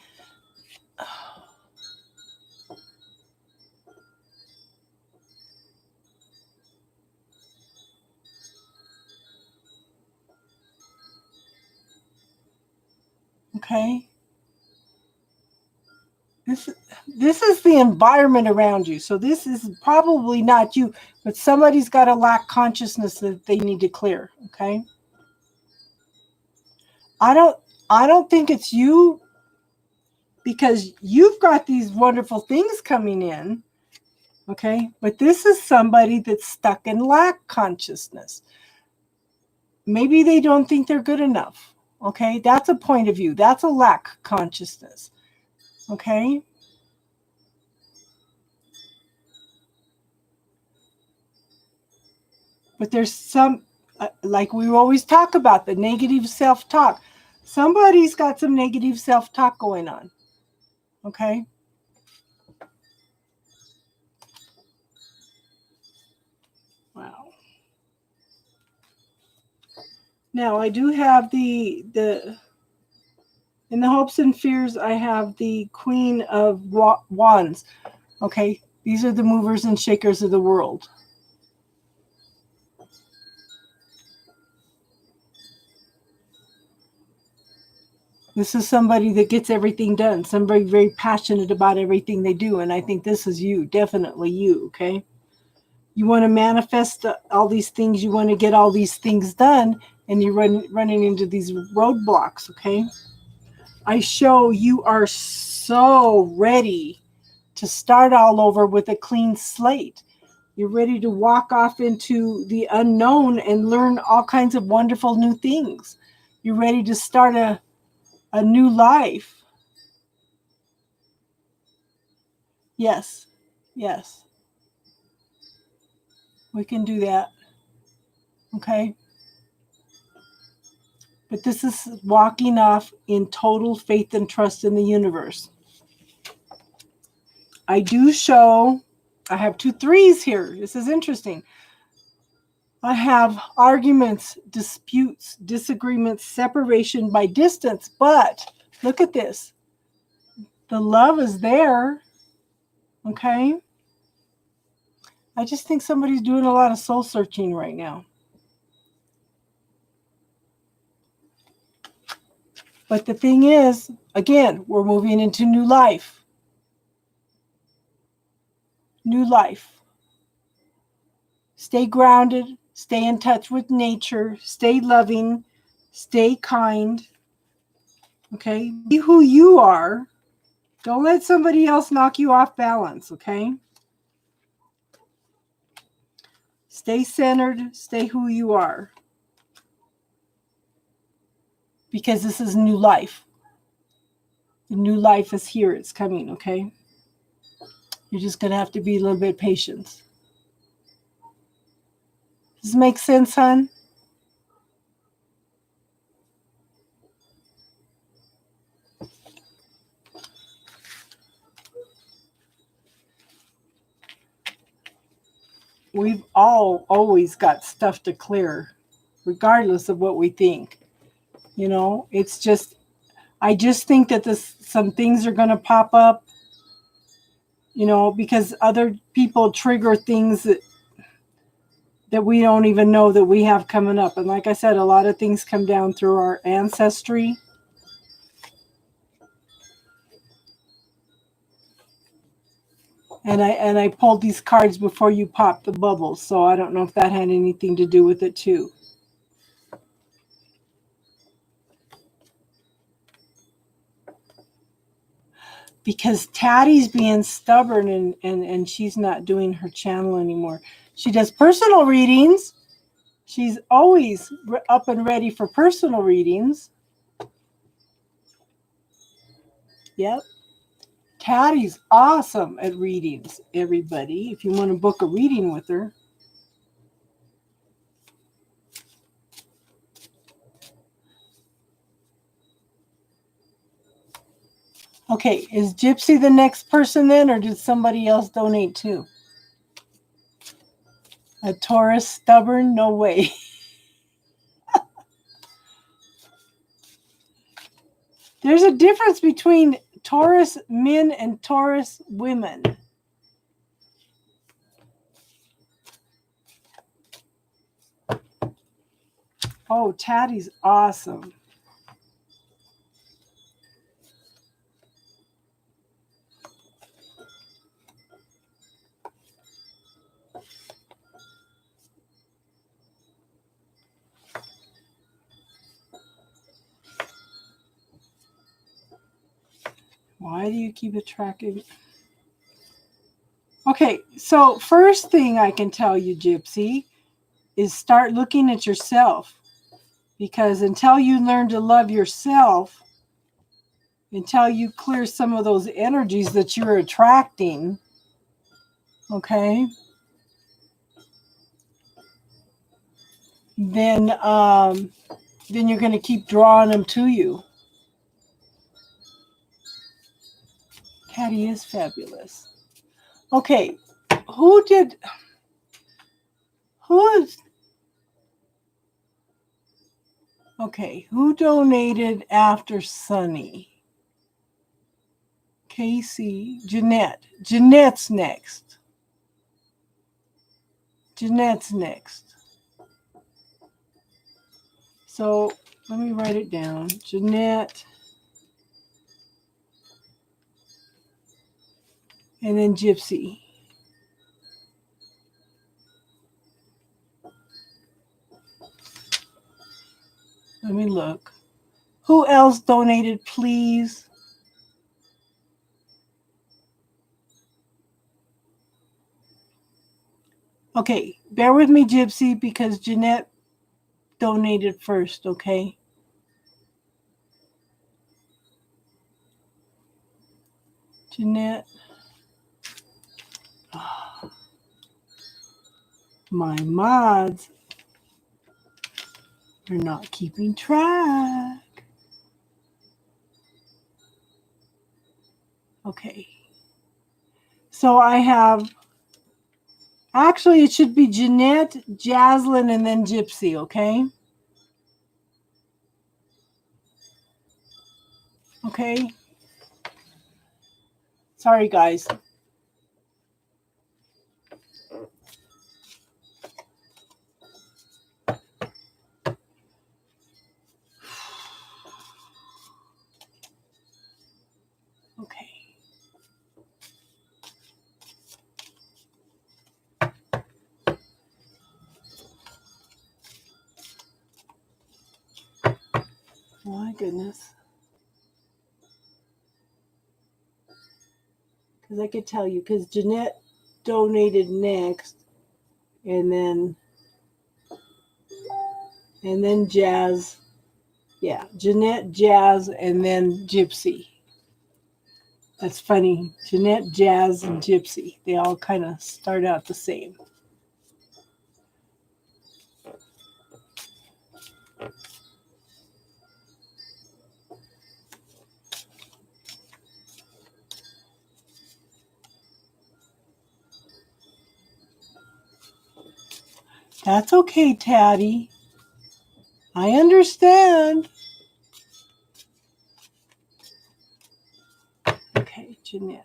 Okay. This is the environment around you. So this is probably not you, but somebody's got a lack consciousness that they need to clear. Okay. I don't think it's you, because you've got these wonderful things coming in. Okay. But this is somebody that's stuck in lack consciousness. Maybe they don't think they're good enough. Okay. That's a point of view. That's a lack consciousness. Okay. But there's some, like we always talk about, the negative self-talk. Somebody's got some negative self-talk going on. Okay. Wow. Now I do have the in the hopes and fears, I have the Queen of Wands. Okay. These are the movers and shakers of the world. This is somebody that gets everything done. Somebody very passionate about everything they do. And I think this is you, definitely you, okay? You want to manifest all these things. You want to get all these things done. And you're running into these roadblocks, okay? I show you are so ready to start all over with a clean slate. You're ready to walk off into the unknown and learn all kinds of wonderful new things. You're ready to start a new life. Yes. Yes. We can do that. Okay. But this is walking off in total faith and trust in the universe. I do show, I have 2 3s here. This is interesting. I have arguments, disputes, disagreements, separation by distance. But look at this. The love is there. Okay. I just think somebody's doing a lot of soul searching right now. But the thing is, again, we're moving into new life. New life. Stay grounded. Stay in touch with nature. Stay loving. Stay kind. Okay? Be who you are. Don't let somebody else knock you off balance. Okay? Stay centered. Stay who you are. Because this is new life. The new life is here. It's coming. Okay? You're just going to have to be a little bit patient. Does this make sense, hon? We've all always got stuff to clear, regardless of what we think. You know, it's just, I just think that some things are going to pop up, you know, because other people trigger things that we don't even know that we have coming up. And like I said, a lot of things come down through our ancestry. And I pulled these cards before you popped the bubbles, so I don't know if that had anything to do with it too. because Tattie's being stubborn and she's not doing her channel anymore. She does personal readings. She's always up and ready for personal readings. Yep. Tattie's awesome at readings, everybody. If you want to book a reading with her. Okay, is Gypsy the next person then, or did somebody else donate too? A Taurus stubborn? No way. There's a difference between Taurus men and Taurus women. Oh, Tattie's awesome. Why do you keep it tracking? Okay, so first thing I can tell you, Gypsy, is start looking at yourself. Because until you learn to love yourself, until you clear some of those energies that you're attracting, okay, then you're going to keep drawing them to you. Patty is fabulous. Okay, who donated after Sunny? Casey, Jeanette. Jeanette's next. Jeanette's next. So let me write it down. Jeanette. And then Gypsy. Let me look. Who else donated, please? Okay, bear with me, Gypsy, because Jeanette donated first, okay? Jeanette. Oh, my mods are not keeping track. Okay. So I have, actually it should be Jeanette, Jaslyn, and then Gypsy, okay? Okay. Sorry, guys. Okay. My goodness. Because I could tell you, because Jeanette donated next, and then Jazz. Yeah, Jeanette, Jazz, and then Gypsy. That's funny. Jeanette, Jazz, and Gypsy. They all kind of start out the same. That's okay, Tatty. I understand. Okay, Jeanette.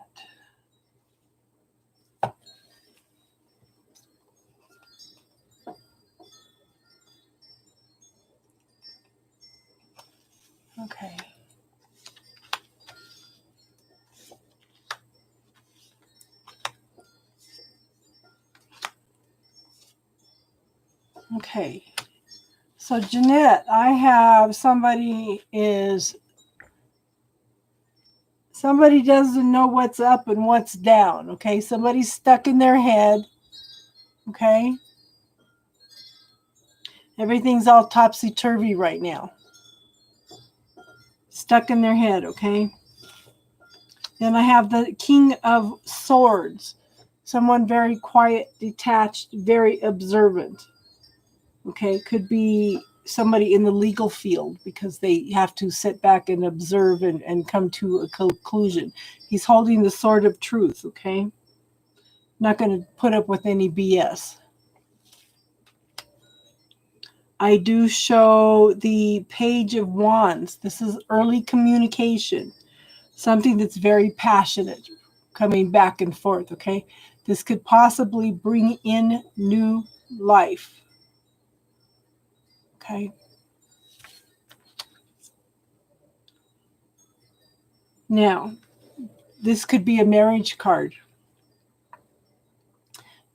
Okay. Okay. So Jeanette, I have somebody Somebody doesn't know what's up and what's down, okay? Somebody's stuck in their head, okay? Everything's all topsy-turvy right now. Stuck in their head, okay? Then I have the King of Swords. Someone very quiet, detached, very observant. Okay, could be somebody in the legal field because they have to sit back and observe and come to a conclusion. He's holding the sword of truth, okay? Not going to put up with any BS. I do show the Page of Wands. This is early communication. Something that's very passionate, coming back and forth, okay? This could possibly bring in new life, okay? Now, this could be a marriage card.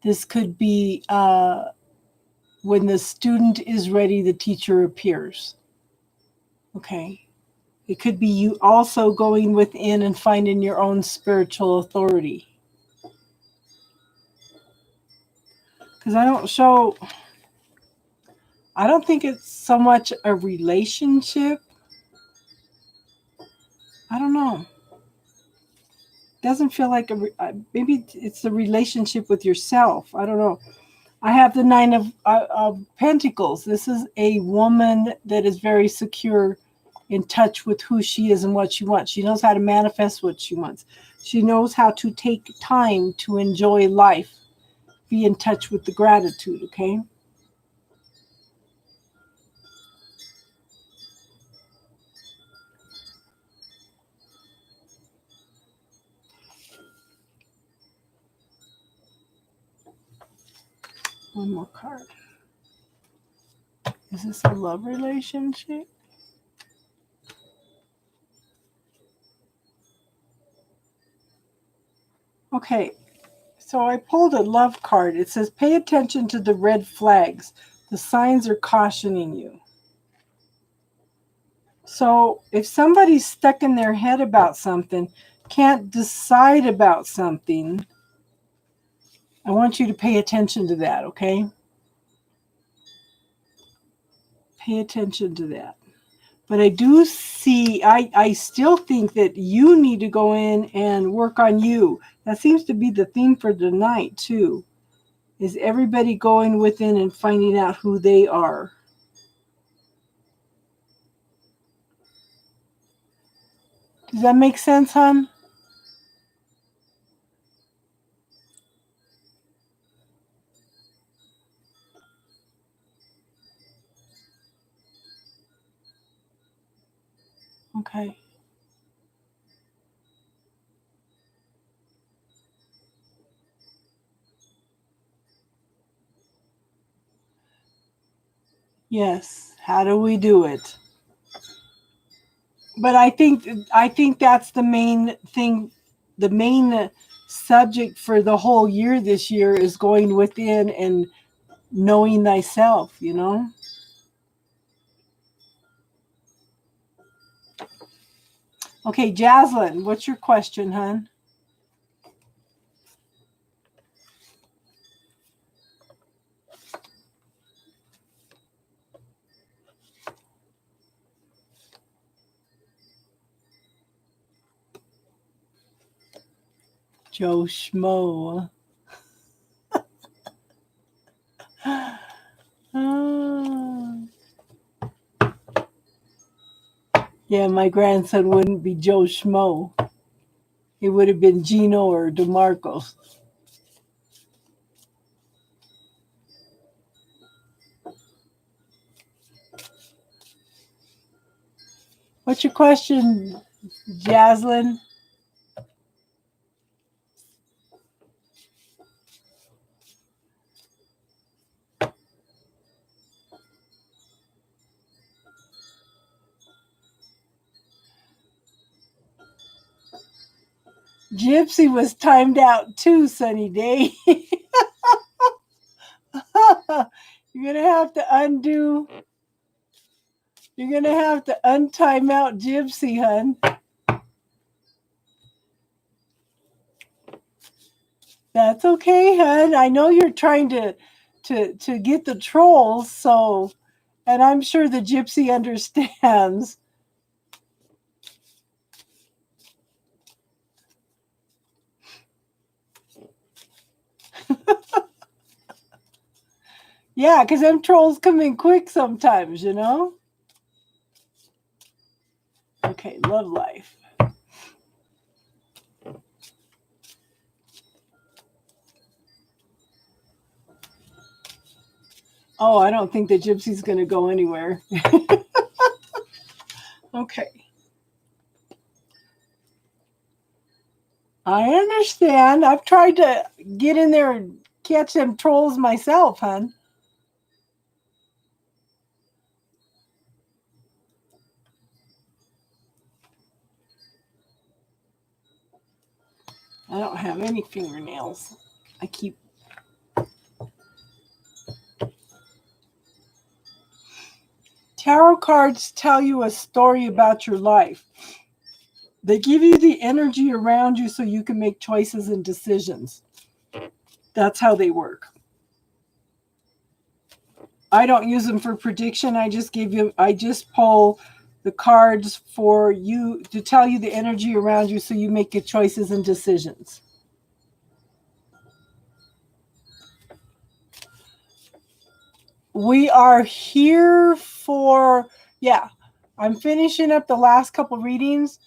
This could be when the student is ready, the teacher appears, okay? It could be you also going within and finding your own spiritual authority. Because I don't think it's so much a relationship. I don't know. Doesn't feel like maybe it's a relationship with yourself. I don't know. I have the Nine of Pentacles. This is a woman that is very secure, in touch with who she is and what she wants. She knows how to manifest what she wants. She knows how to take time to enjoy life. Be in touch with the gratitude, okay? One more card. Is this a love relationship? Okay, so I pulled a love card. It says, pay attention to the red flags. The signs are cautioning you. So if somebody's stuck in their head about something, can't decide about something, I want you to pay attention to that, okay? Pay attention to that. But I do see, I still think that you need to go in and work on you. That seems to be the theme for tonight, too. Is everybody going within and finding out who they are. Does that make sense, hon? Okay. Yes. How do we do it? But I think that's the main thing. The main subject for the whole year this year is going within and knowing thyself, you know? Okay, Jaslyn, what's your question, hon? Joe Schmo. Yeah, my grandson wouldn't be Joe Schmo. It would have been Gino or DeMarcos. What's your question, Jaslyn? Gypsy was timed out too, Sunny Day. You're gonna have to undo. You're gonna have to untime out Gypsy, hun. That's okay, hon. I know you're trying to get the trolls, so, and I'm sure the gypsy understands. Yeah, because them trolls come in quick sometimes, you know? Okay, love life. Oh, I don't think the gypsy's going to go anywhere. Okay. I understand. I've tried to get in there and catch them trolls myself, hon. I don't have any fingernails. I keep. Tarot cards tell you a story about your life. They give you the energy around you so you can make choices and decisions. That's how they work. I don't use them for prediction. I just pull the cards for you to tell you the energy around you so you make your choices and decisions. We are here for, yeah, I'm finishing up the last couple readings.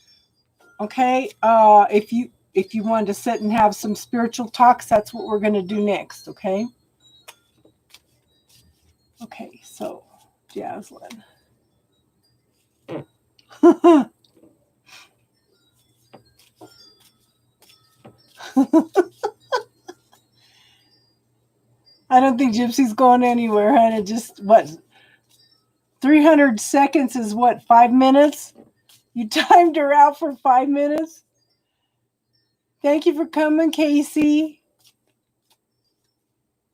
Okay. If you want to sit and have some spiritual talks, that's what we're going to do next. Okay. Okay. So, Jaslyn. I don't think Gypsy's going anywhere, huh? It just, what, 300 seconds is what, 5 minutes? You timed her out for 5 minutes? Thank you for coming, Casey.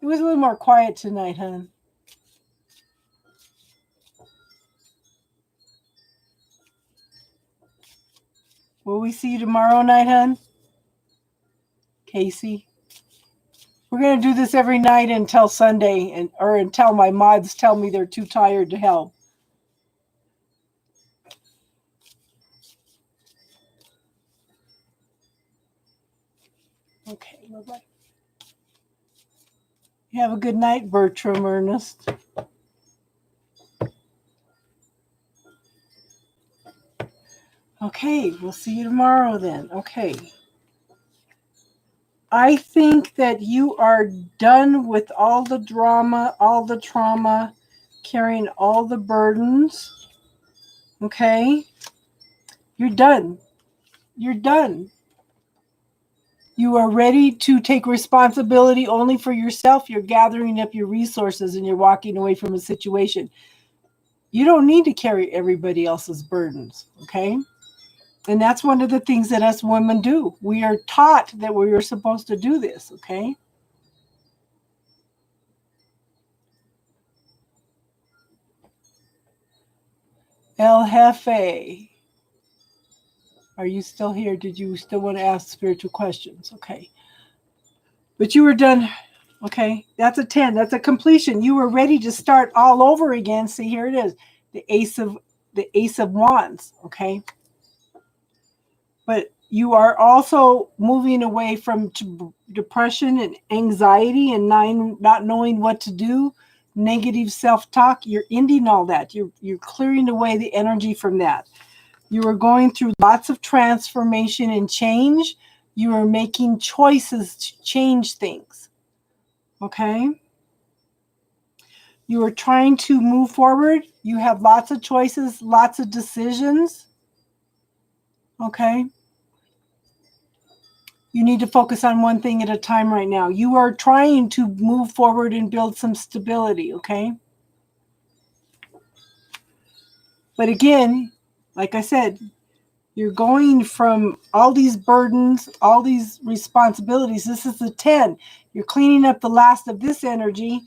It was a little more quiet tonight, hon. Will we see you tomorrow night, hon? Casey? We're going to do this every night until Sunday, or until my mods tell me they're too tired to help. Okay, bye-bye. You have a good night, Bertram Ernest. Okay, we'll see you tomorrow then. Okay. I think that you are done with all the drama, all the trauma, carrying all the burdens. Okay? You're done. You're done. You are ready to take responsibility only for yourself. You're gathering up your resources and you're walking away from a situation. You don't need to carry everybody else's burdens. Okay? And that's one of the things that us women do. We are taught that we are supposed to do this. Okay? El Jefe. Are you still here? Did you still want to ask spiritual questions? Okay. But you were done. Okay. That's a 10. That's a completion. You were ready to start all over again. See, here it is. The Ace of Wands. Okay. But you are also moving away from depression and anxiety and not knowing what to do, negative self-talk. You're ending all that. You're clearing away the energy from that. You are going through lots of transformation and change. You are making choices to change things. Okay? You are trying to move forward. You have lots of choices, lots of decisions. Okay? You need to focus on one thing at a time right now. You are trying to move forward and build some stability. Okay? But again, like I said, you're going from all these burdens, all these responsibilities. This is the 10. You're cleaning up the last of this energy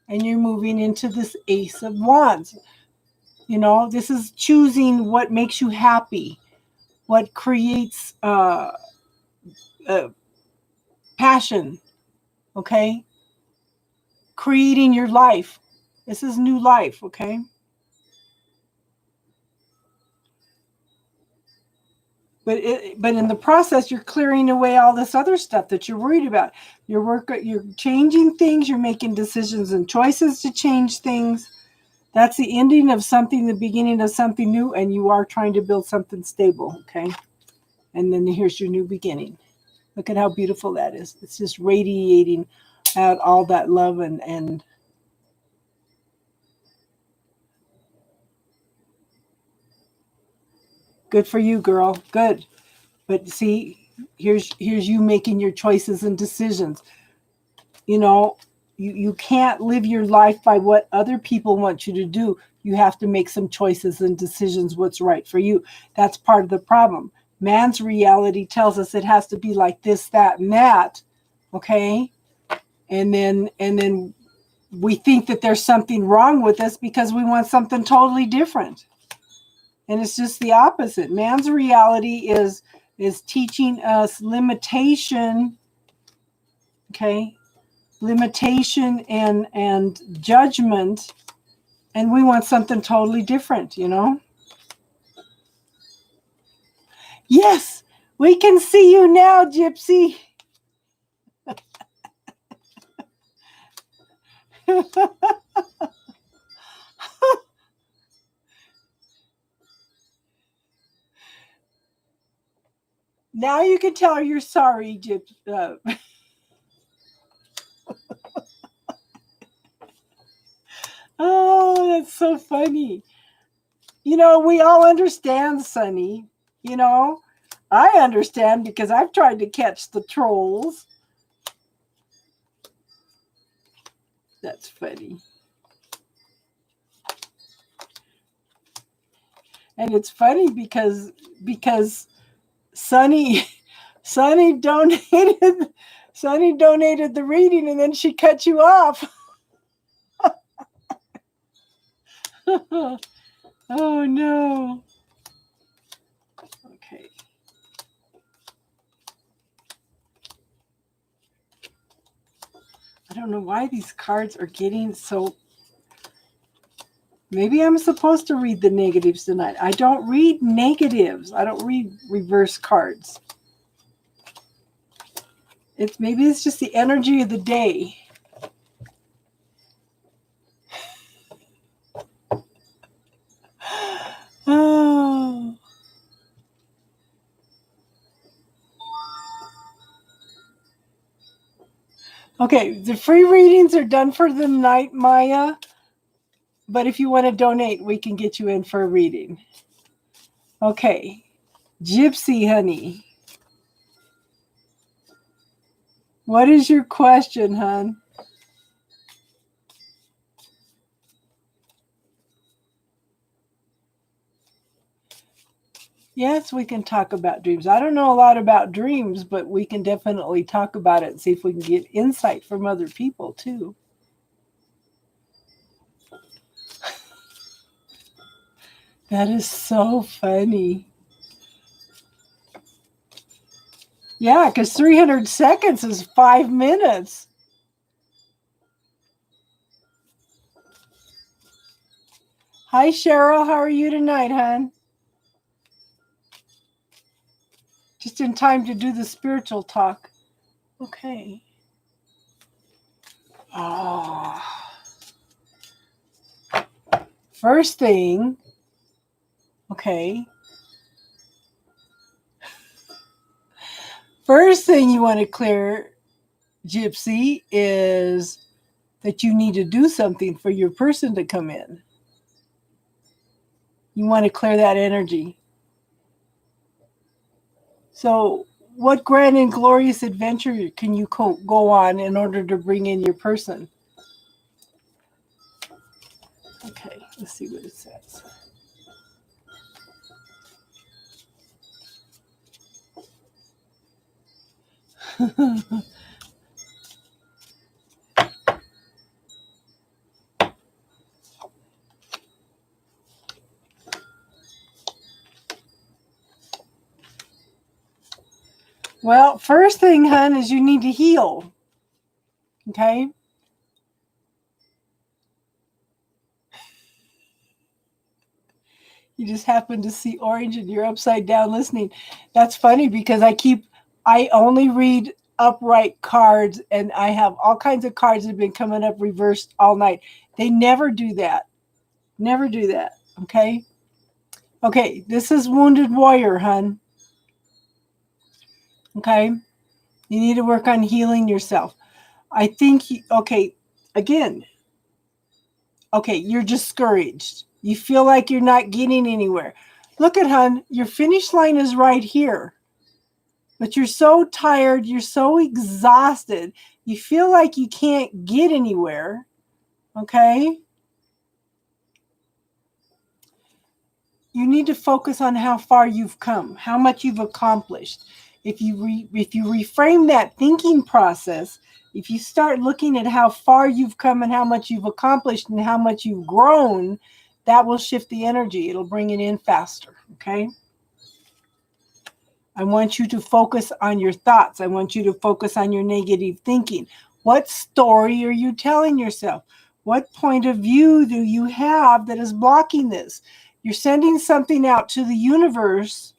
and you're moving into this Ace of Wands. You know, this is choosing what makes you happy, what creates passion, Okay? Creating your life. This is new life, okay? But in the process, you're clearing away all this other stuff that you're worried about. You're changing things. You're making decisions and choices to change things. That's the ending of something, the beginning of something new, and you are trying to build something stable, okay? And then here's your new beginning. Look at how beautiful that is. It's just radiating out all that love and good for you, girl. Good. But see, here's you making your choices and decisions. You know, you can't live your life by what other people want you to do. You have to make some choices and decisions what's right for you. That's part of the problem. Man's reality tells us it has to be like this, that, and that. Okay? And then we think that there's something wrong with us because we want something totally different. And it's just the opposite. Man's reality is teaching us limitation, okay? Limitation and judgment, and we want something totally different, you know? Yes, we can see you now, Gypsy. Now you can tell her you're sorry, Gypsy. Oh, that's so funny. You know, we all understand, Sonny. You know, I understand because I've tried to catch the trolls. That's funny. And it's funny because Sonny donated the reading and then she cut you off. Oh no. Okay. I don't know why these cards are getting so. Maybe I'm supposed to read the negatives tonight. I don't read negatives. I don't read reverse cards. Maybe it's just the energy of the day. Oh. Okay, the free readings are done for the night, Maya. But if you want to donate, we can get you in for a reading. Okay. Gypsy, honey. What is your question, hon? Yes, we can talk about dreams. I don't know a lot about dreams, but we can definitely talk about it and see if we can get insight from other people too. That is so funny. Yeah, because 300 seconds is 5 minutes. Hi, Cheryl. How are you tonight, hon? Just in time to do the spiritual talk. Okay. Oh. First thing, okay. First thing you want to clear, Gypsy, is that you need to do something for your person to come in. You want to clear that energy. So, what grand and glorious adventure can you go on in order to bring in your person? Okay, let's see what it says. Well, first thing, hun, is you need to heal. Okay? You just happen to see orange and you're upside down listening. That's funny because I only read upright cards, and I have all kinds of cards that have been coming up reversed all night. They never do that. Never do that. Okay? Okay, this is Wounded Warrior, hun. Okay? You need to work on healing yourself. I think, okay, again, okay, you're discouraged. You feel like you're not getting anywhere. Look at, hun, your finish line is right here. But you're so tired, you're so exhausted, you feel like you can't get anywhere. Okay? You need to focus on how far you've come, how much you've accomplished. If you reframe that thinking process, if you start looking at how far you've come and how much you've accomplished and how much you've grown, that will shift the energy. It'll bring it in faster. Okay? I want you to focus on your thoughts. I want you to focus on your negative thinking. What story are you telling yourself? What point of view do you have that is blocking this? You're sending something out to the universe,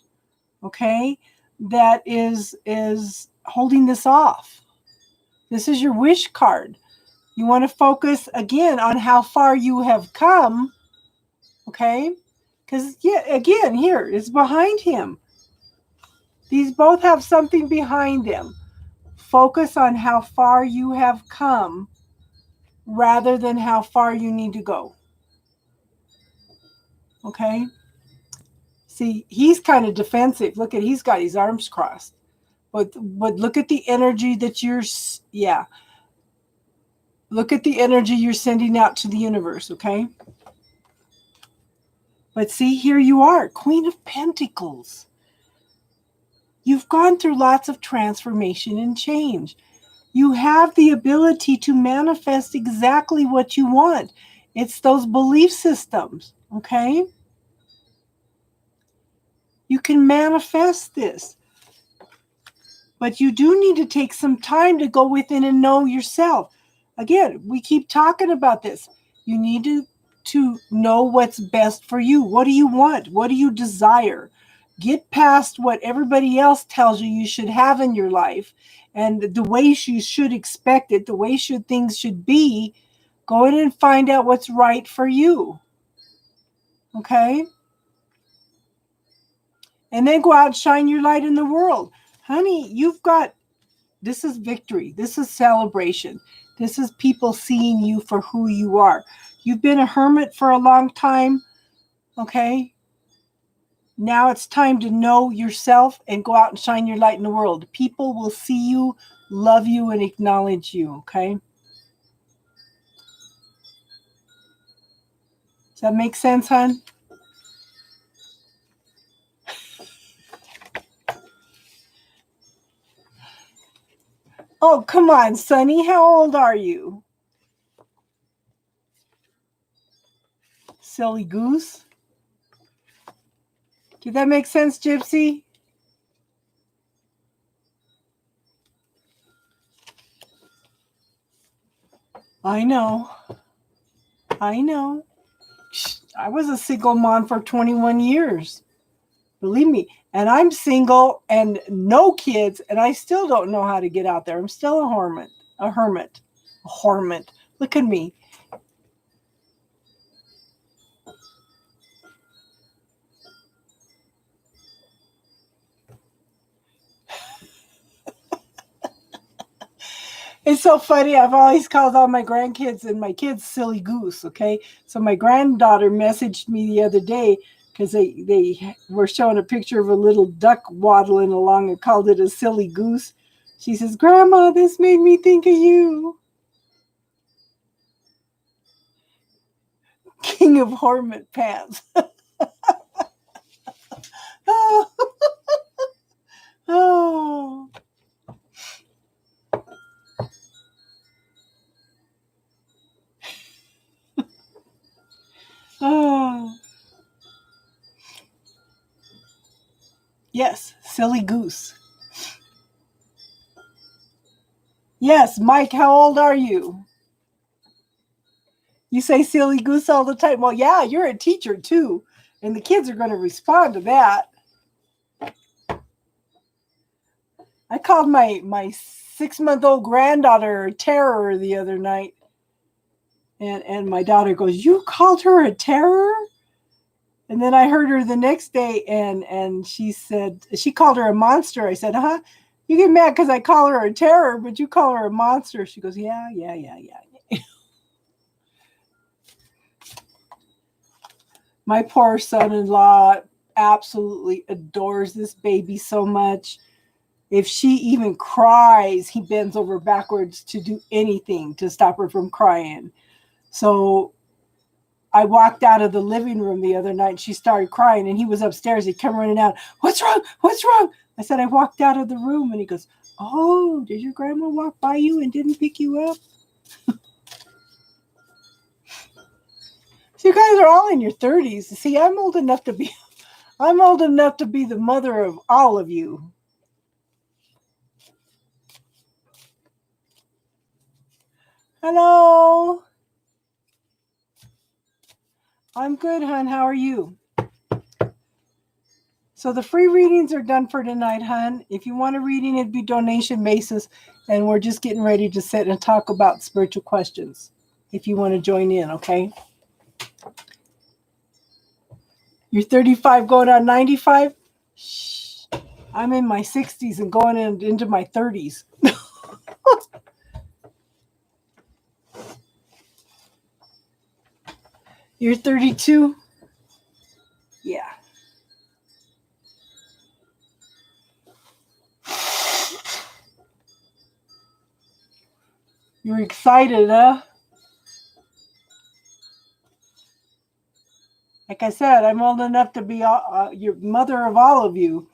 okay, that is holding this off. This is your wish card. You want to focus again on how far you have come, okay? Because, yeah, again, here, it's behind him. These both have something behind them. Focus on how far you have come rather than how far you need to go. Okay? See, he's kind of defensive. Look at, he's got his arms crossed. But look at the energy that yeah. Look at the energy you're sending out to the universe, okay? But see, here you are, Queen of Pentacles. You've gone through lots of transformation and change. You have the ability to manifest exactly what you want. It's those belief systems, okay? You can manifest this. But you do need to take some time to go within and know yourself. Again, we keep talking about this. You need to know what's best for you. What do you want? What do you desire? Get past what everybody else tells you should have in your life and the way you should expect it, the way things should be. Go in and find out what's right for you. Okay? And then go out and shine your light in the world. Honey, this is victory. This is celebration. This is people seeing you for who you are. You've been a hermit for a long time. Okay? Now it's time to know yourself and go out and shine your light in the world. People will see you, love you, and acknowledge you. Okay? Does that make sense, hon? Oh, come on, Sonny. How old are you? Silly goose. Did that make sense, Gypsy? I know. I know. I was a single mom for 21 years. Believe me. And I'm single and no kids, and I still don't know how to get out there. I'm still a hermit. A hermit. A hermit. Look at me. It's so funny. I've always called all my grandkids and my kids silly goose, okay? So my granddaughter messaged me the other day because they were showing a picture of a little duck waddling along and called it a silly goose. She says, Grandma, this made me think of you. King of Hornet Pants. Oh. Oh. Oh. Yes, silly goose. Yes, Mike, how old are you? You say silly goose all the time. Well, yeah, you're a teacher too. And the kids are going to respond to that. I called my 6-month-old granddaughter terror the other night. And my daughter goes, "You called her a terror?" And then I heard her the next day and she said she called her a monster. I said, "Huh? You get mad because I call her a terror, but you call her a monster." She goes, "Yeah, yeah, yeah, yeah." My poor son-in-law absolutely adores this baby so much. If she even cries, he bends over backwards to do anything to stop her from crying. So I walked out of the living room the other night. She started crying, and he was upstairs. He came running out. "What's wrong? What's wrong?" I said, "I walked out of the room." And he goes, "Oh, did your grandma walk by you and didn't pick you up?" So you guys are all in your 30s. See, I'm old enough to be the mother of all of you. Hello. I'm good, hon. How are you? So the free readings are done for tonight, hon. If you want a reading, it'd be donation basis, and we're just getting ready to sit and talk about spiritual questions. If you want to join in, okay? You're 35 going on 95? Shh. I'm in my 60s and going into my 30s. You're 32? Yeah. You're excited, huh? Like I said, I'm old enough to be your mother of all of you.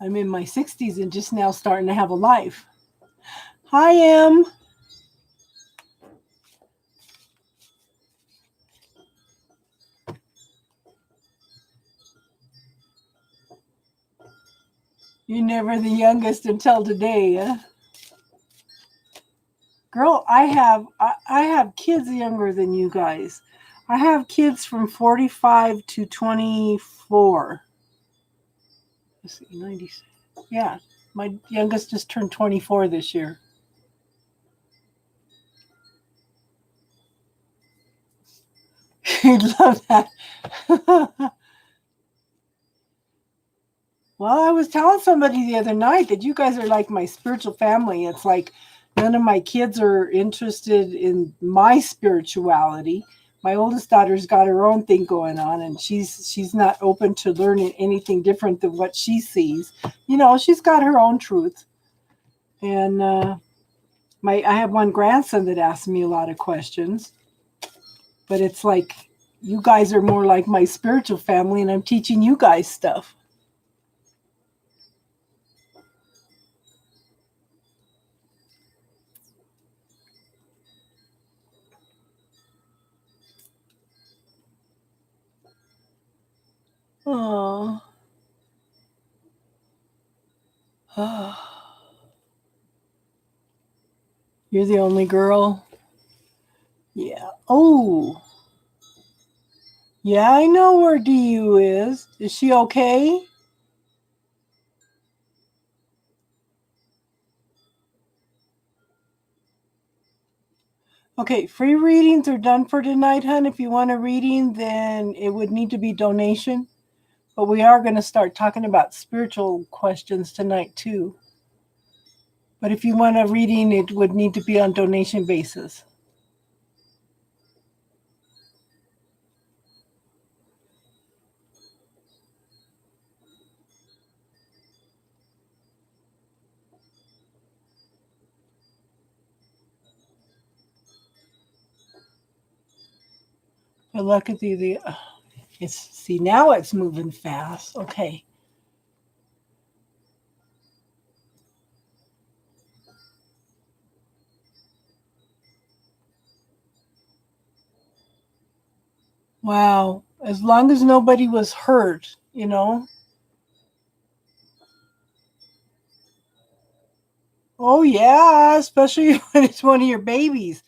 I'm in my 60s and just now starting to have a life. Hi, Em. You're never the youngest until today, huh? Girl, I have kids younger than you guys. I have kids from 45 to 24. Let's see, 96. Yeah, my youngest just turned 24 this year. You'd love that. Well, I was telling somebody the other night that you guys are like my spiritual family. It's like none of my kids are interested in my spirituality. My oldest daughter's got her own thing going on, and she's not open to learning anything different than what she sees. You know, she's got her own truth. And I have one grandson that asks me a lot of questions, but it's like you guys are more like my spiritual family, and I'm teaching you guys stuff. Oh. You're the only girl? Yeah. Oh, yeah, I know where DU is. Is she okay? Okay, free readings are done for tonight, hon. If you want a reading, then it would need to be donation. But we are going to start talking about spiritual questions tonight, too. But if you want a reading, it would need to be on donation basis. But look at it's see now it's moving fast. Okay. Wow. As long as nobody was hurt, you know. Oh yeah, especially when it's one of your babies.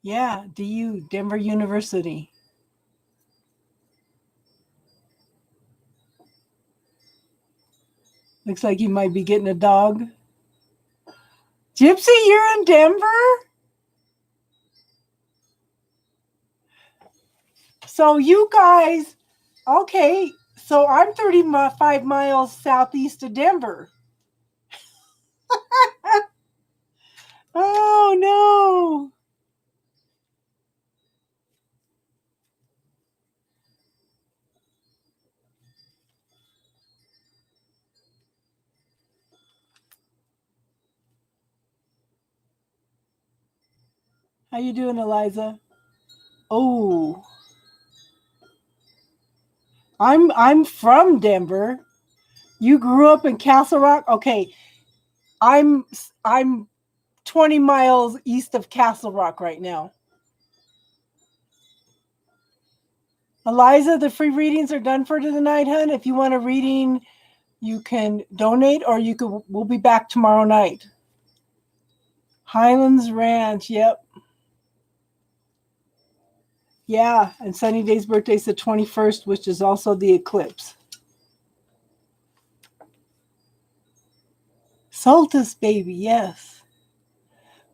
Yeah, DU, Denver University. Looks like you might be getting a dog. Gypsy, you're in Denver? So you guys, okay, so I'm 35 miles southeast of Denver. Oh no. How you doing, Eliza? Oh, I'm from Denver. You grew up in Castle Rock? Okay. I'm I'm 20 miles east of Castle Rock right now. Eliza, the free readings are done for tonight, hun. If you want a reading, you can donate or we'll be back tomorrow night. Highlands Ranch, yep. Yeah, and Sunny Day's birthday is the 21st, which is also the eclipse. Solstice baby, yes.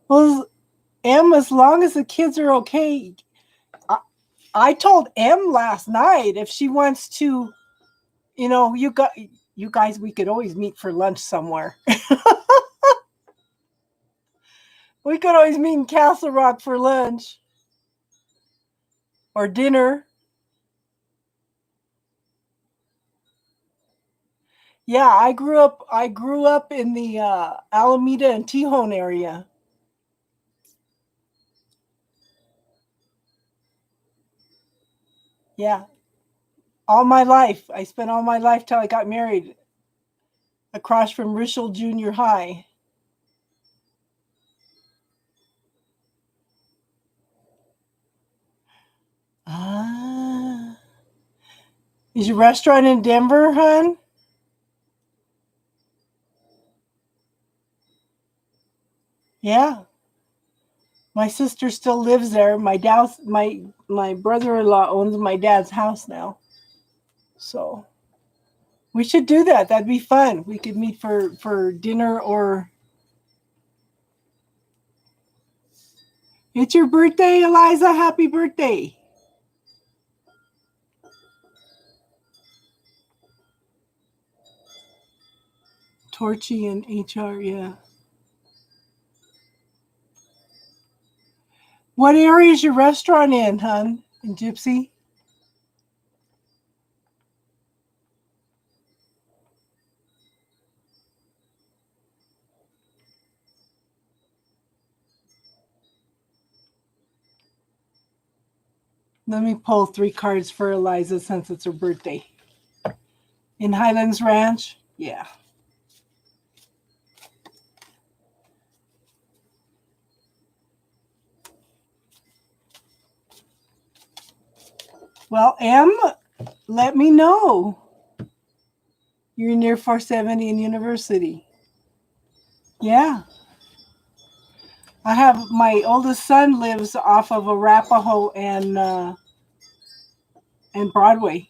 Well, M, as long as the kids are okay. I told M last night if she wants to, you guys, we could always meet for lunch somewhere. We could always meet in Castle Rock for lunch or dinner. Yeah, I grew up in the Alameda and Tejon area. Yeah, all my life. I spent all my life till I got married across from Rishel Junior High. Ah. Is your restaurant in Denver, hon? Yeah. My sister still lives there. My brother-in-law owns my dad's house now. So we should do that. That'd be fun. We could meet for dinner or it's your birthday, Eliza. Happy birthday. Torchy and HR, yeah. What area is your restaurant in, hon? In Gypsy? Let me pull 3 cards for Eliza since it's her birthday. In Highlands Ranch? Yeah. Well, M, let me know. You're near 470 and University. Yeah. I have my oldest son lives off of Arapahoe and Broadway.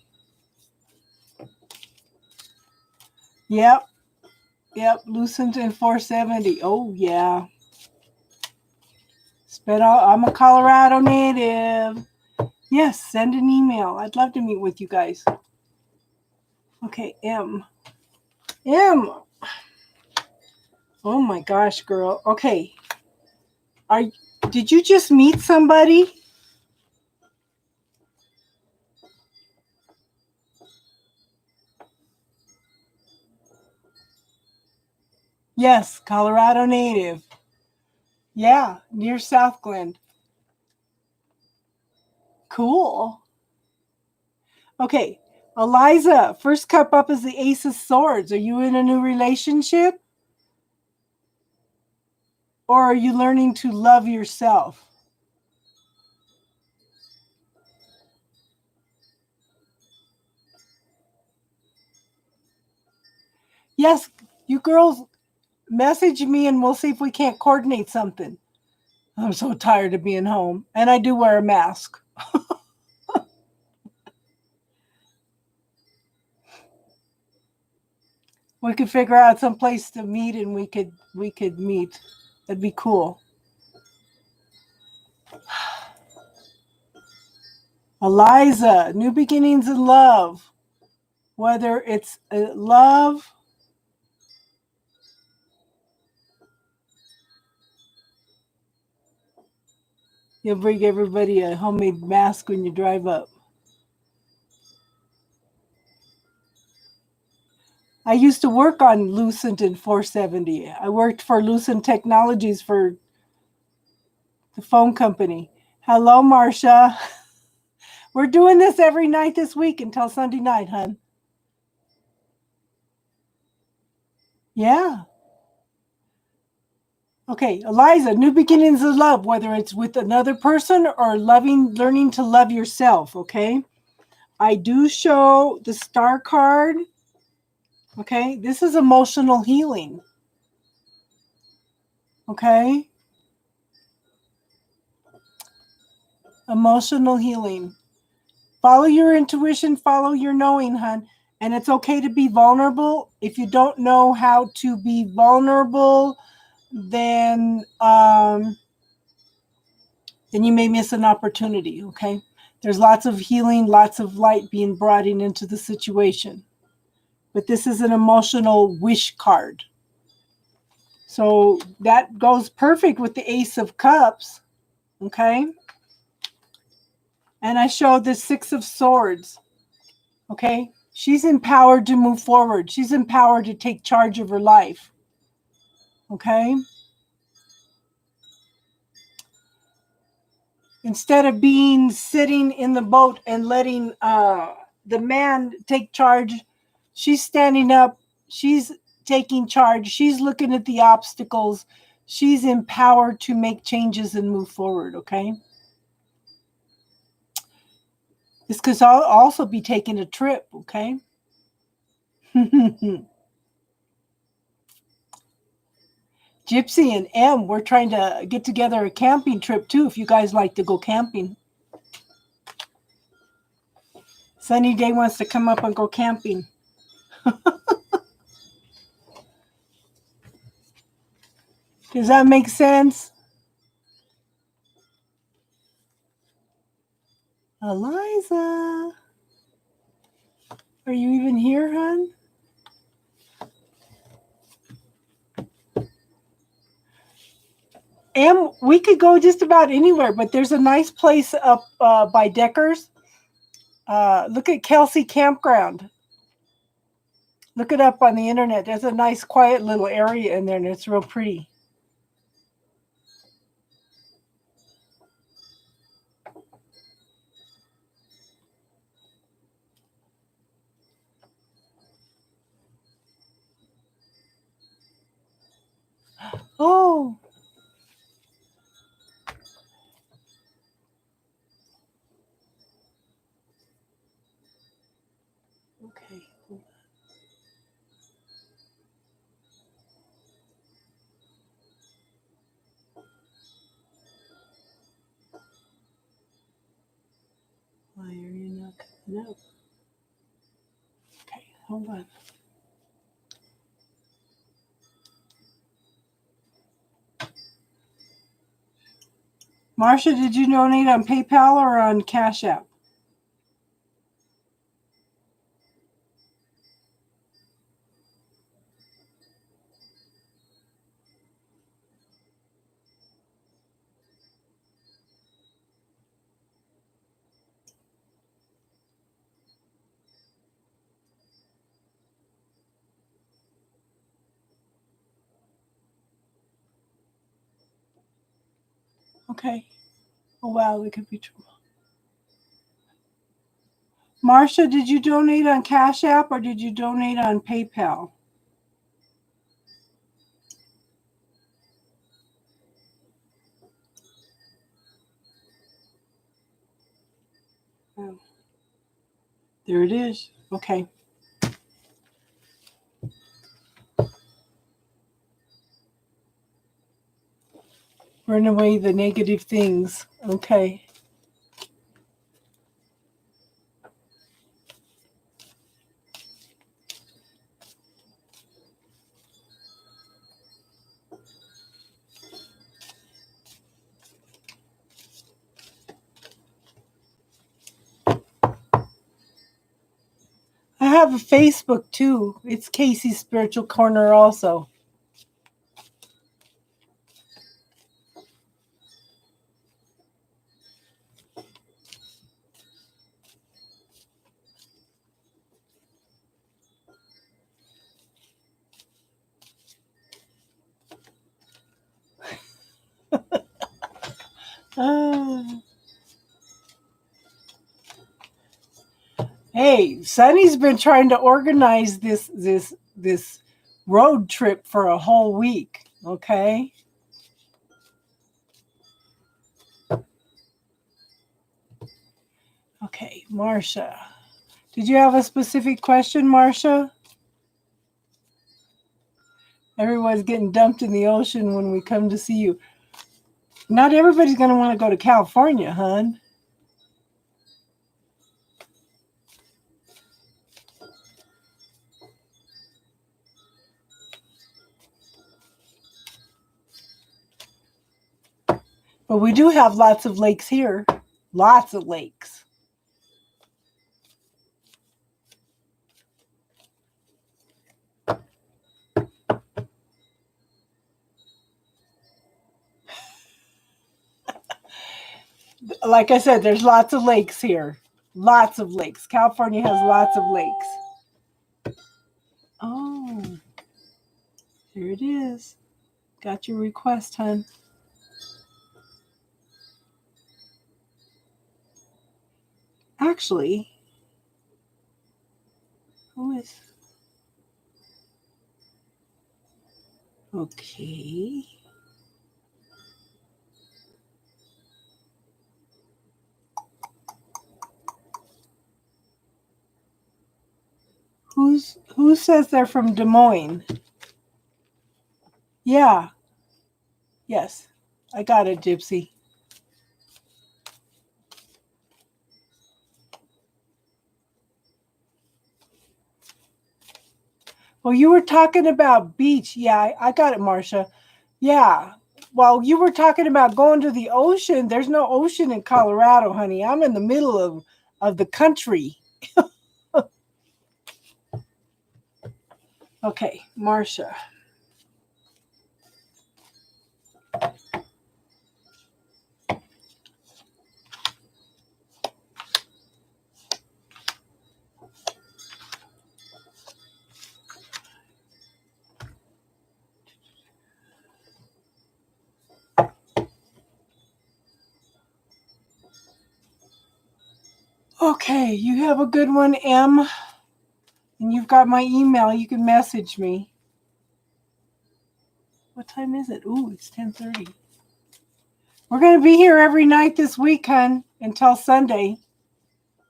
Yep. Yep. Lucent and 470. Oh yeah. I'm a Colorado native. Yes, send an email. I'd love to meet with you guys. Okay, M. M. Oh my gosh, girl. Okay. Are did you just meet somebody? Yes, Colorado native. Yeah, near South Glen. Cool. Okay. Eliza, first cup up is the Ace of Swords. Are you in a new relationship? or are you learning to love yourself? Yes, you girls message me and we'll see if we can't coordinate something. I'm so tired of being home. And I do wear a mask. We could figure out some place to meet and we could meet. That'd be cool. Eliza, new beginnings in love. Whether it's love, you'll bring everybody a homemade mask when you drive up. I used to work on Lucent and 470. I worked for Lucent Technologies for the phone company. Hello, Marcia. We're doing this every night this week until Sunday night, hun. Yeah. Okay, Eliza, new beginnings of love, whether it's with another person or learning to love yourself, okay? I do show the star card. Okay, this is emotional healing. Okay? Emotional healing. Follow your intuition, follow your knowing, hun. And it's okay to be vulnerable. If you don't know how to be vulnerable, then you may miss an opportunity, okay? There's lots of healing, lots of light being brought into the situation. But this is an emotional wish card. So that goes perfect with the Ace of Cups, okay? And I showed the Six of Swords, okay? She's empowered to move forward. She's empowered to take charge of her life, okay? Instead of sitting in the boat and letting the man take charge, she's standing up. She's taking charge. She's looking at the obstacles. She's empowered to make changes and move forward, okay? This could also be taking a trip, okay? Gypsy and M, we're trying to get together a camping trip too, if you guys like to go camping. Sunny Day wants to come up and go camping. Does that make sense? Eliza, are you even here, hon? M, we could go just about anywhere, but there's a nice place up by Deckers. Look at Kelsey Campground. Look it up on the internet. There's a nice, quiet little area in there, and it's real pretty. Oh. Okay. Why are you not coming up? Okay, hold on. Marcia, did you donate on PayPal or on Cash App? Okay. Oh, wow, it could be true. Marcia, did you donate on Cash App or did you donate on PayPal? There it is. Okay. Burn away the negative things. Okay. I have a Facebook too. It's Casey's Spiritual Corner also. Hey, Sonny's been trying to organize this road trip for a whole week. Okay. Okay, Marsha. Did you have a specific question, Marsha? Everyone's getting dumped in the ocean when we come to see you. Not everybody's going to want to go to California, hon. But we do have lots of lakes here. Lots of lakes. Like I said, there's lots of lakes here. Lots of lakes. California has lots of lakes. Oh, here it is. Got your request, hon. Actually, who is... Okay. Who says they're from Des Moines? Yeah. Yes. I got it, Gypsy. Well, you were talking about beach. Yeah, I got it, Marsha. Yeah. Well, you were talking about going to the ocean. There's no ocean in Colorado, honey. I'm in the middle of the country. Okay, Marsha. Okay, you have a good one, M. And you've got my email. You can message me. What time is it? Ooh, it's 10:30. We're going to be here every night this week, hon, until Sunday.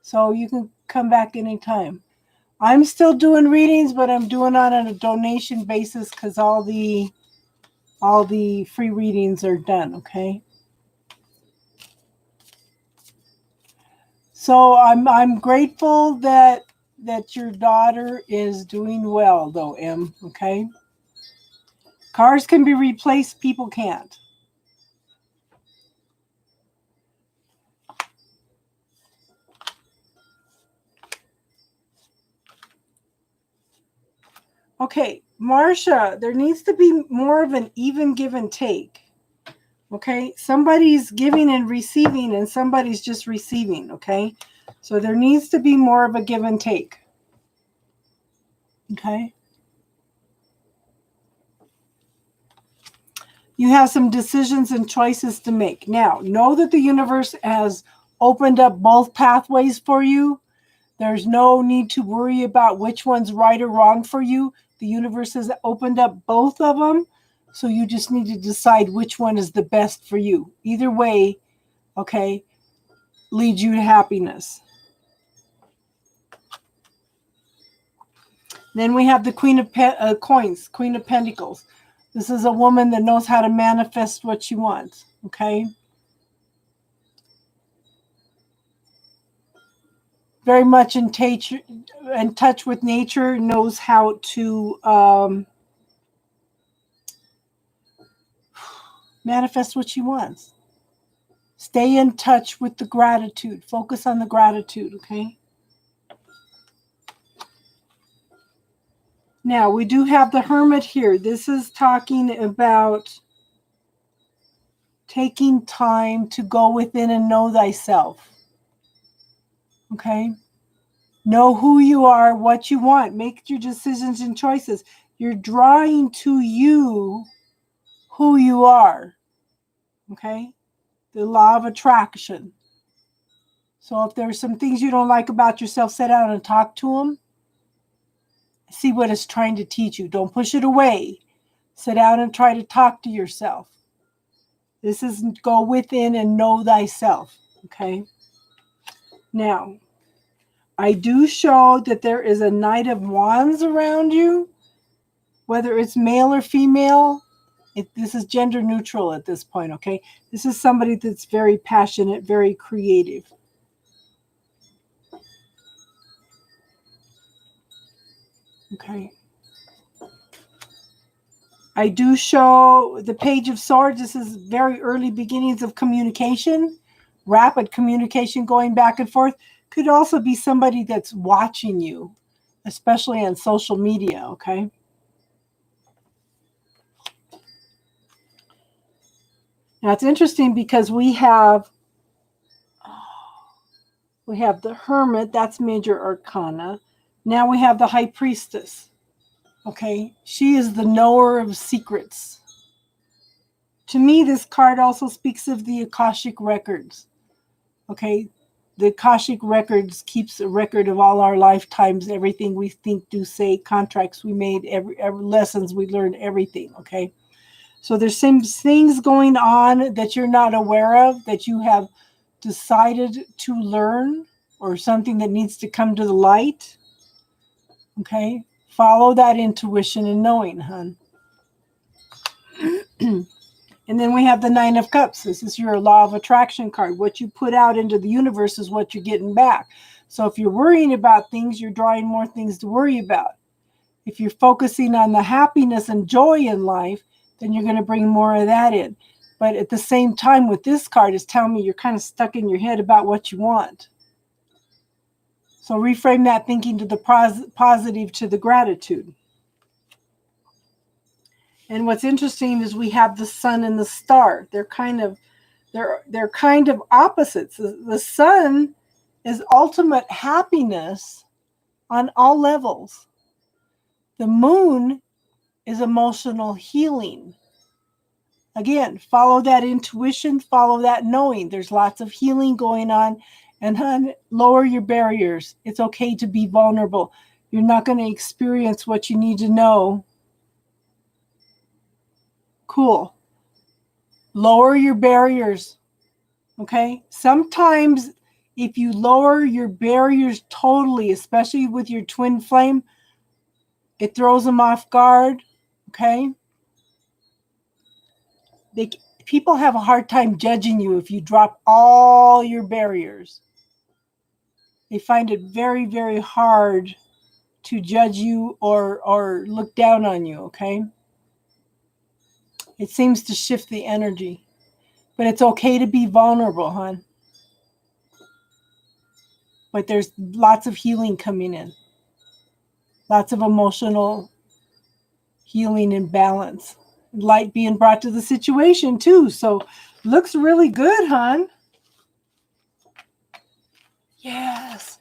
So you can come back anytime. I'm still doing readings, but I'm doing it on a donation basis because all the free readings are done, okay? So I'm grateful that your daughter is doing well, though, M, okay? Cars can be replaced, people can't. Okay, Marsha, there needs to be more of an even give and take. Okay, somebody's giving and receiving and somebody's just receiving, okay? So there needs to be more of a give and take. Okay? You have some decisions and choices to make. Now, know that the universe has opened up both pathways for you. There's no need to worry about which one's right or wrong for you. The universe has opened up both of them. So you just need to decide which one is the best for you. Either way, okay, leads you to happiness. Then we have the Queen of Coins, Queen of Pentacles. This is a woman that knows how to manifest what she wants, okay? Very much in touch with nature, knows how to manifest what she wants. Stay in touch with the gratitude. Focus on the gratitude, okay? Now, we do have the Hermit here. This is talking about taking time to go within and know thyself. Okay? Know who you are, what you want. Make your decisions and choices. You're drawing to you who you are. Okay? The law of attraction. So if there's some things you don't like about yourself, sit down and talk to them. See what it's trying to teach you. Don't push it away. Sit down and try to talk to yourself. This is go within and know thyself. Okay? Now, I do show that there is a Knight of Wands around you, whether it's male or female. This is gender neutral at this point, okay? This is somebody that's very passionate, very creative. Okay. I do show the Page of Swords. This is very early beginnings of communication, rapid communication going back and forth. Could also be somebody that's watching you, especially on social media, okay? Now it's interesting because we have the Hermit, that's major arcana. Now we have the High Priestess. Okay, she is the knower of secrets. To me, this card also speaks of the Akashic records. Okay, the Akashic records keeps a record of all our lifetimes, everything we think, do, say, contracts we made, every lessons we learned, everything. Okay, so there's some things going on that you're not aware of that you have decided to learn, or something that needs to come to the light. Okay, follow that intuition and knowing, hon. And then we have the Nine of Cups. This is your law of attraction card. What you put out into the universe is what you're getting back. So if you're worrying about things, you're drawing more things to worry about. If you're focusing on the happiness and joy in life, then you're going to bring more of that in. But at the same time, with this card, it's telling me you're kind of stuck in your head about what you want. So reframe that thinking to the positive, to the gratitude. And what's interesting is we have the Sun and the Star. They're kind of opposites. The Sun is ultimate happiness on all levels. The Moon is emotional healing. Again, follow that intuition, follow that knowing. There's lots of healing going on. And lower your barriers. It's okay to be vulnerable. You're not going to experience what you need to know. Cool. Lower your barriers. Okay? Sometimes if you lower your barriers totally, especially with your twin flame, it throws them off guard. Okay? People have a hard time judging you if you drop all your barriers. They find it very, very hard to judge you or look down on you, okay? It seems to shift the energy. But it's okay to be vulnerable, hon. But there's lots of healing coming in. Lots of emotional healing and balance. Light being brought to the situation, too. So, looks really good, hon. Yes.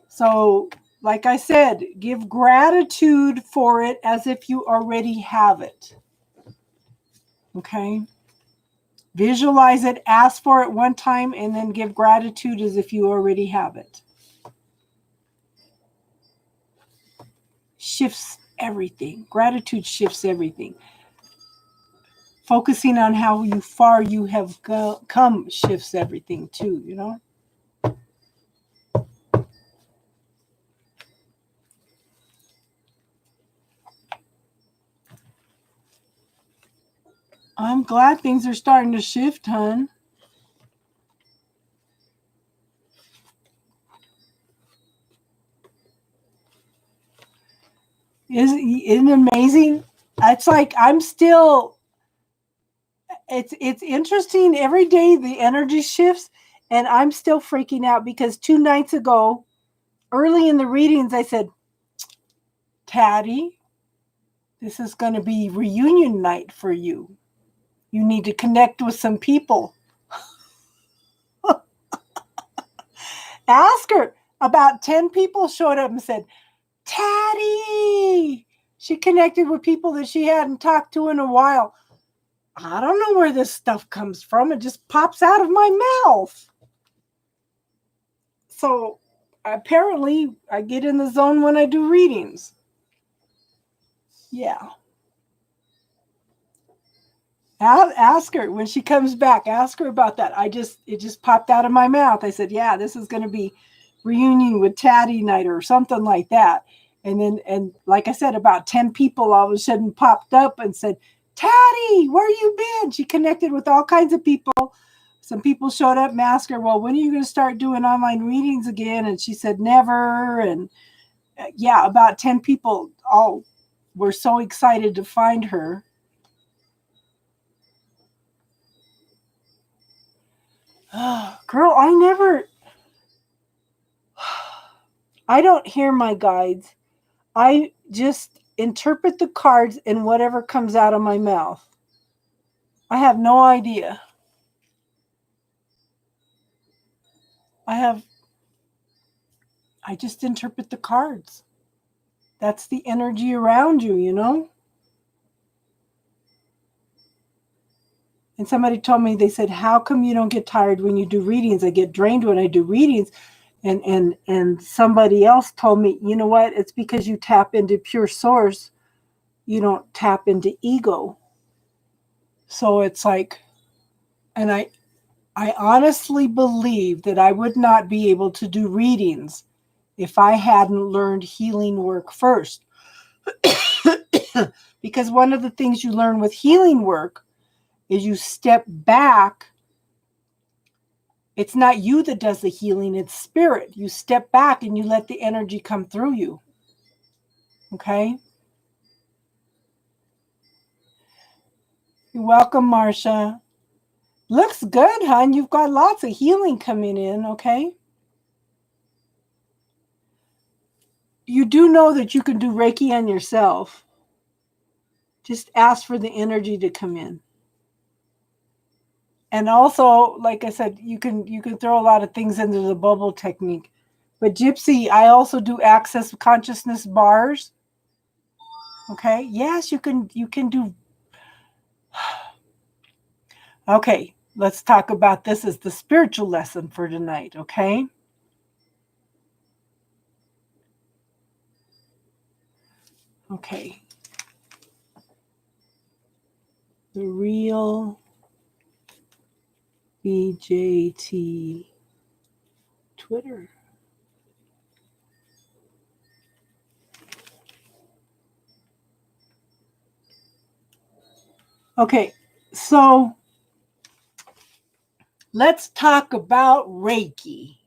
So, like I said, give gratitude for it as if you already have it. Okay? Visualize it, ask for it one time, and then give gratitude as if you already have it. Shifts everything. Gratitude shifts everything. Focusing on how far you have come shifts everything too, you know? I'm glad things are starting to shift, hon. Isn't it amazing? It's like I'm still. It's interesting. Every day the energy shifts, and I'm still freaking out because 2 nights ago, early in the readings, I said, "Taddy, this is going to be reunion night for you. You need to connect with some people." Ask her. About 10 people showed up and said, "Taddy." She connected with people that she hadn't talked to in a while. I don't know where this stuff comes from. It just pops out of my mouth. So apparently I get in the zone when I do readings. Yeah. Ask her when she comes back. Ask her about that. It just popped out of my mouth. I said, "Yeah, this is going to be reunion with Taddy night or something like that." And like I said, about 10 people all of a sudden popped up and said, "Taddy, where you been?" She connected with all kinds of people. Some people showed up and asked her, "Well, when are you going to start doing online readings again?" And she said, "Never." And yeah, about 10 people all were so excited to find her. Girl, I don't hear my guides. I just interpret the cards and whatever comes out of my mouth. I have no idea. I just interpret the cards. That's the energy around you, you know? And somebody told me, they said, "How come you don't get tired when you do readings? I get drained when I do readings." And somebody else told me, "You know what? It's because you tap into pure source. You don't tap into ego." So it's like, and I honestly believe that I would not be able to do readings if I hadn't learned healing work first. Because one of the things you learn with healing work is you step back. It's not you that does the healing, it's spirit. You step back and you let the energy come through you. Okay? You're welcome, Marcia. Looks good, hon. You've got lots of healing coming in, okay? You do know that you can do Reiki on yourself. Just ask for the energy to come in. And also, like I said, you can throw a lot of things into the bubble technique. But Gypsy, I also do access consciousness bars. Okay? Yes, you can do. Okay, let's talk about this as the spiritual lesson for tonight, okay? Okay. The real BJT Twitter. Okay, so let's talk about Reiki.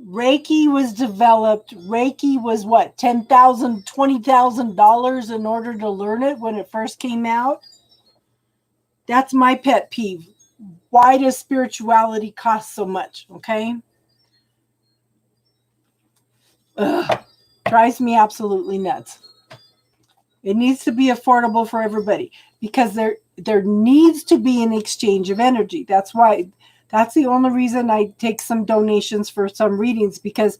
Reiki was developed. Reiki was what, $10,000, $20,000 in order to learn it when it first came out? That's my pet peeve. Why does spirituality cost so much? Okay. Ugh, drives me absolutely nuts. It needs to be affordable for everybody because there needs to be an exchange of energy. That's the only reason I take some donations for some readings, because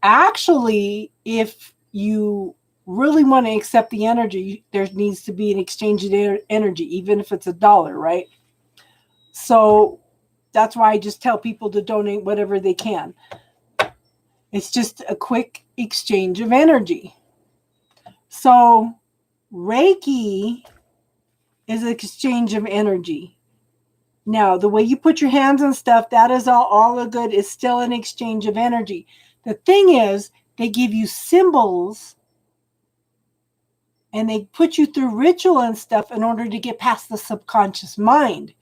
actually, if you really want to accept the energy, there needs to be an exchange of energy, even if it's $1, right? So that's why I just tell people to donate whatever they can. It's just a quick exchange of energy. So Reiki is an exchange of energy. Now, the way you put your hands on stuff, that is all the good, is still an exchange of energy. The thing is, they give you symbols and they put you through ritual and stuff in order to get past the subconscious mind.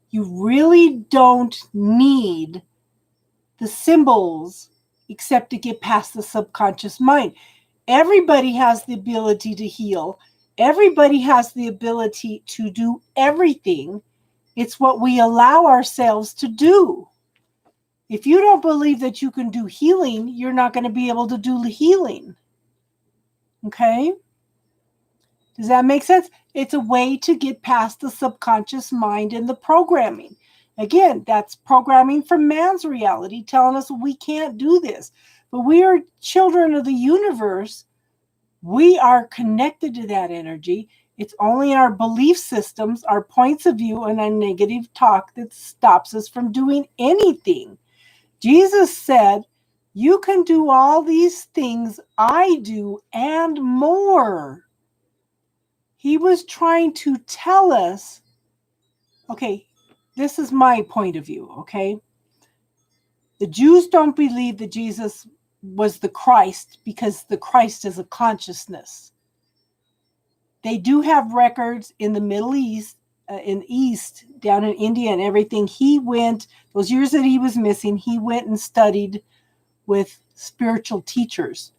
You really don't need the symbols except to get past the subconscious mind. Everybody has the ability to heal. Everybody has the ability to do everything. It's what we allow ourselves to do. If you don't believe that you can do healing, you're not going to be able to do the healing. Okay? Does that make sense? It's a way to get past the subconscious mind and the programming. Again, that's programming from man's reality telling us we can't do this. But we are children of the universe. We are connected to that energy. It's only our belief systems, our points of view, and our negative talk that stops us from doing anything. Jesus said, you can do all these things I do and more. He was trying to tell us, okay, this is my point of view, okay? The Jews don't believe that Jesus was the Christ because the Christ is a consciousness. They do have records in the Middle East, down in India and everything. He went, those years that he was missing, he went and studied with spiritual teachers.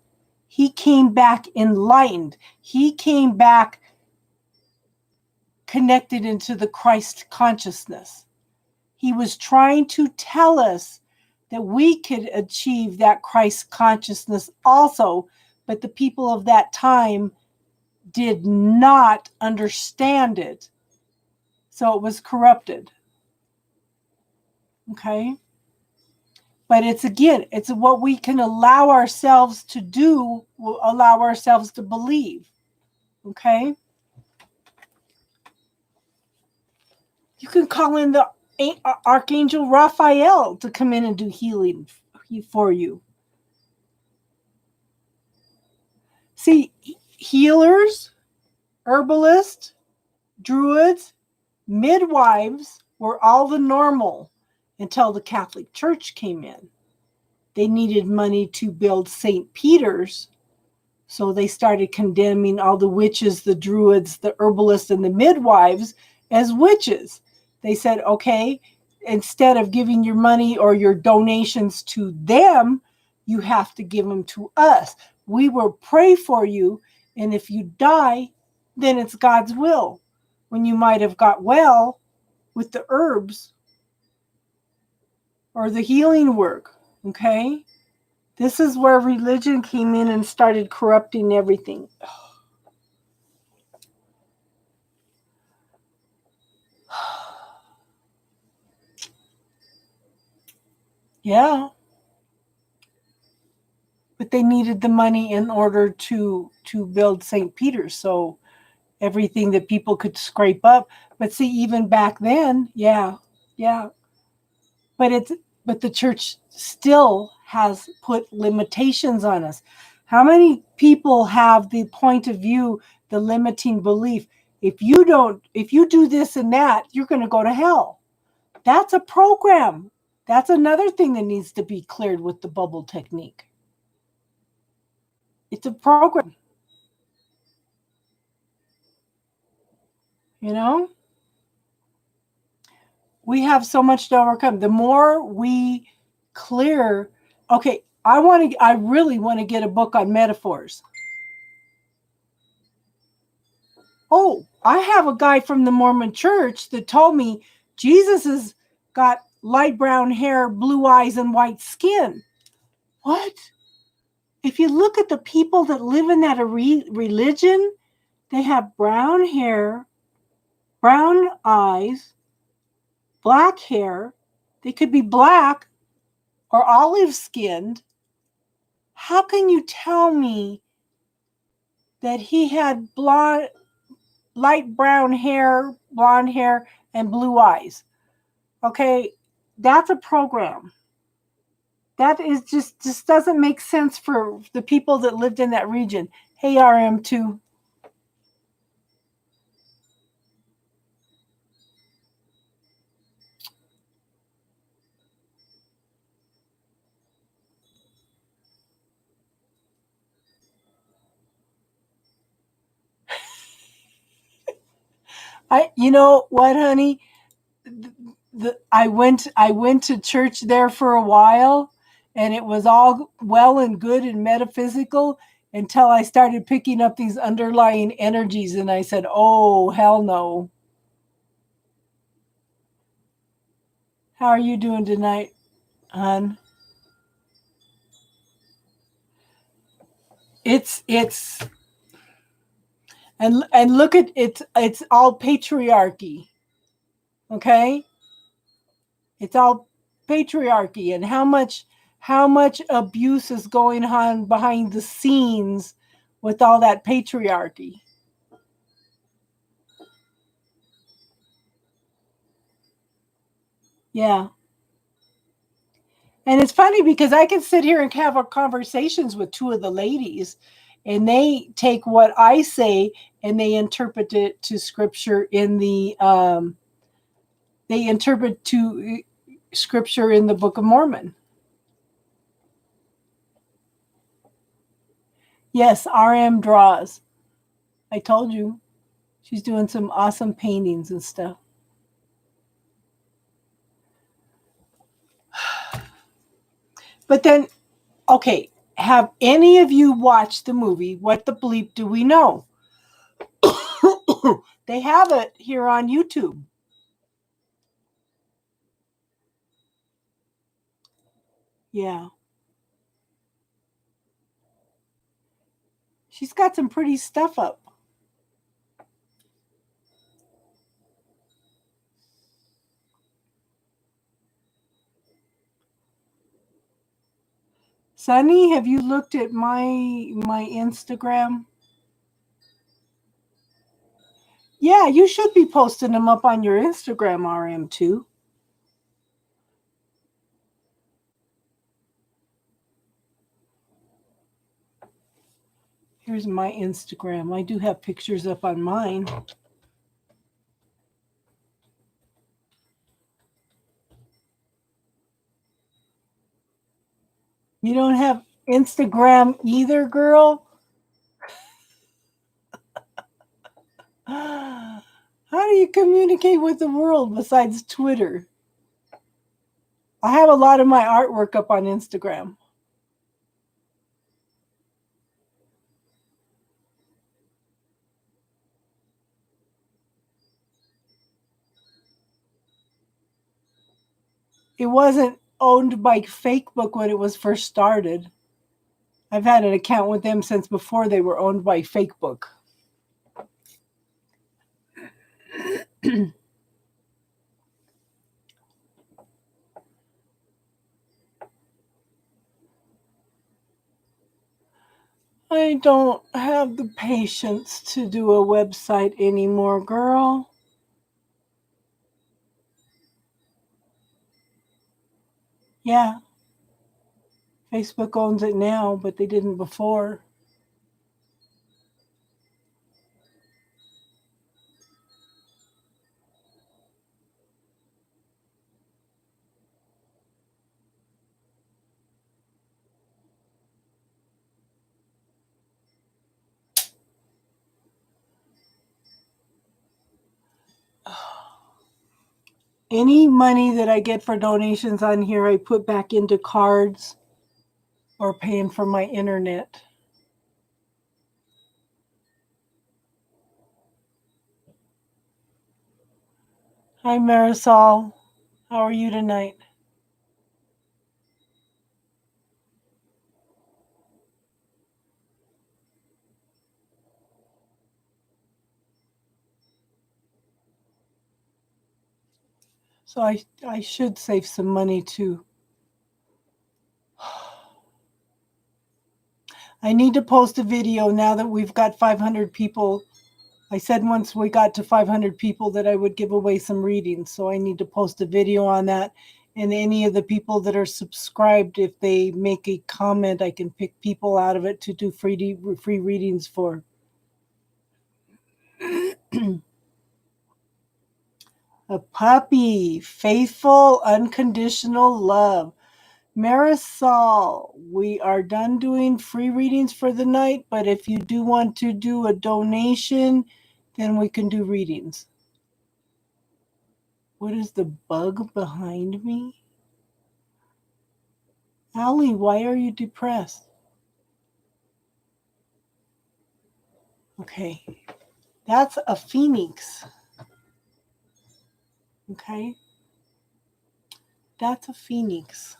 He came back enlightened. He came back connected into the Christ consciousness. He was trying to tell us that we could achieve that Christ consciousness also, but the people of that time did not understand it. So it was corrupted. Okay? But it's what we can allow ourselves to do, allow ourselves to believe. Okay? You can call in the Archangel Raphael to come in and do healing for you. See, healers, herbalists, druids, midwives were all the normal until the Catholic Church came in. They needed money to build St. Peter's, so they started condemning all the witches, the druids, the herbalists, and the midwives as witches. They said, okay, instead of giving your money or your donations to them, you have to give them to us. We will pray for you, and if you die, then it's God's will. When you might have got well with the herbs or the healing work, okay? This is where religion came in and started corrupting everything. Yeah. But they needed the money in order to build St. Peter's, so everything that people could scrape up. But see, even back then, yeah. But the church still has put limitations on us. How many people have the point of view, the limiting belief? If you do this and that, you're going to go to hell. That's a program. That's another thing that needs to be cleared with the bubble technique. It's a program. You know? We have so much to overcome. The more we clear, okay, I really want to get a book on metaphors. Oh, I have a guy from the Mormon church that told me Jesus has got light brown hair, blue eyes, and white skin. What? If you look at the people that live in that religion, they have brown hair, brown eyes, black hair. They could be black or olive skinned. How can you tell me that he had light brown hair, blonde hair, and blue eyes? Okay, that's a program. That is just doesn't make sense for the people that lived in that region. Hey, RM2. You know what, honey? I went to church there for a while, and it was all well and good and metaphysical until I started picking up these underlying energies, and I said, "Oh, hell no." How are you doing tonight, hon? It's and look at it's all patriarchy, okay? It's all patriarchy, and how much abuse is going on behind the scenes with all that patriarchy. Yeah. And it's funny because I can sit here and have conversations with two of the ladies, and they take what I say and they interpret it to scripture in the they interpret to scripture in the Book of Mormon. Yes, RM draws. I told you. She's doing some awesome paintings and stuff. But then, okay, have any of you watched the movie What the Bleep Do We Know? They have it here on YouTube. Yeah. She's got some pretty stuff up. Sunny, have you looked at my Instagram? Yeah, you should be posting them up on your Instagram, RM, too. Here's my Instagram. I do have pictures up on mine. You don't have Instagram either, girl? How do you communicate with the world besides Twitter? I have a lot of my artwork up on Instagram. It wasn't owned by Facebook when it was first started. I've had an account with them since before they were owned by Facebook. I don't have the patience to do a website anymore, girl. Yeah, Facebook owns it now, but they didn't before. Any money that I get for donations on here, I put back into cards or paying for my internet. Hi, Marisol. How are you tonight? So I should save some money too. I need to post a video now that we've got 500 people. I said once we got to 500 people that I would give away some readings. So I need to post a video on that. And any of the people that are subscribed, if they make a comment, I can pick people out of it to do free readings for. A puppy, faithful, unconditional love. Marisol, we are done doing free readings for the night, but if you do want to do a donation, then we can do readings. What is the bug behind me? Allie, why are you depressed? Okay, that's a phoenix. Okay, that's a phoenix.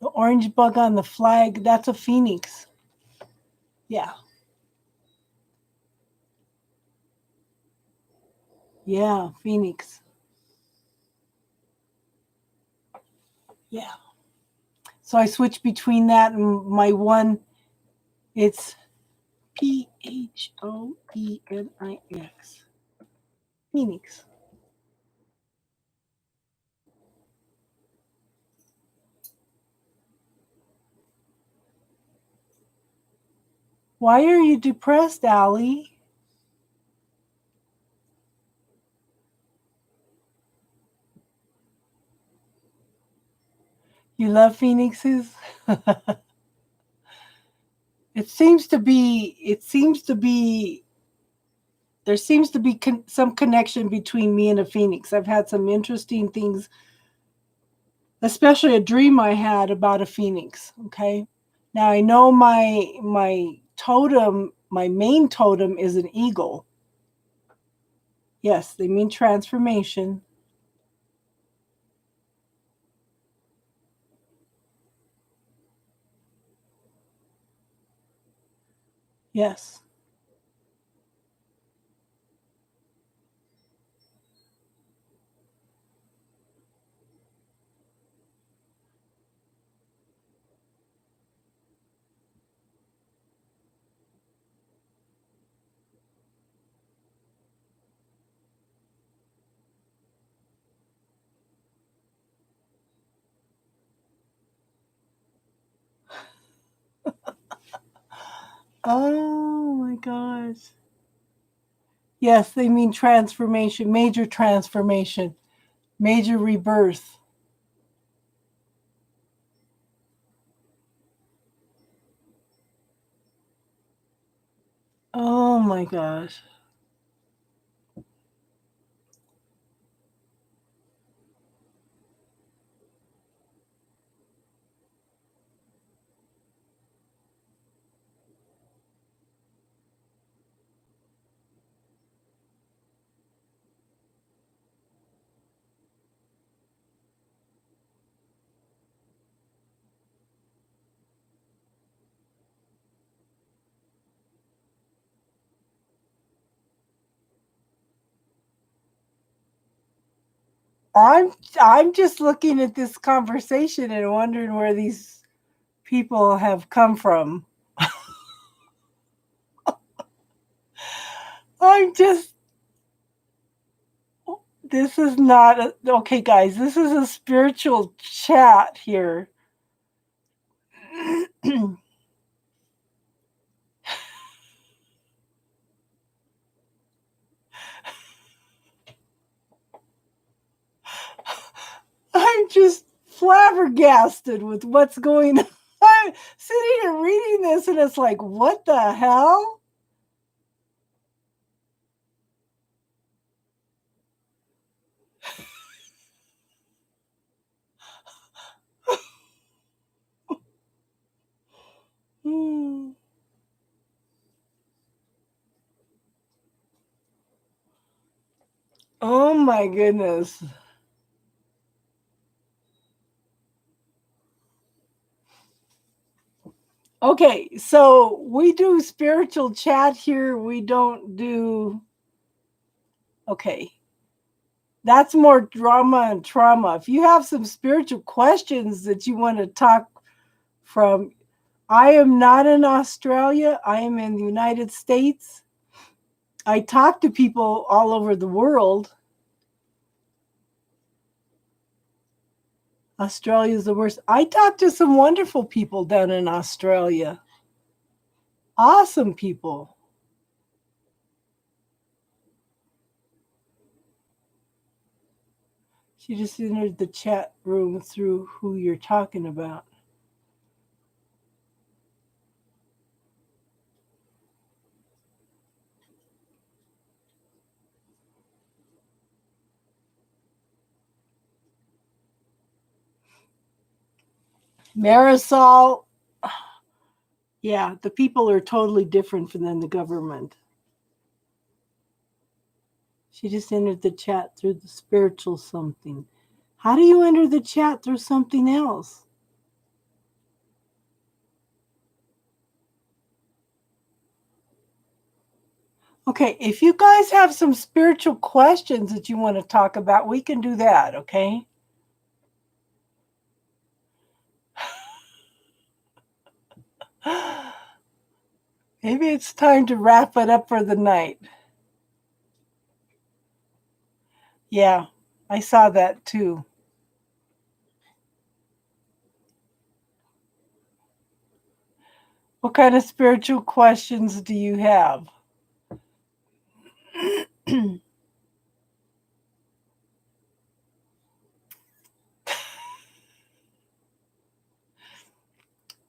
The orange bug on the flag, that's a phoenix. Yeah. Yeah, phoenix. Yeah. So I switch between that and my one. It's Phoenix. Phoenix. Why are you depressed, Allie? You love phoenixes? It seems to be there seems to be some connection between me and a phoenix. I've had some interesting things, especially a dream I had about a phoenix. Okay, now I know my totem, my main totem is an eagle. Yes, they mean transformation. Yes. Oh my gosh. Yes, they mean transformation, major rebirth. Oh my gosh. I'm I'm just looking at this conversation and wondering where these people have come from. I'm just this is not a, okay, guys. This is a spiritual chat here. I'm just flabbergasted with what's going on. I'm sitting here reading this and it's like, what the hell? Hmm. Oh my goodness. Okay, so we do spiritual chat here. We don't do. Okay, that's more drama and trauma. If you have some spiritual questions that you want to talk from, I am not in Australia. I am in the United States. I talk to people all over the world. Australia is the worst. I talk to some wonderful people down in Australia. Awesome people. She just entered the chat room through who you're talking about. Marisol, yeah, the people are totally different than the government. She just entered the chat through the spiritual something. How do you enter the chat through something else? Okay, if you guys have some spiritual questions that you want to talk about, we can do that, okay? Maybe it's time to wrap it up for the night. Yeah, I saw that too. What kind of spiritual questions do you have?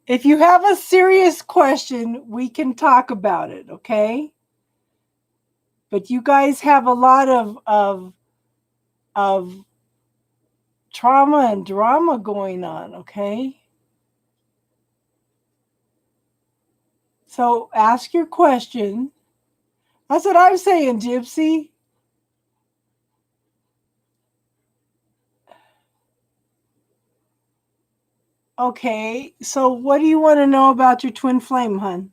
If you have a serious question, we can talk about it, okay? But you guys have a lot of trauma and drama going on, okay? So ask your question. That's what I'm saying, Gypsy. Okay, so what do you want to know about your twin flame, hun?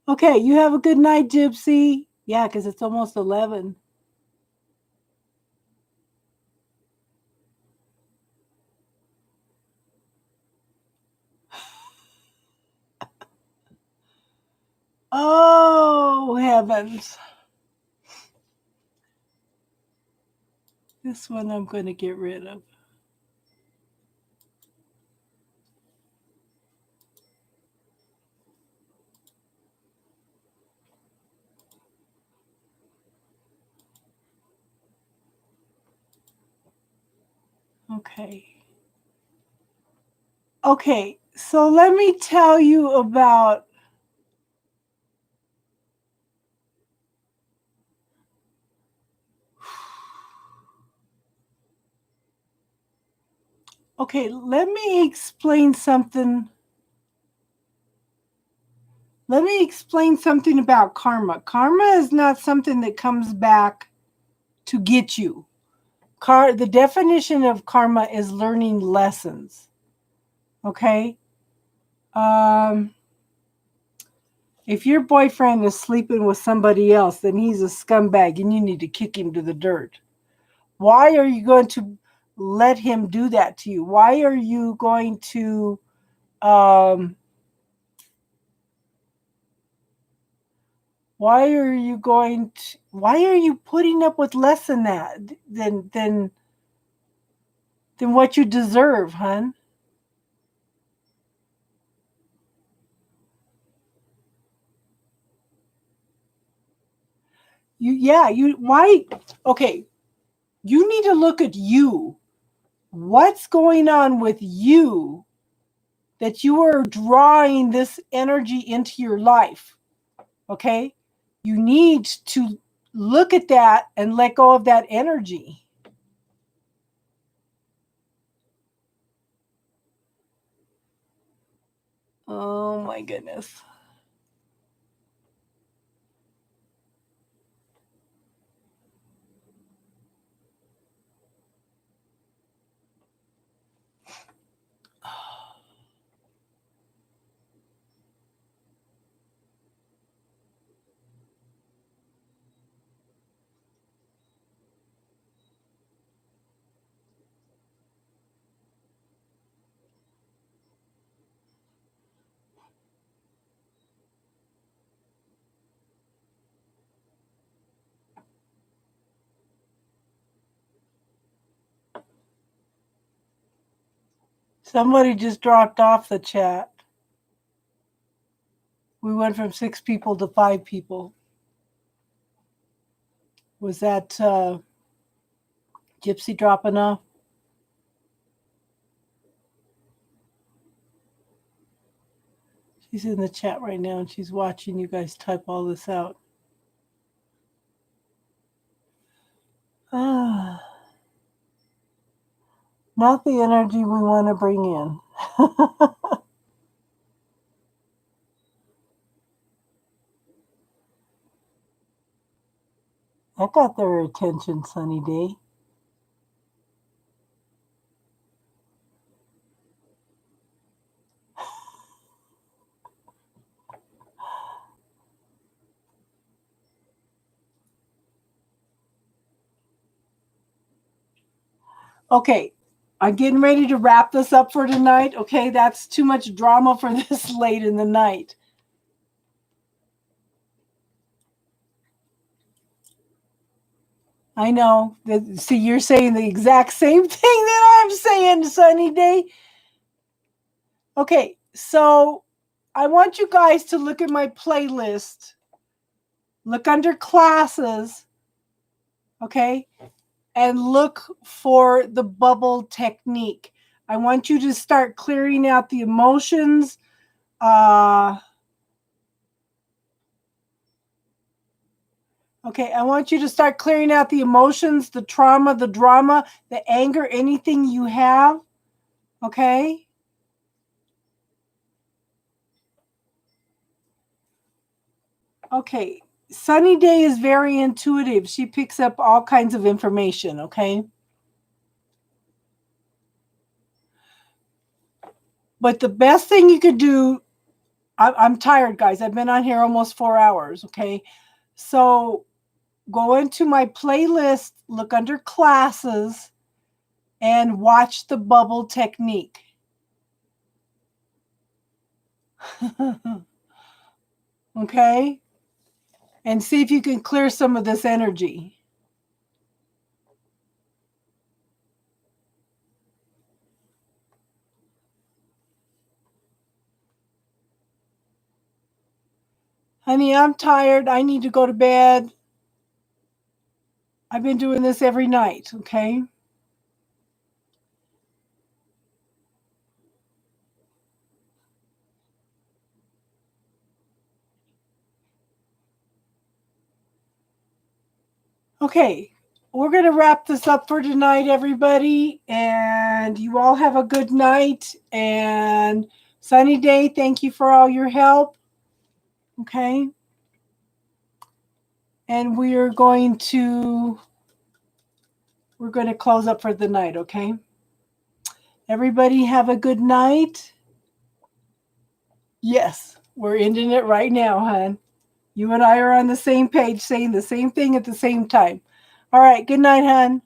Okay, you have a good night, Gypsy. Yeah, because it's almost 11. Oh, heavens. This one I'm going to get rid of. Okay. Okay, so let me tell you about Okay, let me explain something. Let me explain something about karma. Karma is not something that comes back to get you. The definition of karma is learning lessons. Okay? If your boyfriend is sleeping with somebody else, then he's a scumbag and you need to kick him to the dirt. Why are you going to let him do that to you? Why are you going to why are you putting up with less than that than what you deserve, hun? Why? Okay, you need to look at you. What's going on with you that you are drawing this energy into your life? Okay? You need to look at that and let go of that energy. Oh my goodness. Somebody just dropped off the chat. We went from 6 people to 5 people. Was that Gypsy dropping off? She's in the chat right now and she's watching you guys type all this out. not the energy we want to bring in. That got their attention, Sunny Day. Okay, I'm getting ready to wrap this up for tonight. Okay, that's too much drama for this late in the night. I know. See, you're saying the exact same thing that I'm saying, Sunny Day. Okay, so I want you guys to look at my playlist. Look under classes, okay? And look for the bubble technique. I want you to start clearing out the emotions. Okay, I want you to start clearing out the emotions, the trauma, the drama, the anger, anything you have. Okay? Okay. Sunny Day is very intuitive. She picks up all kinds of information, okay? But the best thing you could do, I'm tired, guys. I've been on here almost 4 hours, okay? So go into my playlist, look under classes, and watch the bubble technique. Okay? And see if you can clear some of this energy. Honey, I'm tired. I need to go to bed. I've been doing this every night, okay? Okay, we're going to wrap this up for tonight, everybody. And you all have a good night. And Sunny Day, thank you for all your help. Okay. And we're going to close up for the night, okay? Everybody have a good night. Yes, we're ending it right now, hon. You and I are on the same page saying the same thing at the same time. All right, good night, hon.